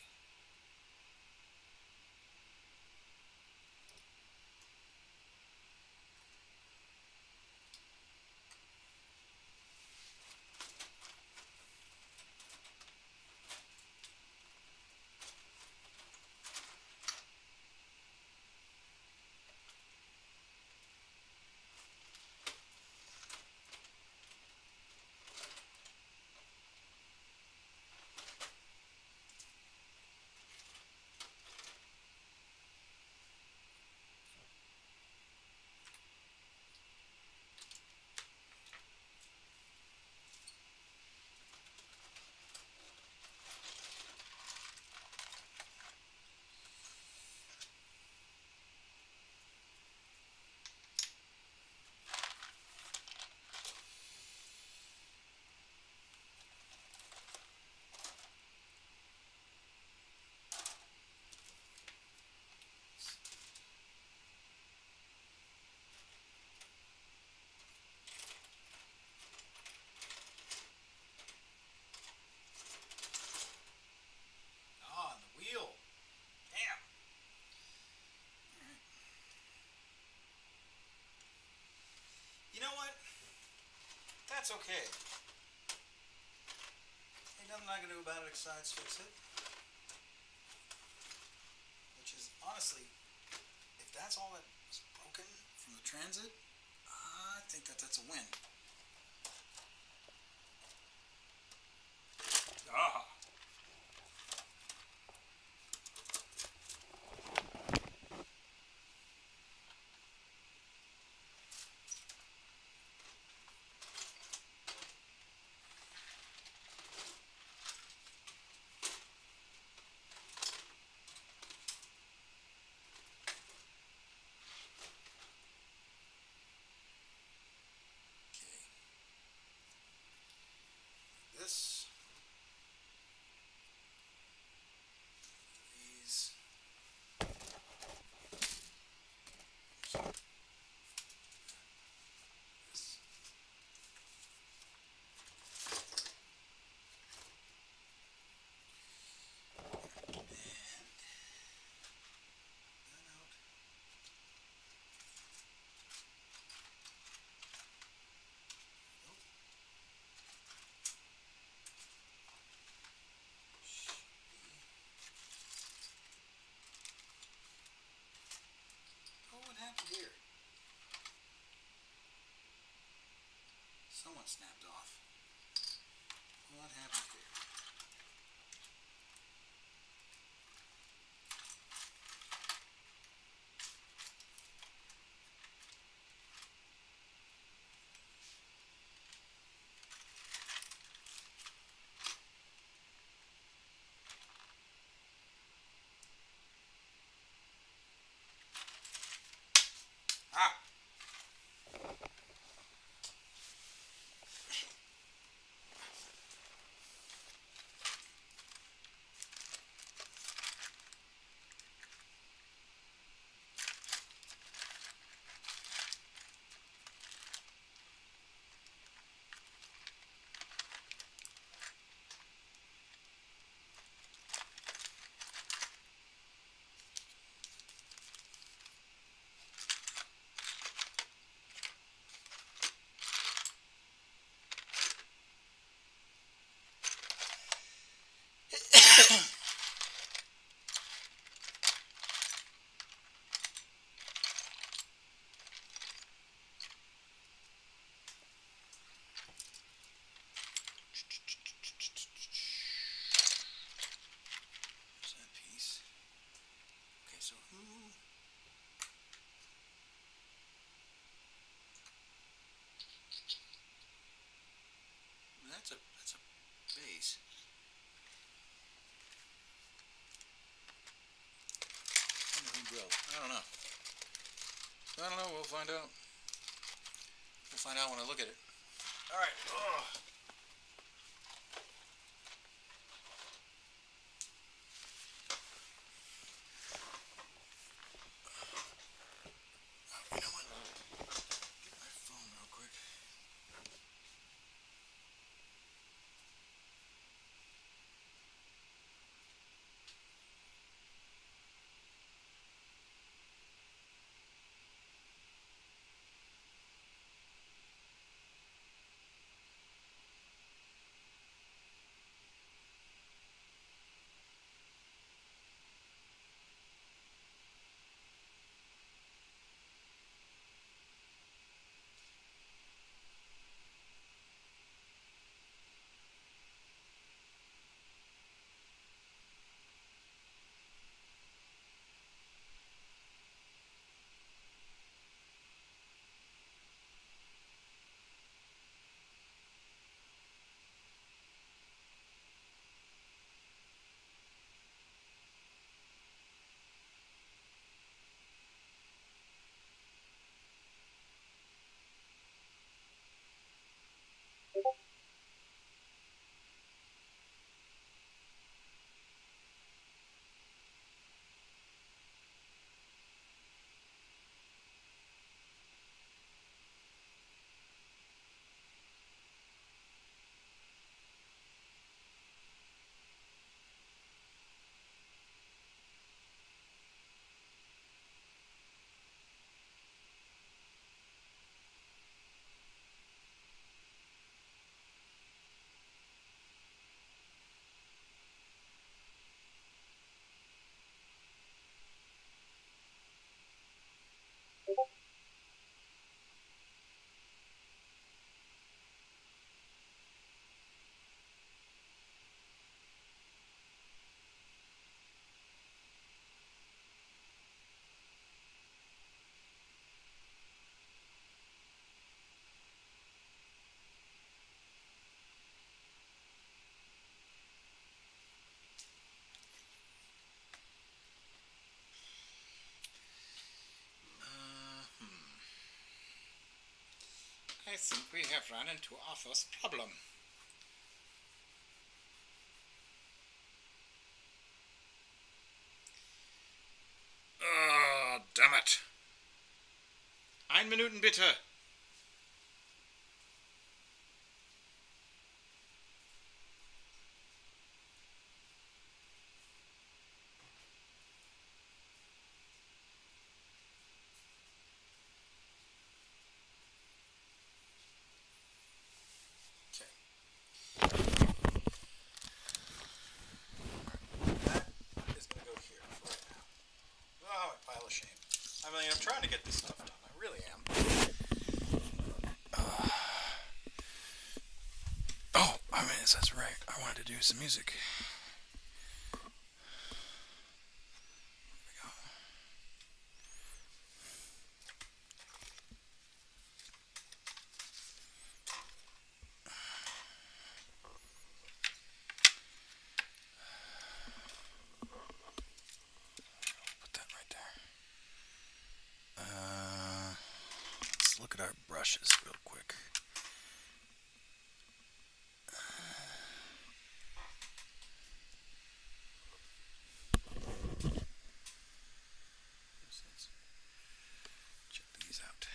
Oh, and the wheel. Damn. Alright. You know what? That's okay. Ain't nothing I can do about it besides fix it. Which is, honestly, if that's all that was broken from the transit, I think that's a win. Ah. Okay. snapped off. What happened here? Ah! What's that piece? Okay, so who? That's a base. Who drilled? I don't know. I don't know. We'll find out. We'll find out when I look at it. All right. Oh. You know what? Get my phone real quick. I think we have run into Arthur's problem. Oh, damn it. 1 Minuten bitte. I mean, I'm trying to get this stuff done. I really am. do some music. Put that right there. Let's look at our brushes real quick. Check these out.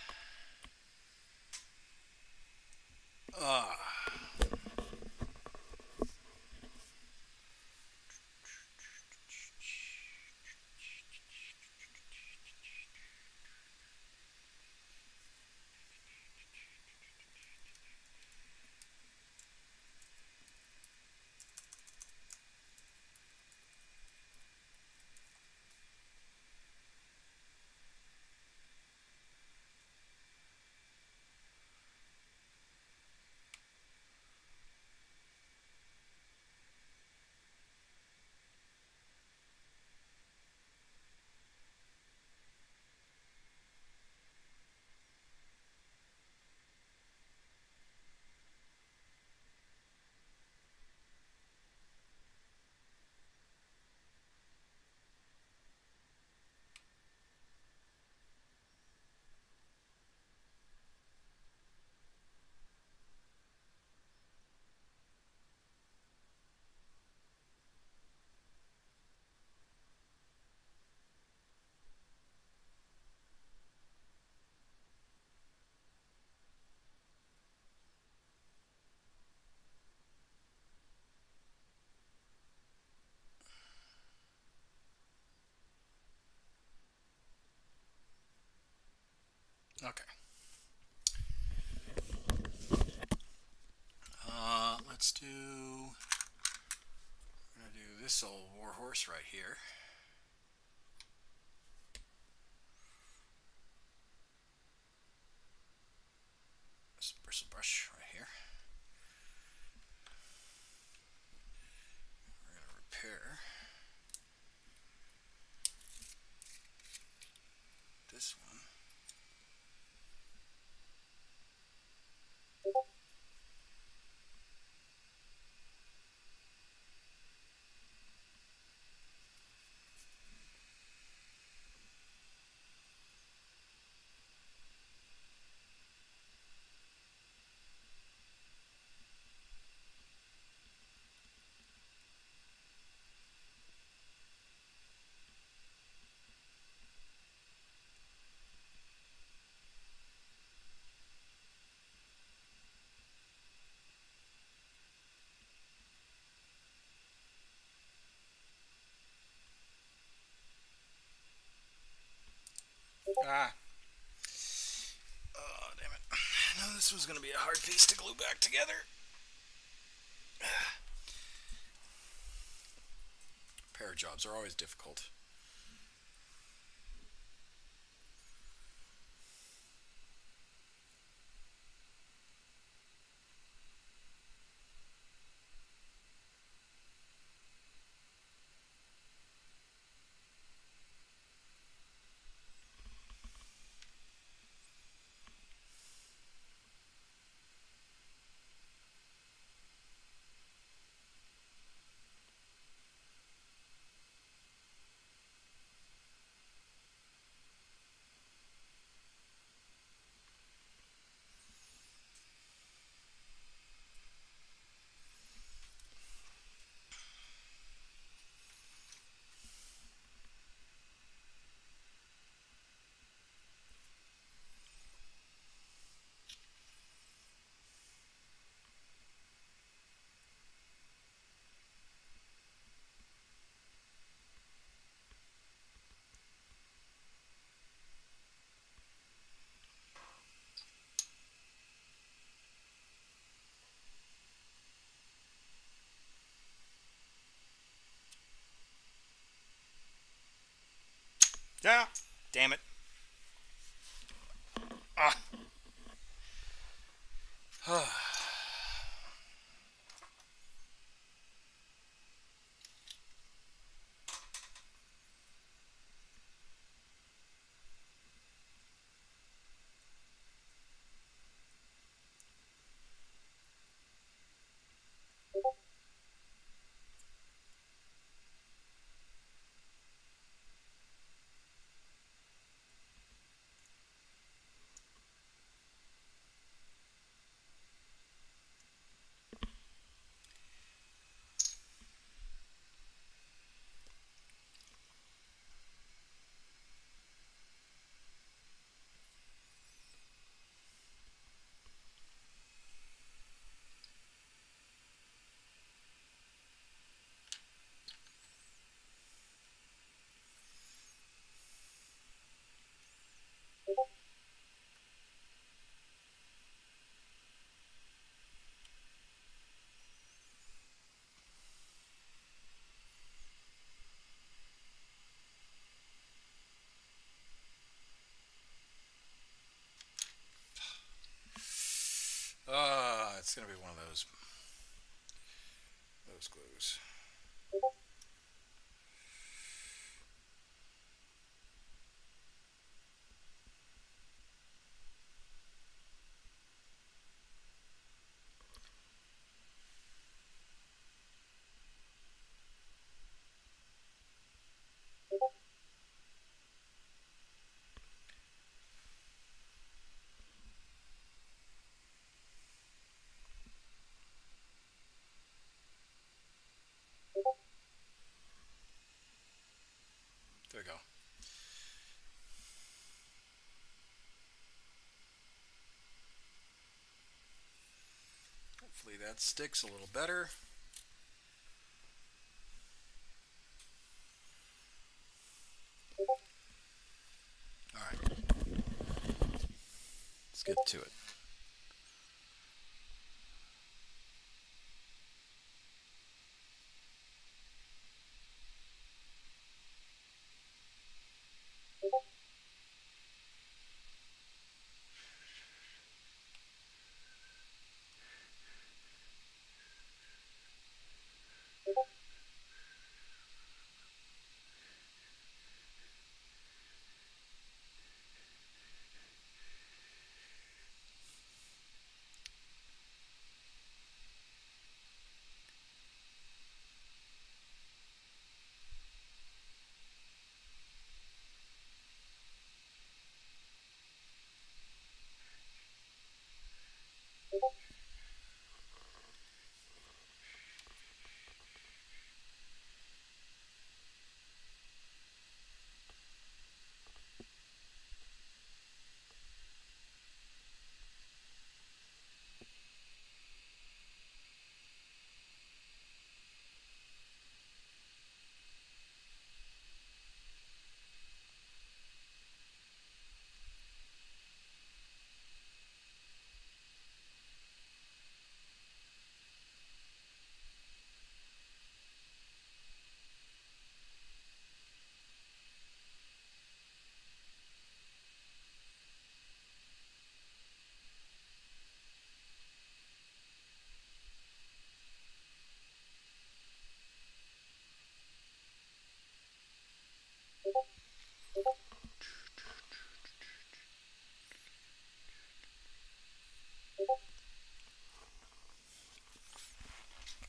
Okay. Let's do. We're gonna do this old warhorse right here. This bristle brush right here. We're gonna repair this one. Ah. Oh, damn it. I know this was going to be a hard piece to glue back together. Repair jobs are always difficult. Yeah. Damn it. Ah. It's gonna be one of those glues. There we go. Hopefully that sticks a little better. All right, let's get to it.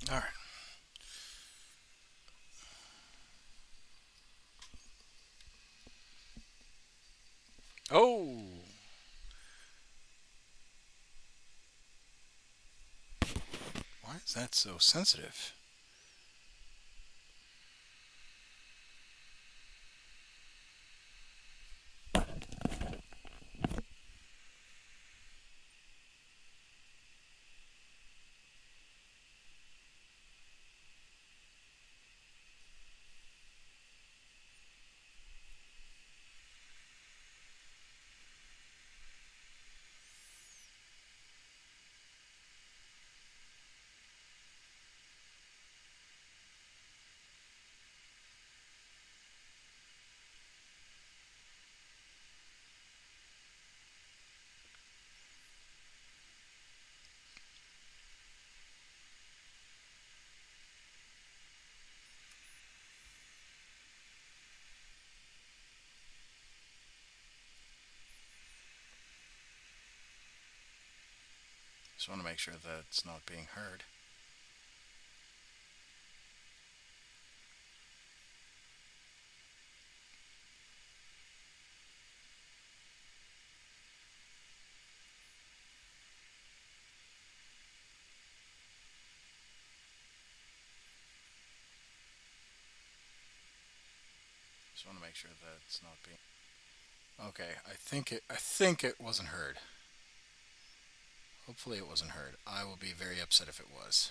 All right. Oh, why is that so sensitive? Just want to make sure that it's not being heard. Just want to make sure that it's not being. Okay, I think it wasn't heard. Hopefully it wasn't heard. I will be very upset if it was.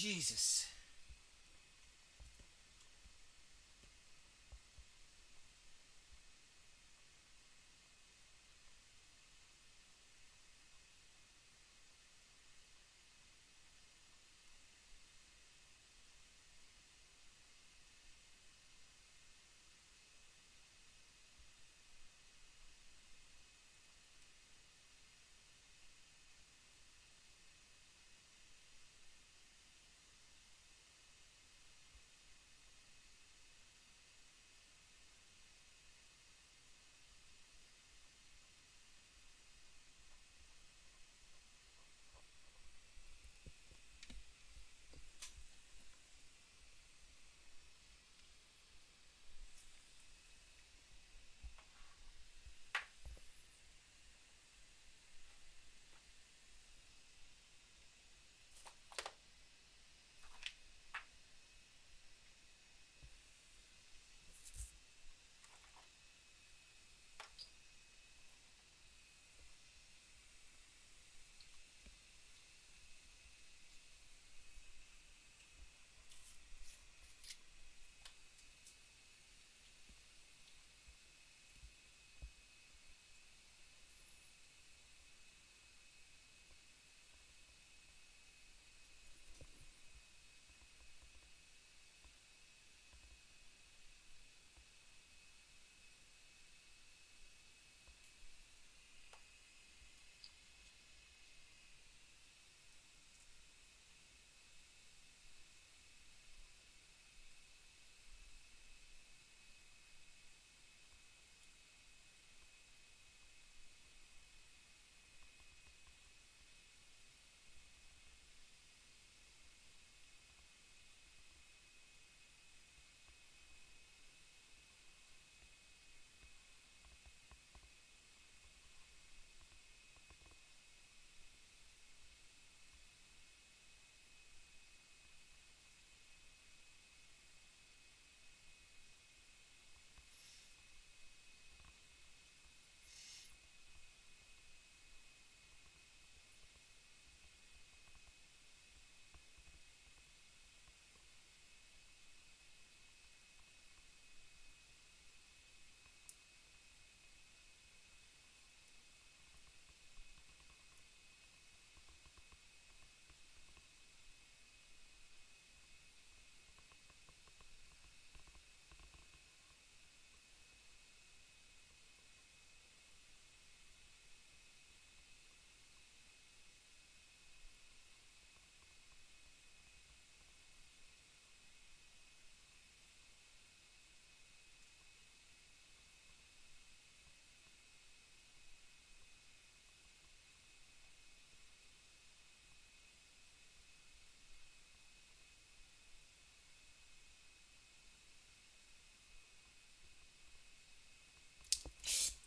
Jesus.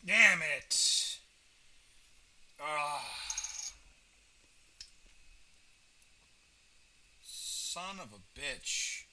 Damn it! Ah, son of a bitch.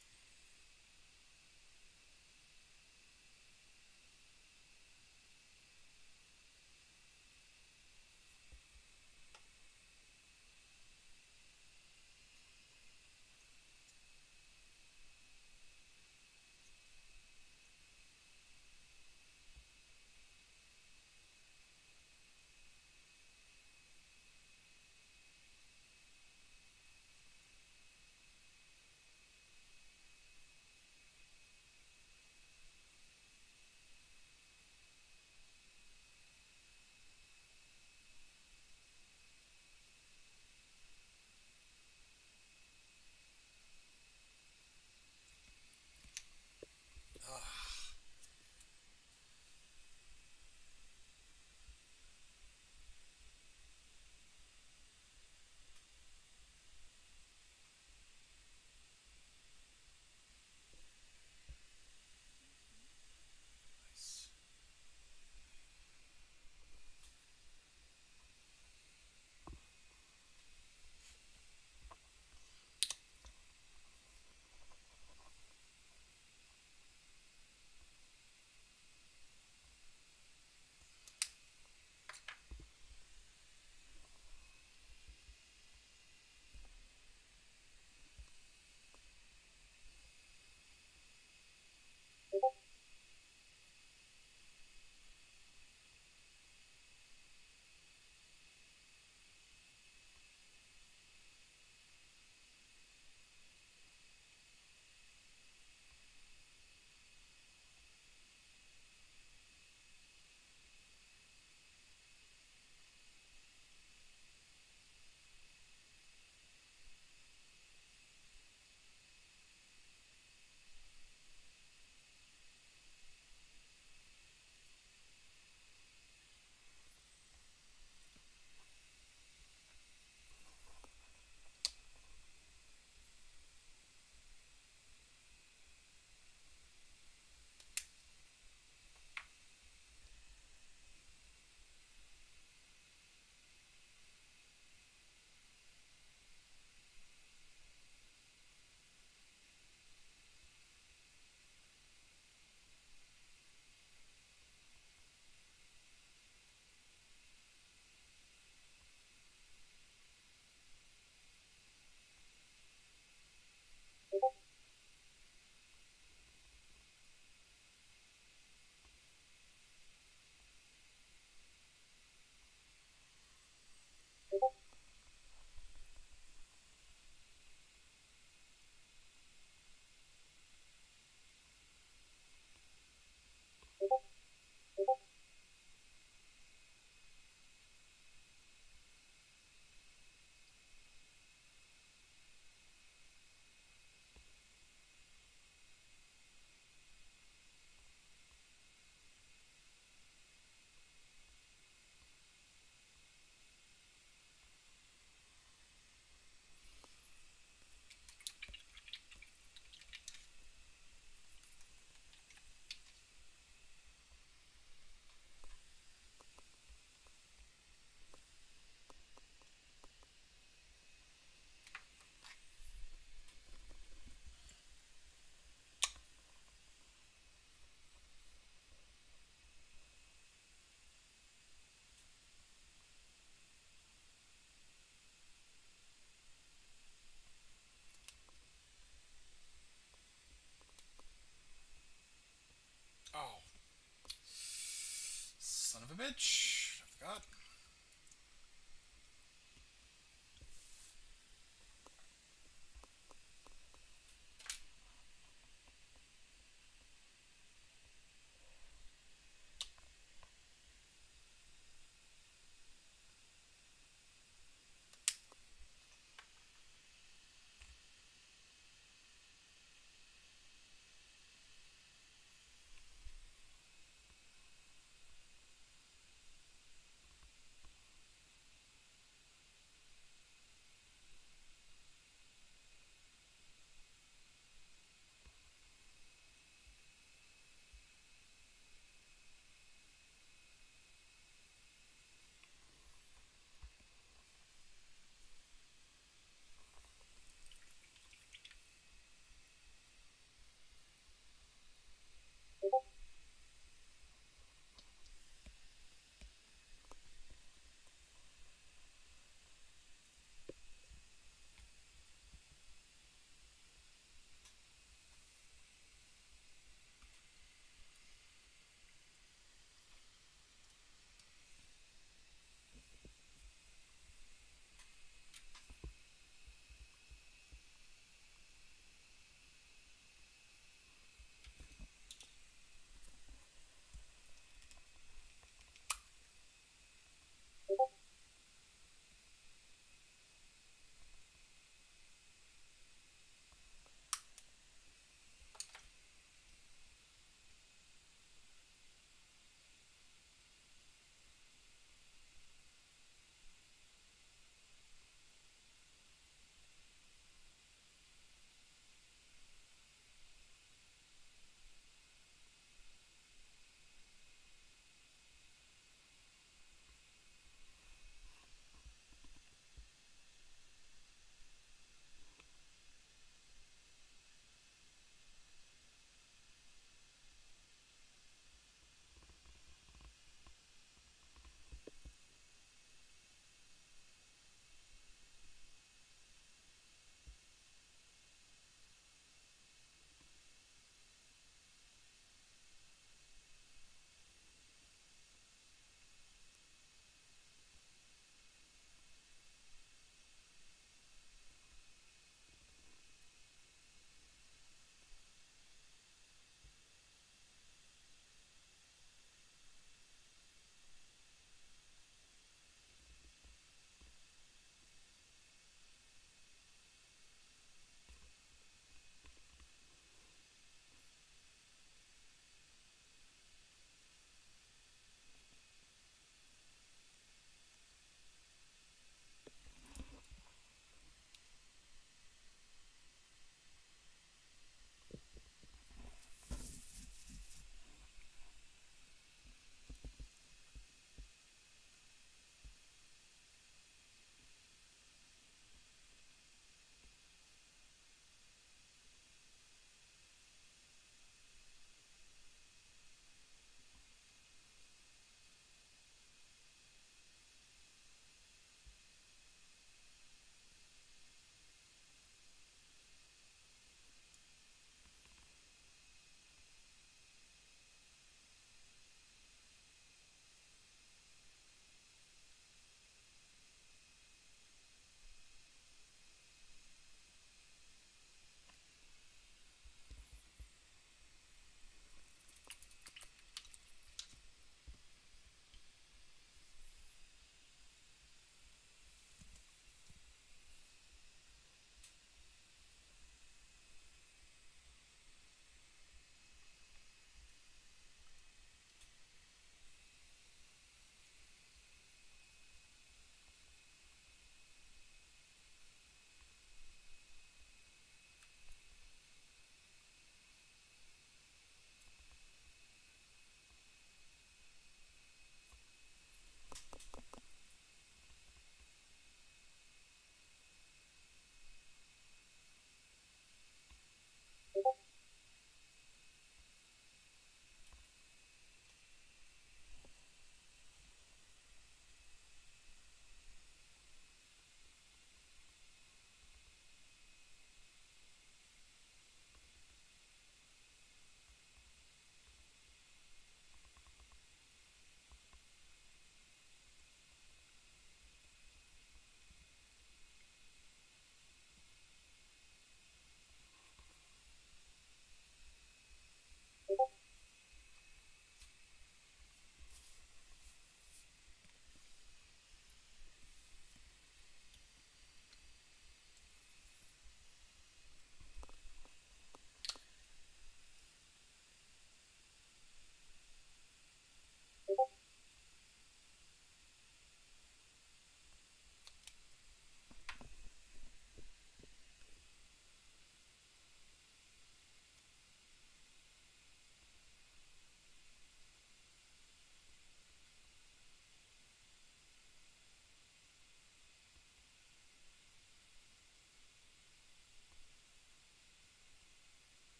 of a bitch. I forgot.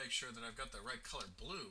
make sure that I've got the right color blue.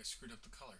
screwed up the color.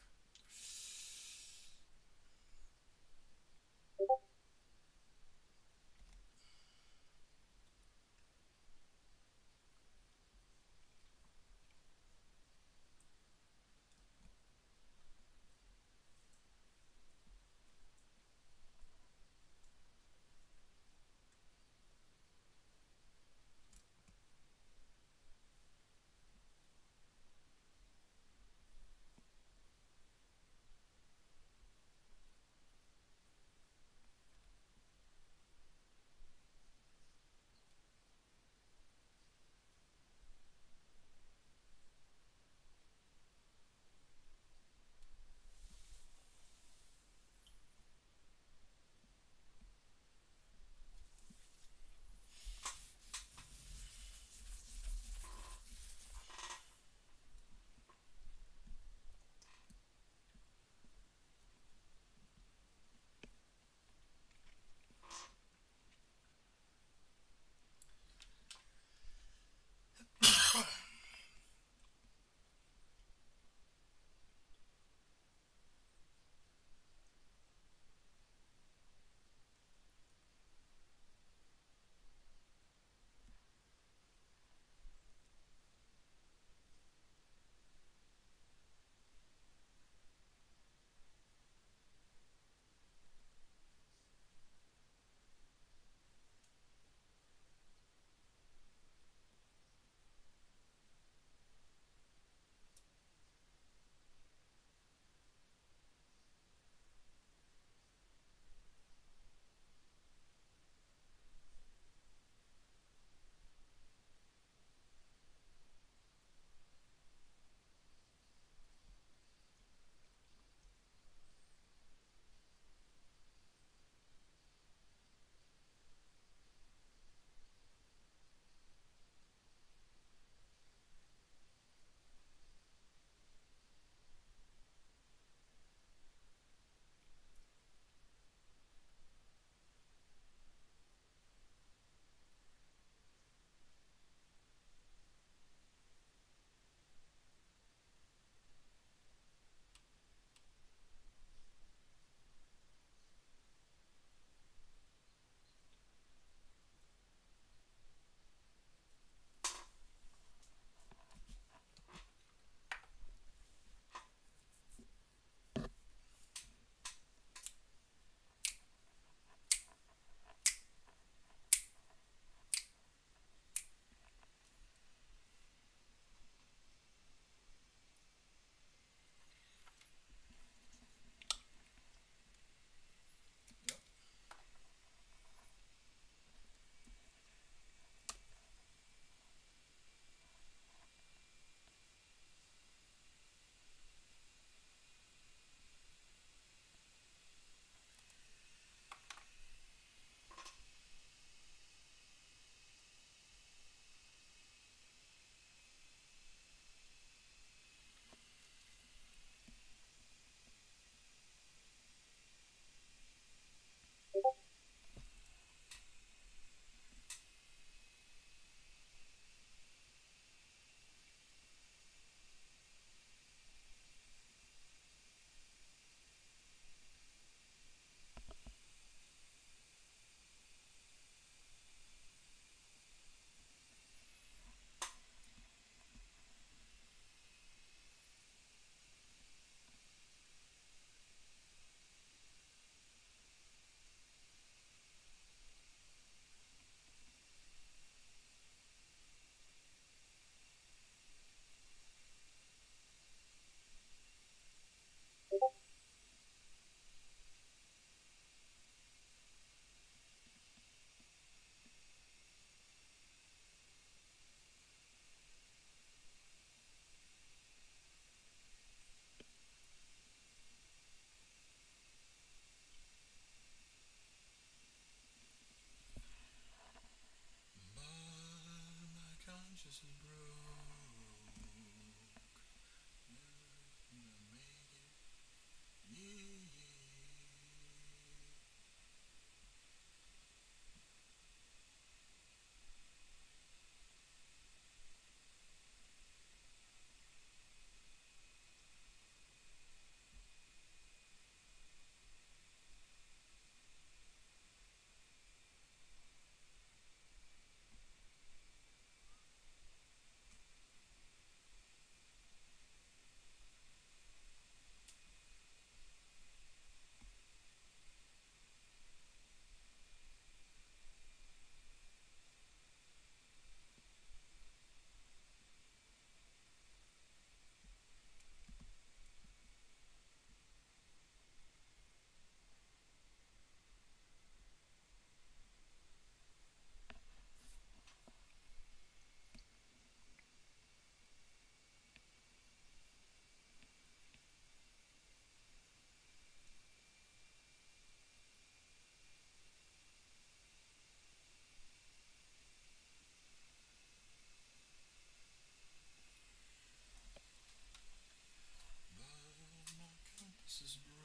house is broke.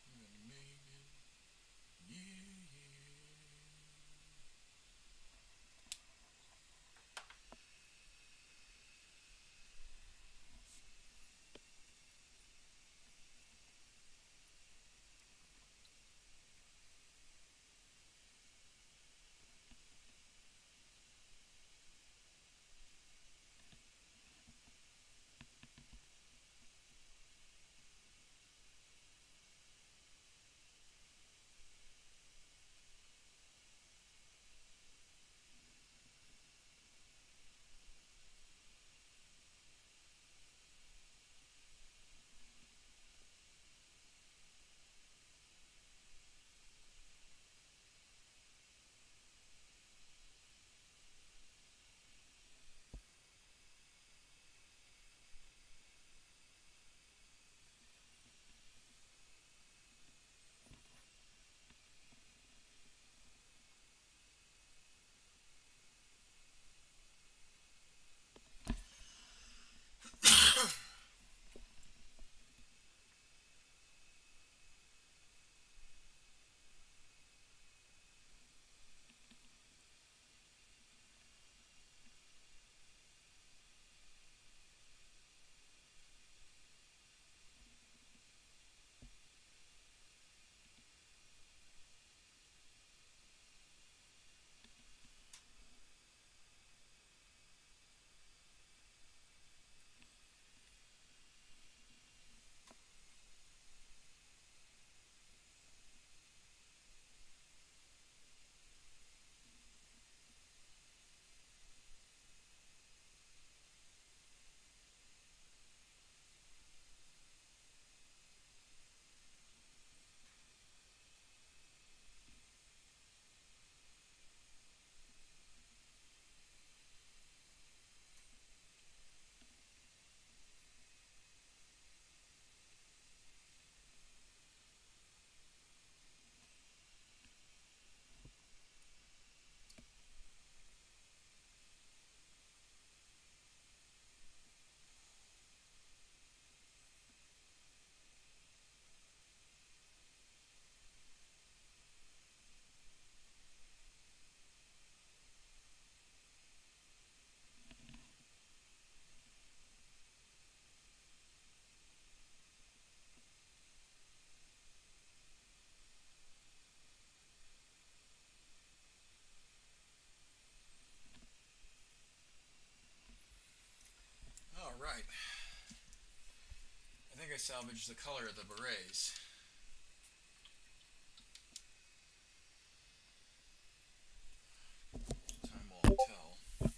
I'm gonna make it. Yeah, all right. I think I salvaged the color of the berets. Time will tell.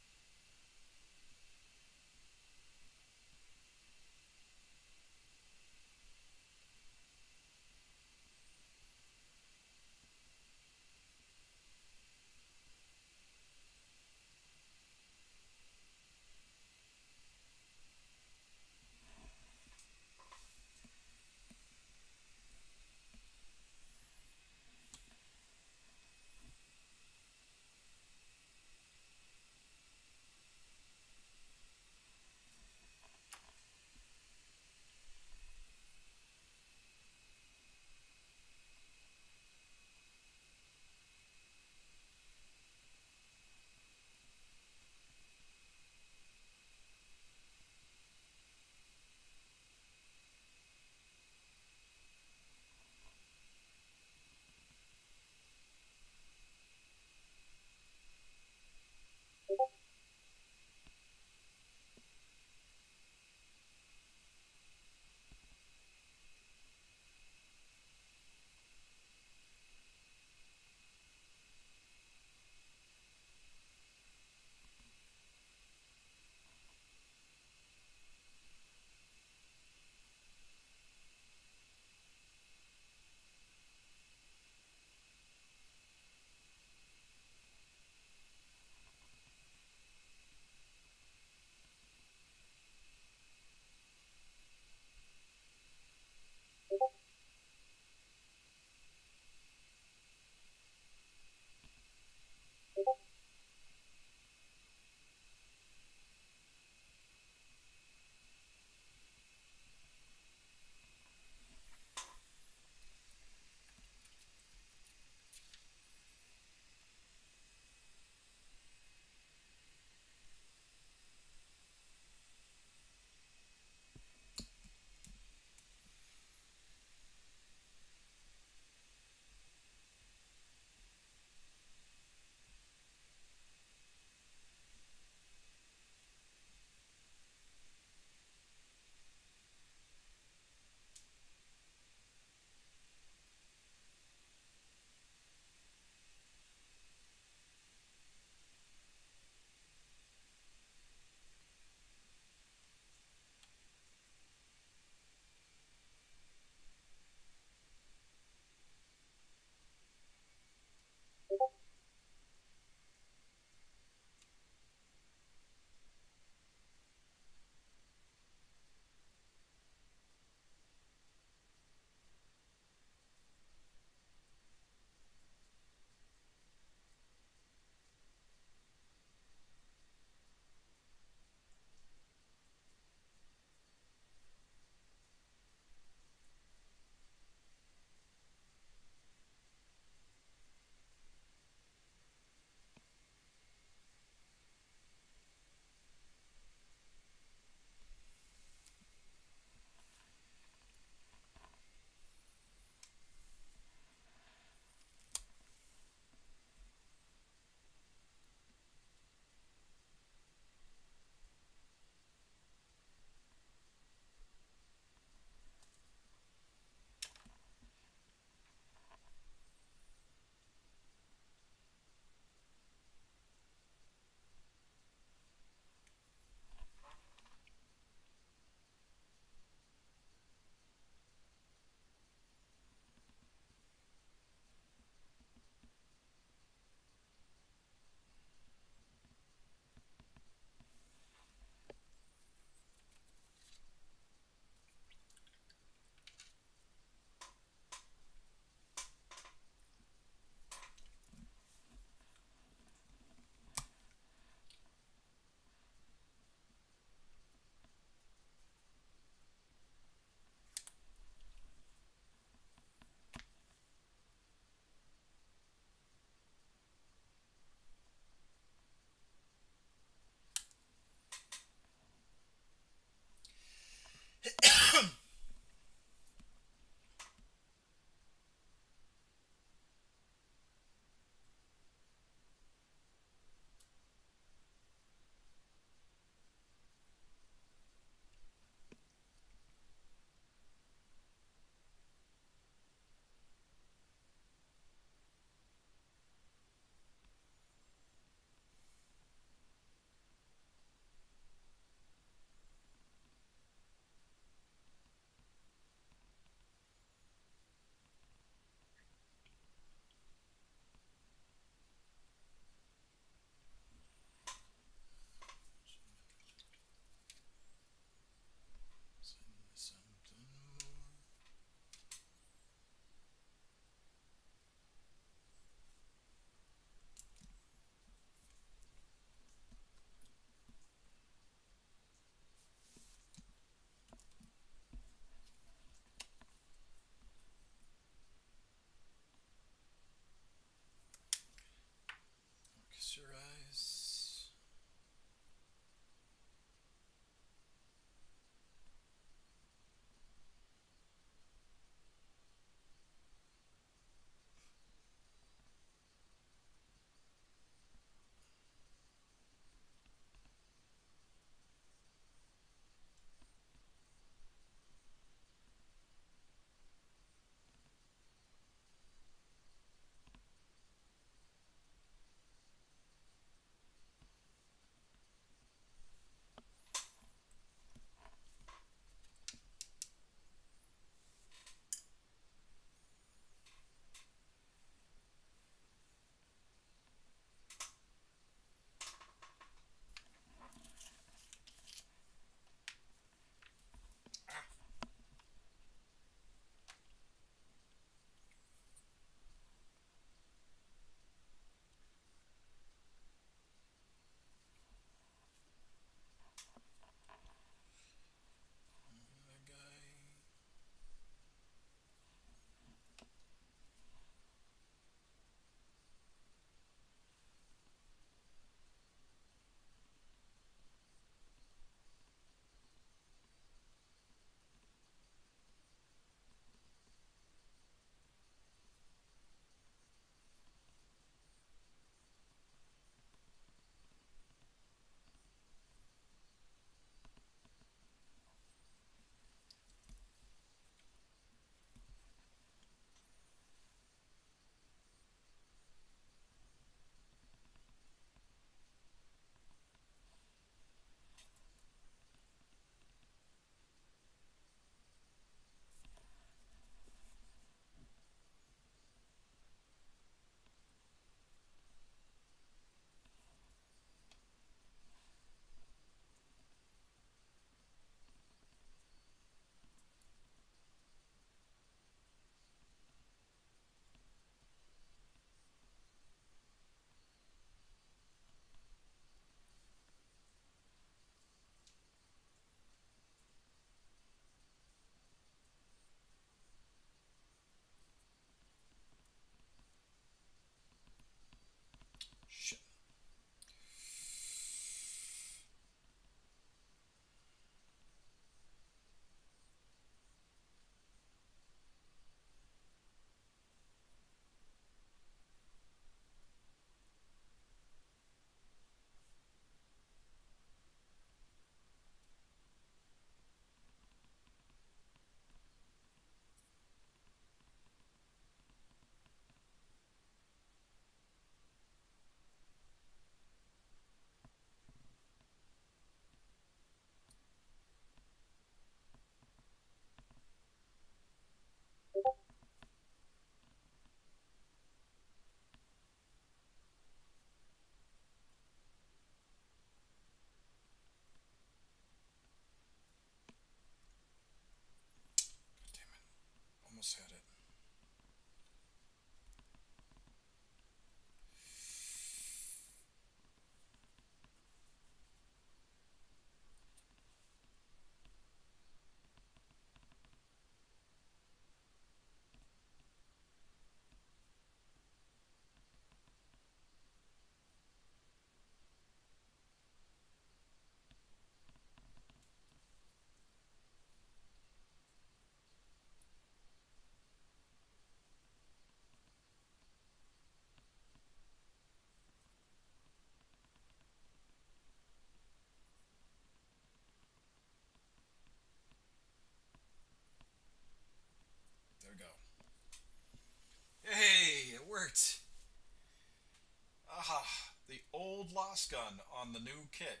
old Lost gun on the new kit.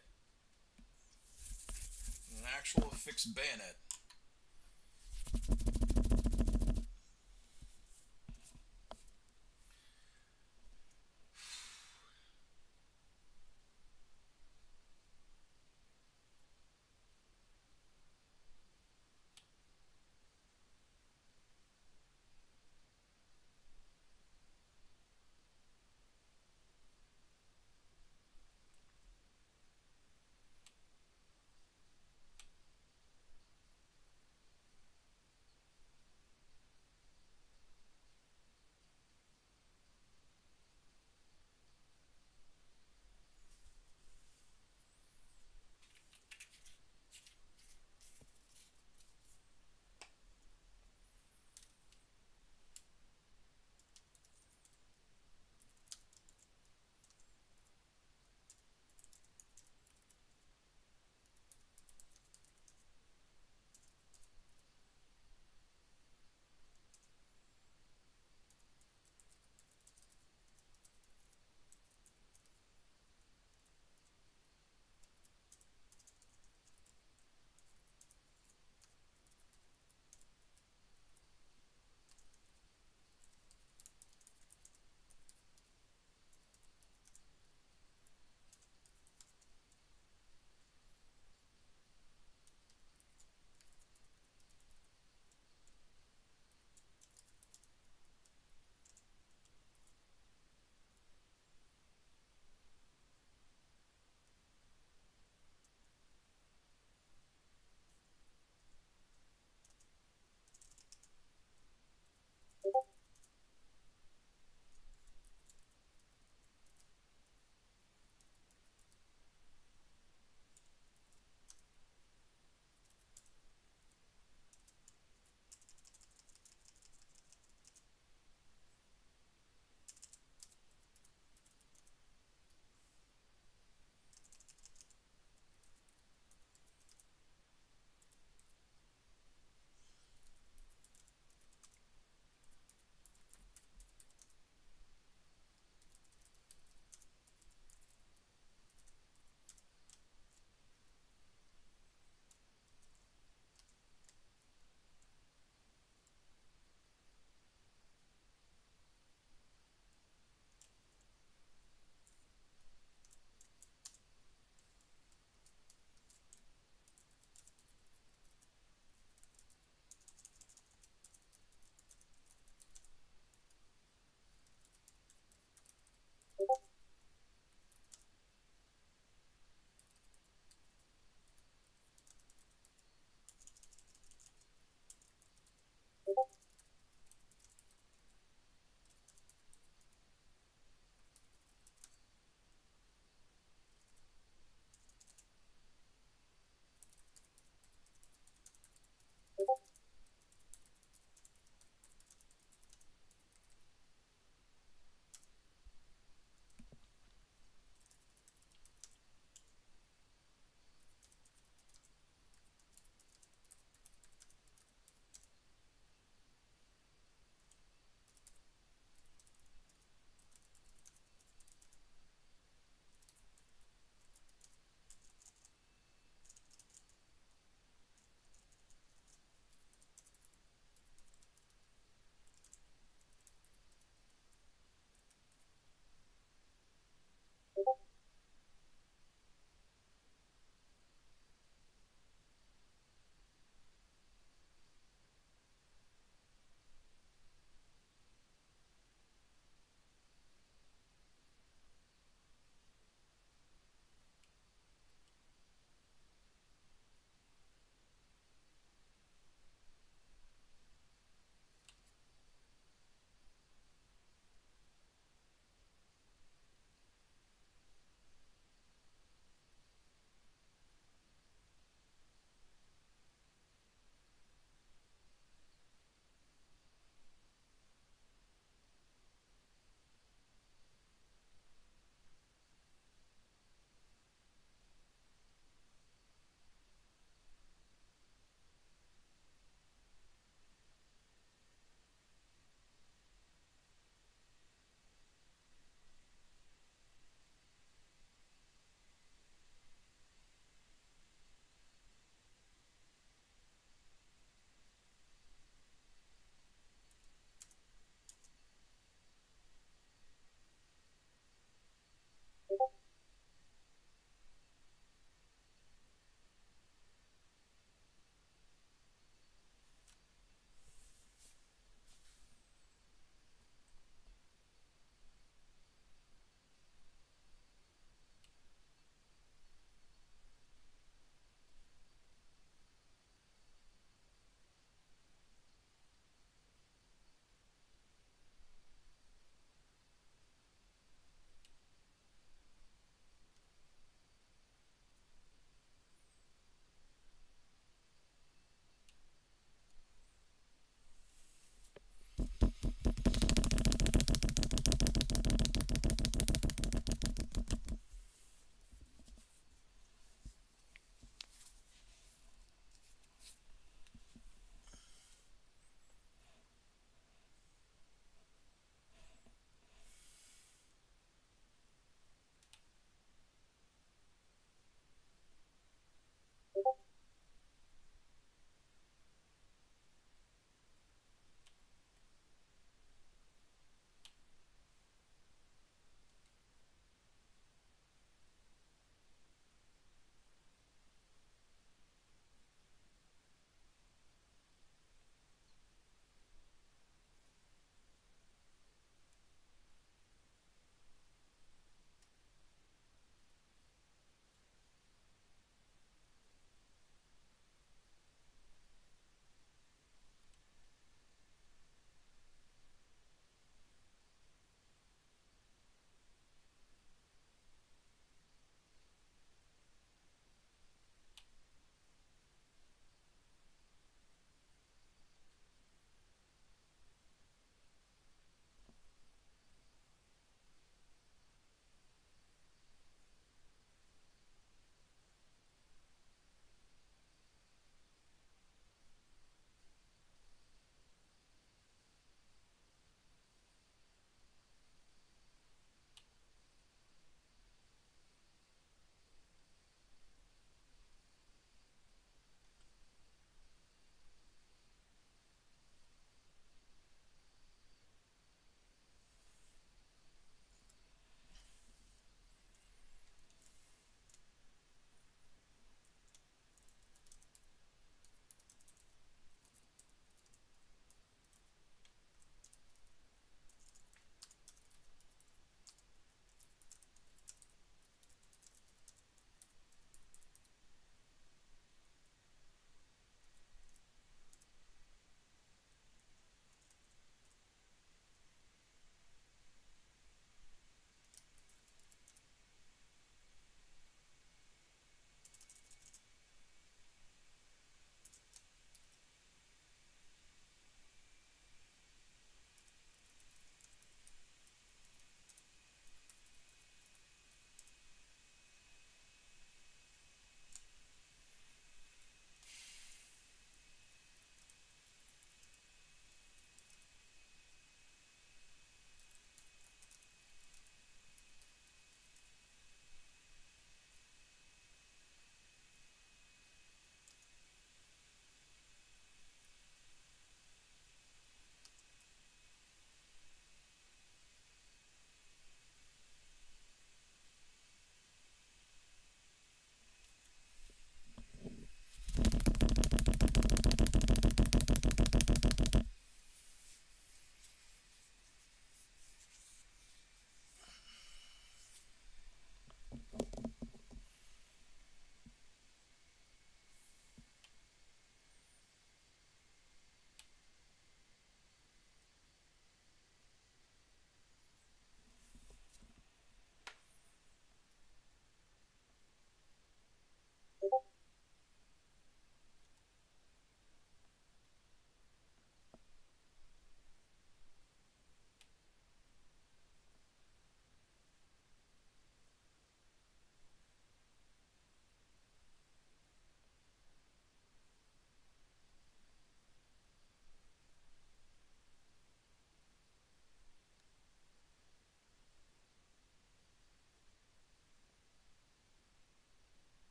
An actual fixed bayonet.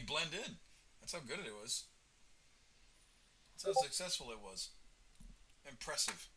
blend in. That's how good it was. That's how successful it was. Impressive.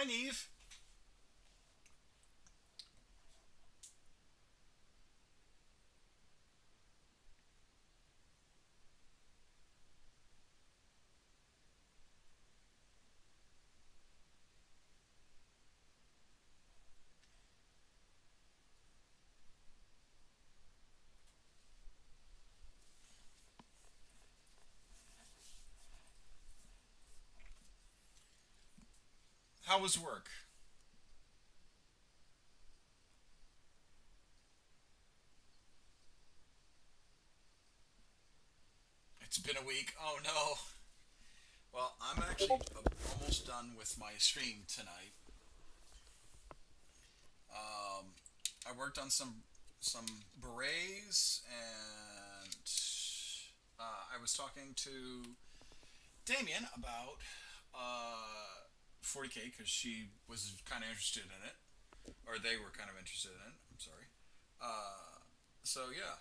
Hi, Neve. How was work? It's been a week. Oh no. Well, I'm actually almost done with my stream tonight. Um, I worked on some berets, and I was talking to Damien about 40K because she was kind of interested in it, or they were kind of interested in it. I'm sorry. So yeah.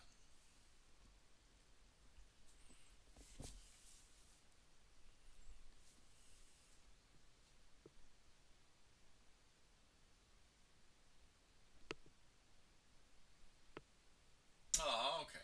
Oh, okay.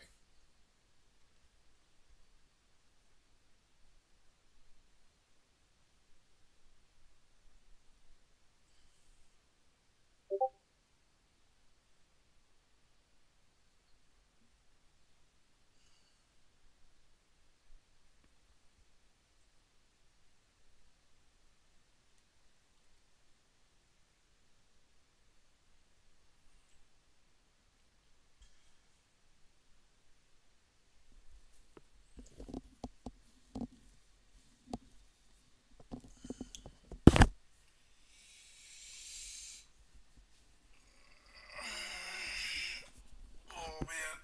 Oh man.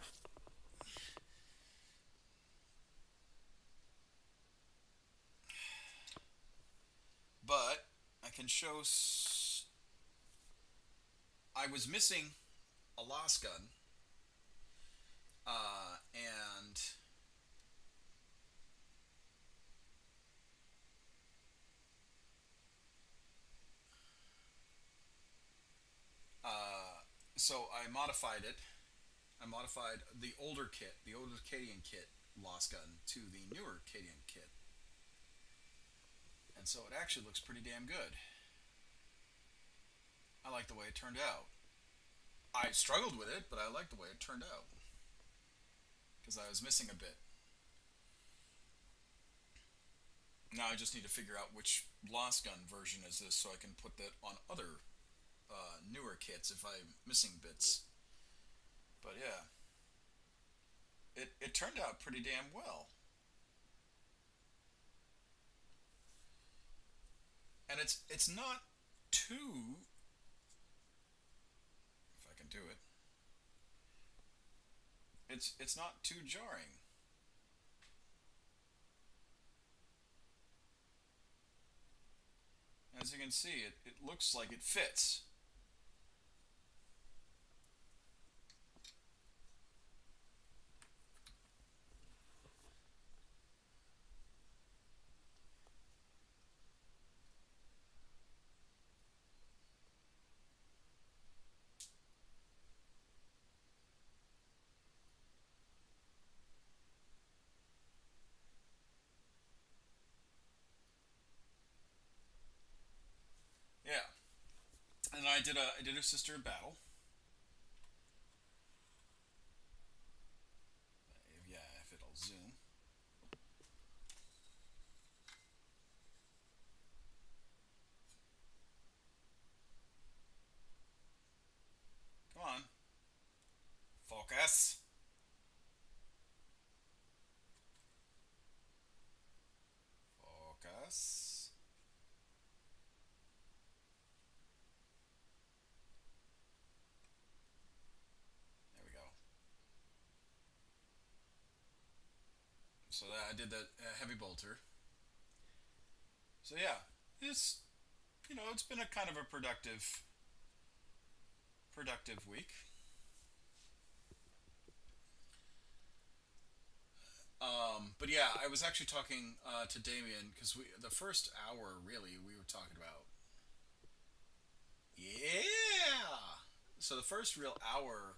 But I can show. I was missing a lost gun, and so I modified it. I modified the older kit, the older Cadian kit lost gun, to the newer Cadian kit, and so it actually looks pretty damn good. I like the way it turned out. I struggled with it, but I like the way it turned out because I was missing a bit. Now I just need to figure out which lost gun version is this so I can put that on other newer kits if I'm missing bits. But yeah, it turned out pretty damn well, and it's not too, if I can do it, it's not too jarring. As you can see, it looks like it fits. Yeah, and I did a sister battle. Yeah, if it'll zoom. Come on, focus, focus. There we go. So I did that heavy bolter. So yeah, it's it's been a kind of a productive week. But yeah, I was actually talking to Damien because we the first hour really we were talking about the first real hour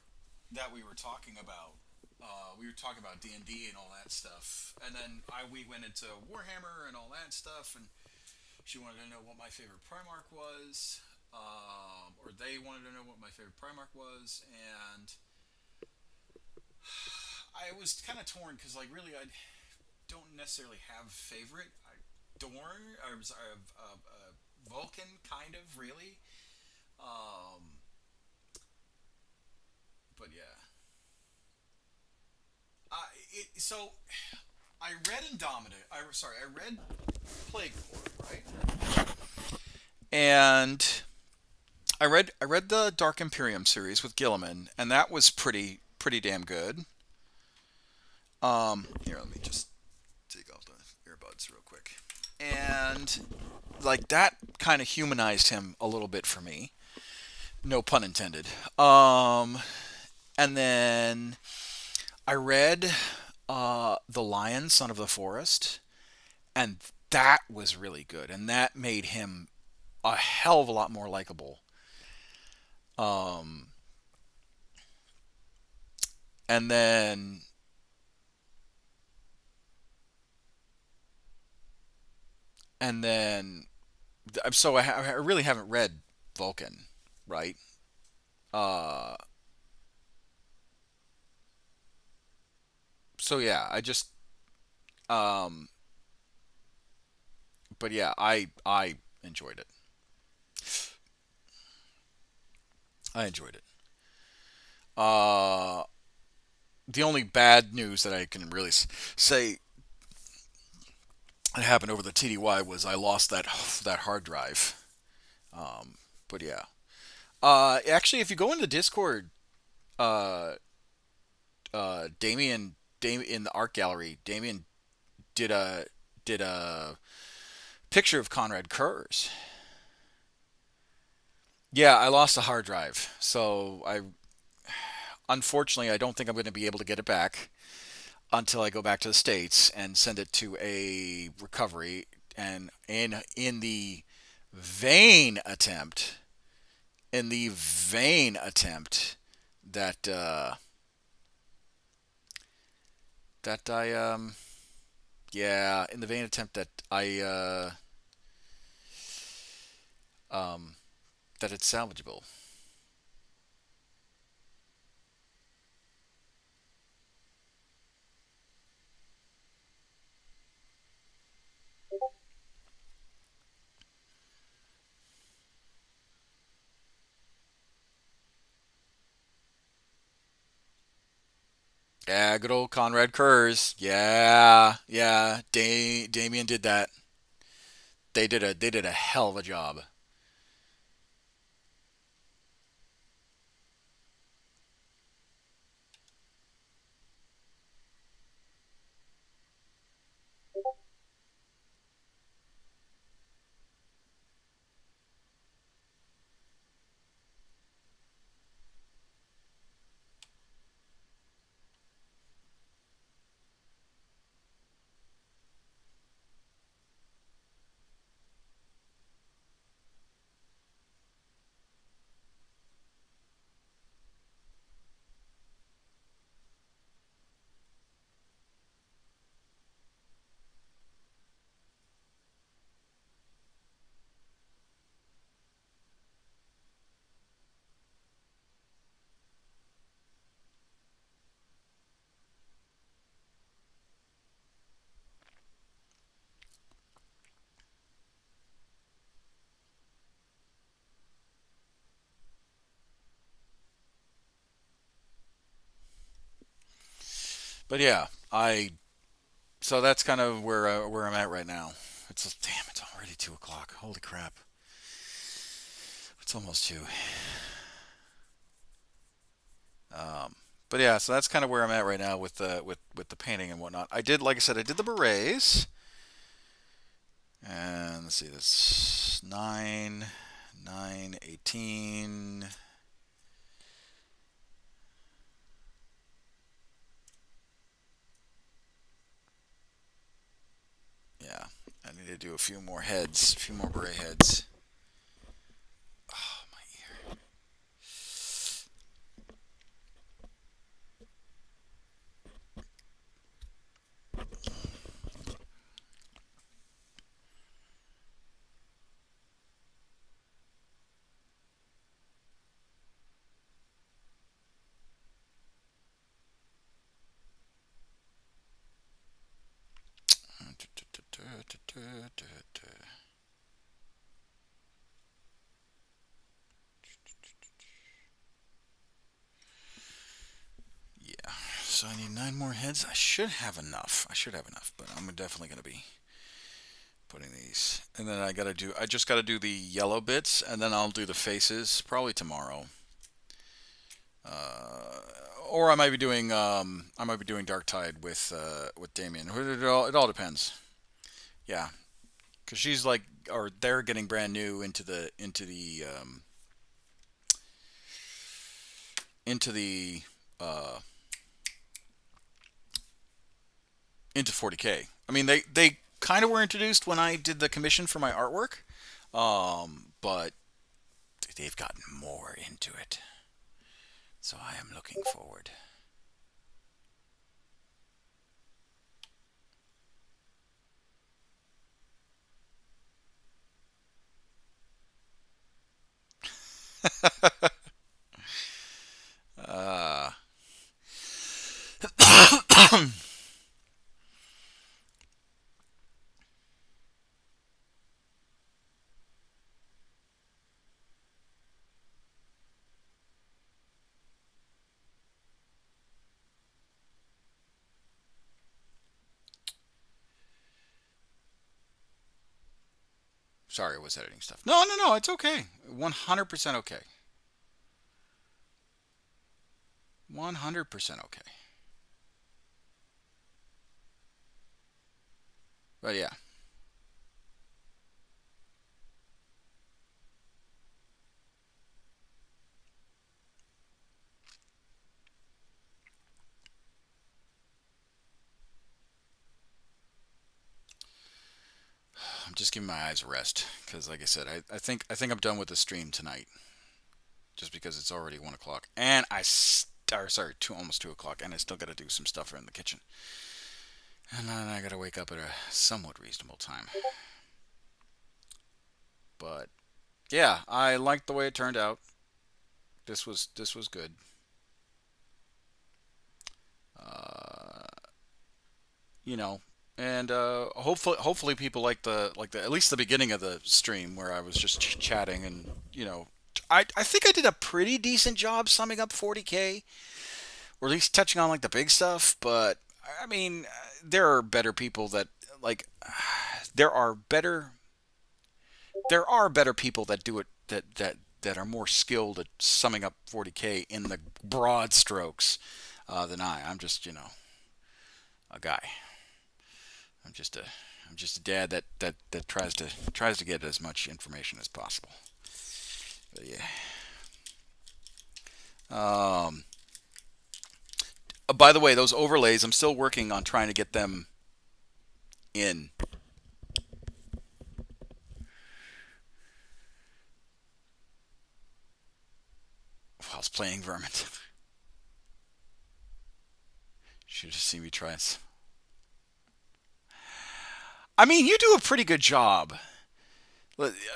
that we were talking about D&D and all that stuff, and then we went into Warhammer and all that stuff, and she wanted to know what my favorite Primarch was, or they wanted to know what my favorite Primarch was, and I was kind of torn because, like, really, I don't necessarily have a favorite. Dorn, or sorry, Vulcan, kind of, really. Um, but yeah, so I read Indominate. I read Plague Lord, right? And I read the Dark Imperium series with Gilliman, and that was pretty damn good. Here, let me just take off the earbuds real quick. And like that kind of humanized him a little bit for me. No pun intended. And then I read The Lion, Son of the Forest, and that was really good, and that made him a hell of a lot more likable. Um, and then and then so I really haven't read Vulcan, right? Uh, so yeah, I just um, but yeah, I enjoyed it. I enjoyed it. Uh, the only bad news that I can really say that happened over the TDY was I lost that hard drive. But yeah, actually, if you go into Discord, uh, Damien in the art gallery, Damien did a picture of Conrad Kurz. Yeah, I lost a hard drive, so I unfortunately I don't think I'm going to be able to get it back until I go back to the States and send it to a recovery. And in the vain attempt, in the vain attempt that that I yeah, in the vain attempt um that it's salvageable. Yeah, good old Conrad Kurz. Yeah, yeah. Damien did that. They did a hell of a job. But yeah, I so that's kind of where I'm at right now. Damn, it's already 2 o'clock. Holy crap! It's almost two. But yeah, so that's kind of where I'm at right now with the painting and whatnot. I did, like I said, I did the berets, and let's see, that's 18. Yeah, I need to do a few more heads, a few more beret heads. Oh, my ear. Da, da, da. Yeah. So I need 9 more heads. I should have enough. I should have enough, but I'm definitely going to be putting these. And then I just got to do the yellow bits, and then I'll do the faces probably tomorrow. Uh, or I might be doing Dark Tide with Damien. It all depends. Yeah, because she's like, or they're getting brand new into the uh, into 40K. I mean, they kind of were introduced when I did the commission for my artwork, but they've gotten more into it. So I am looking forward. Uh, sorry, I was editing stuff. No, no, no, it's okay. 100% okay. 100% okay. But yeah, I'm just giving my eyes a rest because, like I said, I think I'm done with the stream tonight. Just because it's already 1 o'clock, and sorry, almost 2 o'clock, and I still got to do some stuff in the kitchen, and then I got to wake up at a somewhat reasonable time. But yeah, I liked the way it turned out. This was good. Uh, you know, and hopefully people like the at least the beginning of the stream where I was just chatting and I think I did a pretty decent job summing up 40K, or at least touching on like the big stuff. But I mean, there are better people that like there are better there are better people that do it that are more skilled at summing up 40K in the broad strokes than I. I'm just a guy. I'm just a I'm just a dad that tries to get as much information as possible. But yeah. Um, by the way, those overlays, I'm still working on trying to get them in. Whilst playing Vermin. Should have seen me try it. I mean, you do a pretty good job.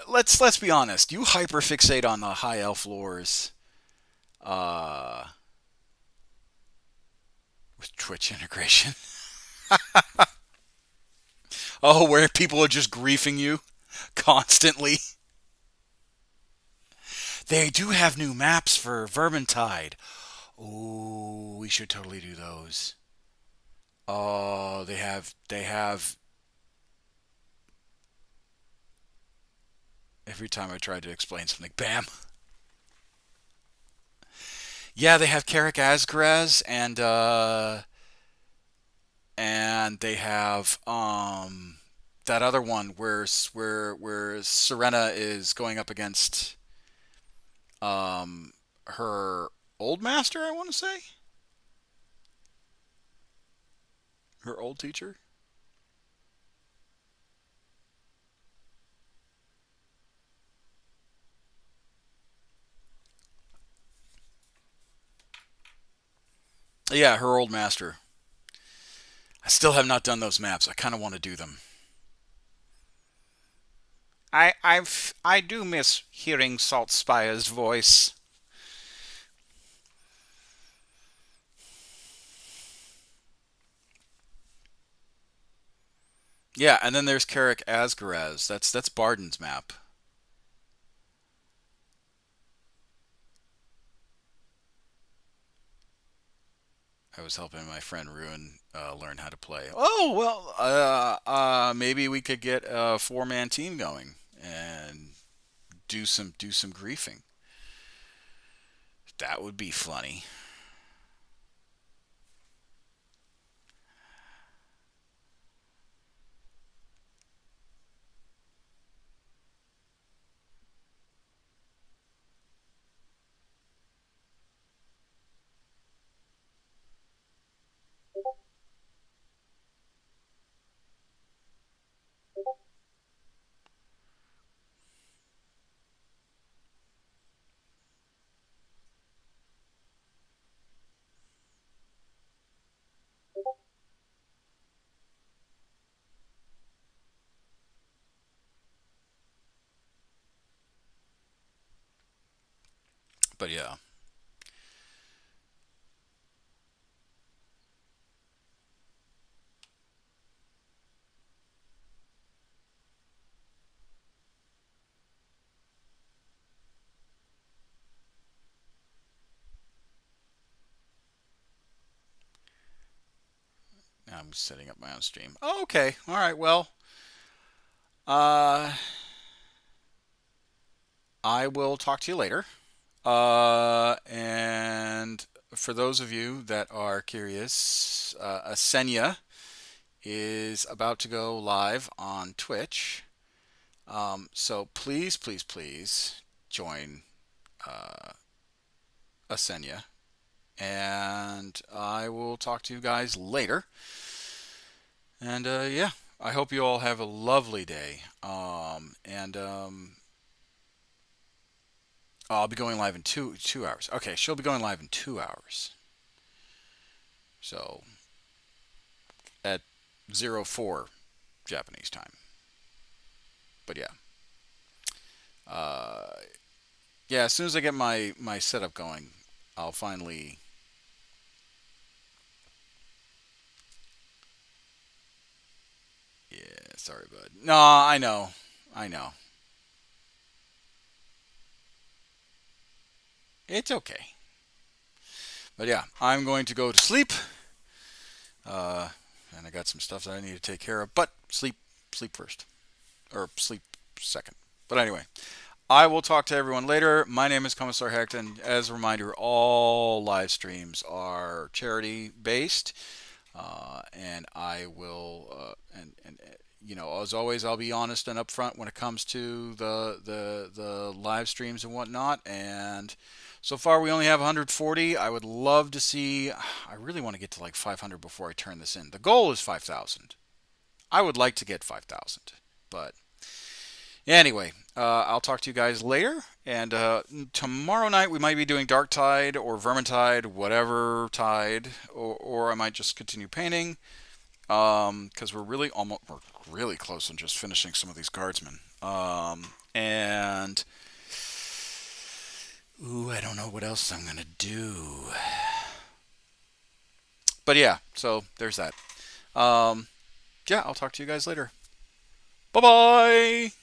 Let's be honest. You hyperfixate on the high elf lores uh, with Twitch integration. Oh, where people are just griefing you constantly. They do have new maps for Vermintide. Oh, we should totally do those. Oh, they have. Every time I tried to explain something, bam. Yeah, they have Carrick Asgaraz and they have that other one where Serena is going up against her old master, I want to say. Her old teacher. Yeah, her old master. I still have not done those maps. I kind of want to do them. I do miss hearing Salt Spire's voice. Yeah, and then there's Carrick Asgaraz. That's Barden's map. I was helping my friend Ruin learn how to play. Oh well, maybe we could get a four-man team going and do some griefing. That would be funny. But yeah, now I'm setting up my own stream. Oh, okay, all right. Well, uh, I will talk to you later. And for those of you that are curious, Asenia is about to go live on Twitch. So please, please, please join uh, Asenia. And I will talk to you guys later. And yeah, I hope you all have a lovely day. I'll be going live in two hours. Okay, she'll be going live in 2 hours. So at 04 Japanese time. But yeah, uh, yeah. As soon as I get my setup going, I'll finally. Yeah, sorry, bud. No, I know. It's okay. But yeah, I'm going to go to sleep. Uh, and I got some stuff that I need to take care of. But sleep first, or sleep second. But anyway, I will talk to everyone later. My name is Commissar Hecht, and as a reminder, all live streams are charity based. And I will, and you know, as always, I'll be honest and upfront when it comes to the live streams and whatnot. And so far, we only have 140. I would love to see. I really want to get to like 500 before I turn this in. The goal is 5,000. I would like to get 5,000, but anyway, I'll talk to you guys later. And tomorrow night we might be doing Dark Tide or Vermintide, whatever tide, or I might just continue painting because we're really close on just finishing some of these guardsmen. And ooh, I don't know what else I'm gonna do. But yeah, so there's that. Yeah, I'll talk to you guys later. Bye bye.